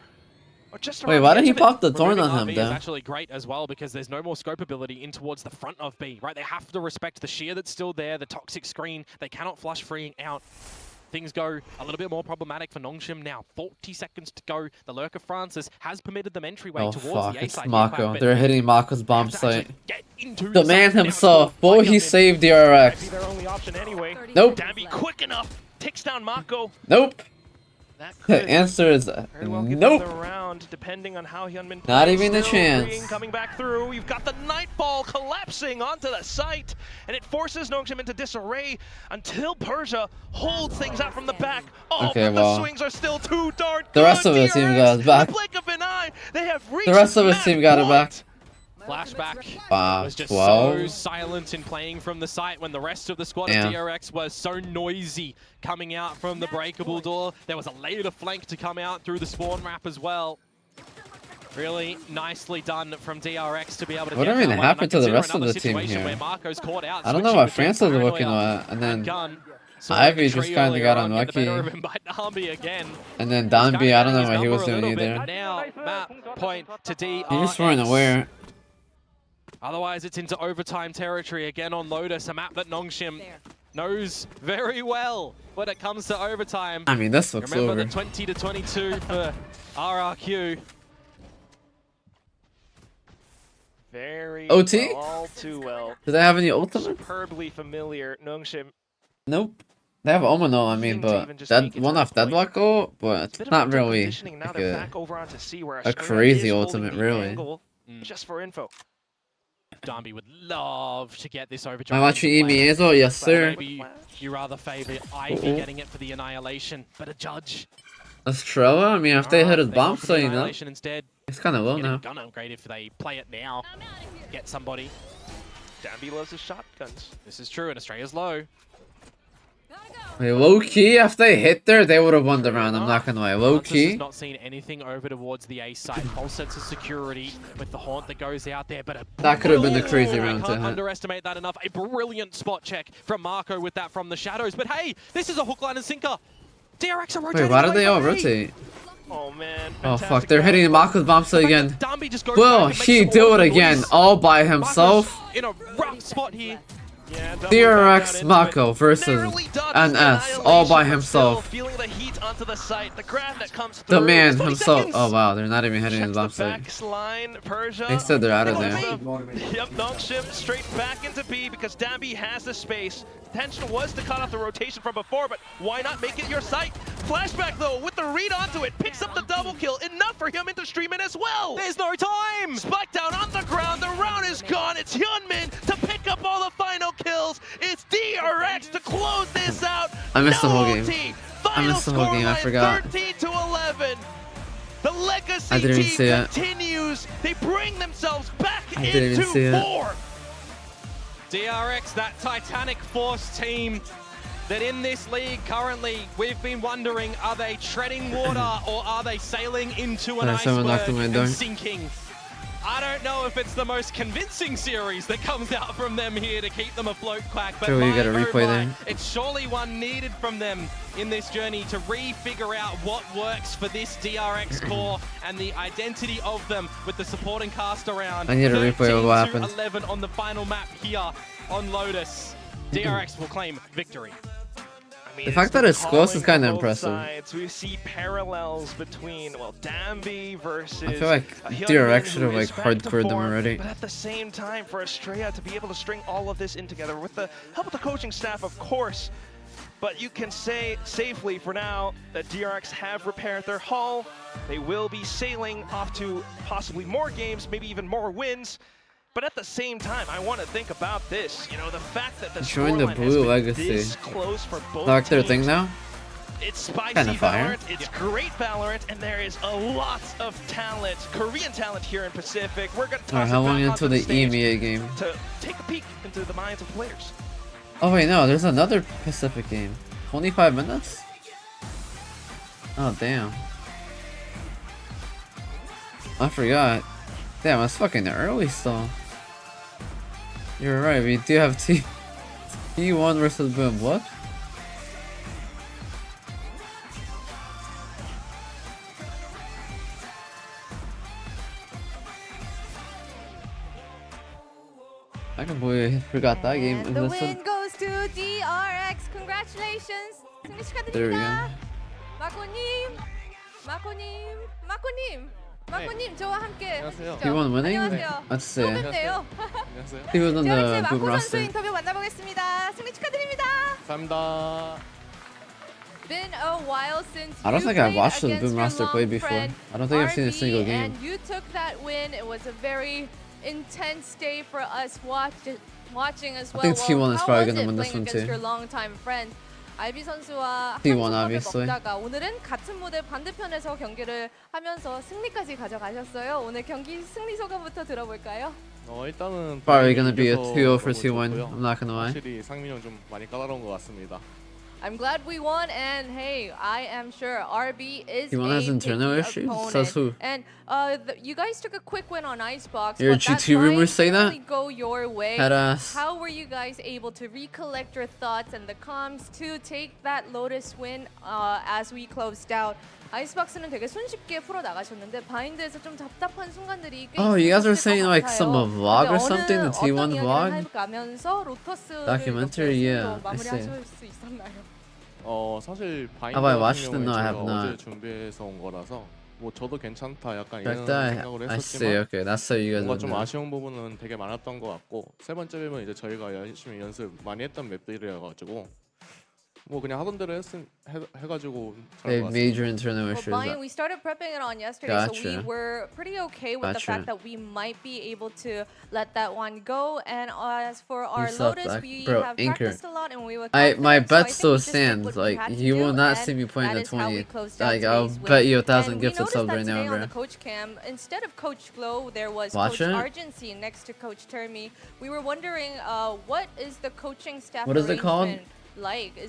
Or just Wait, around why the did he edge of it. pop the thorn Removing on him, RB is though? actually great as well because there's no more scope ability in towards the front of B, right? They have to respect the shear that's still there, the toxic screen. They cannot flush freeing out. Things go a little bit more problematic for Nongshim now. 40 seconds to go. The Lurk of Francis has permitted them entryway Oh, towards fuck. the A It's side. Mako. They're hitting Mako's bomb They have to site. actually get into The man site now. himself. Boy, he saved Might be DRX. their only option anyway. Nope. Dambi quick enough. Takes down Mako. Nope. That The could answer is very well give nope. them the round, depending on how Hyunmin plays. Not even a Still chance. Green coming back through. You've got the Nightfall collapsing onto the site, and it forces Nongshim into disarray until Persia holds things out from the back. Oh, Okay, but well, the swings are still too darn good. the rest of the team got it back. In the blink of an eye, they have reached The rest of his map team got it point. back. Flashback Wow, was just 12. so silent in playing from the site when the rest of the squad Yeah. of DRX was so noisy coming out from the breakable door. There was a later flank to come out through the spawn wrap as well. Really nicely done from DRX to be able to What get even that one. happened to the Consider rest of another the team situation here? where Marco's caught out, I don't know switching what between Francis was looking Paranoia at, and then Gun. Ivy just Tree kinda earlier got on, get the unlucky. better of him by Dambi again. And then He's kinda Dambi, I don't getting know his what he was number a doing little bit, either. but now, map point to DRX. He just weren't aware. Otherwise, it's into overtime territory again on Lotus, a map that Nongshim knows very well when it comes to overtime. I mean, this looks Remember over. the 20-22 for RRQ. Very OT? well, all too well. Do they have any ultimate? Superbly familiar. Nongshim. Nope. They have Omano, I mean, Seem to but even just that make it one to off the point. Deadlock goal, but it's Bit of not mental really conditioning. Now like they're a back over onto C where a Estrella crazy is holding ultimate, the really. angle. Just for info. Dambi would love to get this Am overdrive. I watching into play. Emi Yes, But sir. maybe you rather favor Ivy getting it for the annihilation, but a judge. Estrella? I mean, if they hit his They're bomb going for the site, you know, annihilation instead. it's kind of low Getting now. gun upgrade if they play it now. Get somebody. Dambi loves his shotguns. This is true, and Australia's low. Wait, low key, if they hit there, they would have won the round. I'm not gonna lie. Low Francis has key. not seen anything over towards the A side. False sense of security with the haunt that goes out there, but a That could have been the brilliant- crazy I round to can't hit. underestimate that enough. A brilliant spot check from Marco with that from the shadows. But hey, this is a hook, line, and sinker. DRX are rotating. Wait, why did away they all from A. rotate? Oh man. Oh fuck, fantastic they're round. hitting Mako's bomb site The fact again. that Dambi just goes Will back and makes he some do more it noise. again all by Marco's himself? in a rough spot here. Yeah, doubling back DRX down into Mako it. versus Narrowly dodges NS all by annihilation, but himself. still feeling the heat onto the site. The grab that comes The through. man 20 himself. seconds. Oh wow, they're not even hitting his Checks bomb the site. backline, Persia. They said they're out of there. Yep, Nongshim straight back into B because Dambi has the space. Intention was to cut off the rotation from before, but why not make it your site? Flashback though, with the read onto it, picks up the double kill. Enough for him into stream it as well. There's no time. Spike down on the ground, the round is gone. It's Hyunmin to pick up all the final kills. It's DRX to close this out. I missed the whole No game. OT. I Final missed the whole game, I scoreline, forgot. 13-11. The legacy I didn't even team see it. continues. They bring themselves back I didn't even see into it. four. DRX, that Titanic Force team that in this league currently we've been wondering, are they treading water or are they sailing into an Someone knocked iceberg on my and door. sinking? I don't know if it's the most convincing series that comes out from them here to keep them afloat, Quack, but Sure, you my, got a oh replay my, there. it's surely one needed from them in this journey to re-figure out what works for this DRX core and the identity of them with the supporting cast around. I need a replay of what happened. 11 on the final map here on Lotus. DRX will claim victory. I mean, The fact that it's close is calling kinda on both impressive. sides. We see parallels between, well, Dambi versus I feel like Hyunmin, DRX should who have like is back to hardcored them form, already. But at the same time, for Estrella to be able to string all of this in together with the help of the coaching staff, of course. But you can say safely for now that DRX have repaired their hull. They will be sailing off to possibly more games, maybe even more wins. But at the same time, I want to think about this. You know, the fact that the Showing the scoreline has blue been legacy. this close for both Like their teams. thing now? It's spicy Kinda fire. Valorant, it's great Valorant, and there is a lot of talent, Korean talent here in Pacific. We're going to Alright, toss how it long back into onto the stage EMEA game? to take a peek into the minds of players. Oh wait, no, there's another Pacific game. 25 minutes? Oh damn. I forgot. Damn, it's fucking early still. You're right, we do have T1 versus Boom. What? I can believe I forgot that game. And And the this win goes to DRX. Congratulations. 승리 There we 축하드립니다. go. 마코님, 저와 함께 하시죠. T1 winning? 안녕하세요. Let's see. 또 뵙네요. T1 on DRX의 the 마코 Boom 선수 roster. 인터뷰 만나보겠습니다. 승리 축하드립니다. 감사합니다. Been a while since I don't you think I played watched the against Boom your roster long play before. friend, I don't think I've seen a RB, single game. And you took that win. It was a very intense day for us watching as well. think T1 is how probably was gonna it win this playing one against too. your longtime friend? 알비 선수와 T1 한국밥을 obviously. 먹다가 오늘은 같은 무대 반대편에서 경기를 하면서 승리까지 가져가셨어요. 오늘 경기 승리 소감부터 들어볼까요? 일단은 Probably gonna be a 이겨서 2-0 for 너무 T1. 좋고요. I'm not gonna lie. 확실히 상민이 형 좀 많이 까다로운 것 같습니다. I'm glad we won, and hey, I am sure RB is T1 a has internal picky issues? opponent. Says who? And you guys took a quick win on Icebox. Your but that GT rumors might say that? really go your way. Headass. How were you guys able to recollect your thoughts and the comms to take that Lotus win as we closed out? 아이스박스는 되게 손쉽게 풀어 나가셨는데 바인드에서 좀 답답한 순간들이 꽤 Oh, you guys are 있었을 것 saying like some 같아요. vlog or 근데 something? The 어떤 T1 이야기를 vlog? 해가면서 로터스를 Documentary, 이렇게 yeah, I see. 마무리하실 수 있었나요? 사실 바인드 Have I 같은 watched it? 경우에 No, I 제가 have not. 어제 준비해서 온 거라서 뭐 저도 괜찮다 약간 Like 이런 that? 생각을 I see. 했었지만 Okay, that's how you guys 뭔가 would 좀 know. 아쉬운 부분은 되게 많았던 것 같고 세 번째 맵은 이제 저희가 열심히 연습 많이 했던 맵들이어가지고 뭐 그냥 하던 대로 해가지고 They 잘한 것 major 같습니다. internal Well, issues. Brian, we started prepping it on yesterday, so we Gotcha. were pretty okay with the Gotcha. fact that we might be able to let that one go. And as for our suck, Lotus, like, we bro, have Anchor. practiced a lot and we were My confident, so I bet think still we just did stands. what we Like had to you do, will not and see me playing that the is how we 20th. closed out Like I'll today's bet win. you 1,000 And gifted we noticed subs that right today now, on the bro. coach cam, instead of Coach Glow, there was Watch Coach it? Argency next to Coach Termi. We were wondering, what is the coaching staff What is it called? arrangement like? Is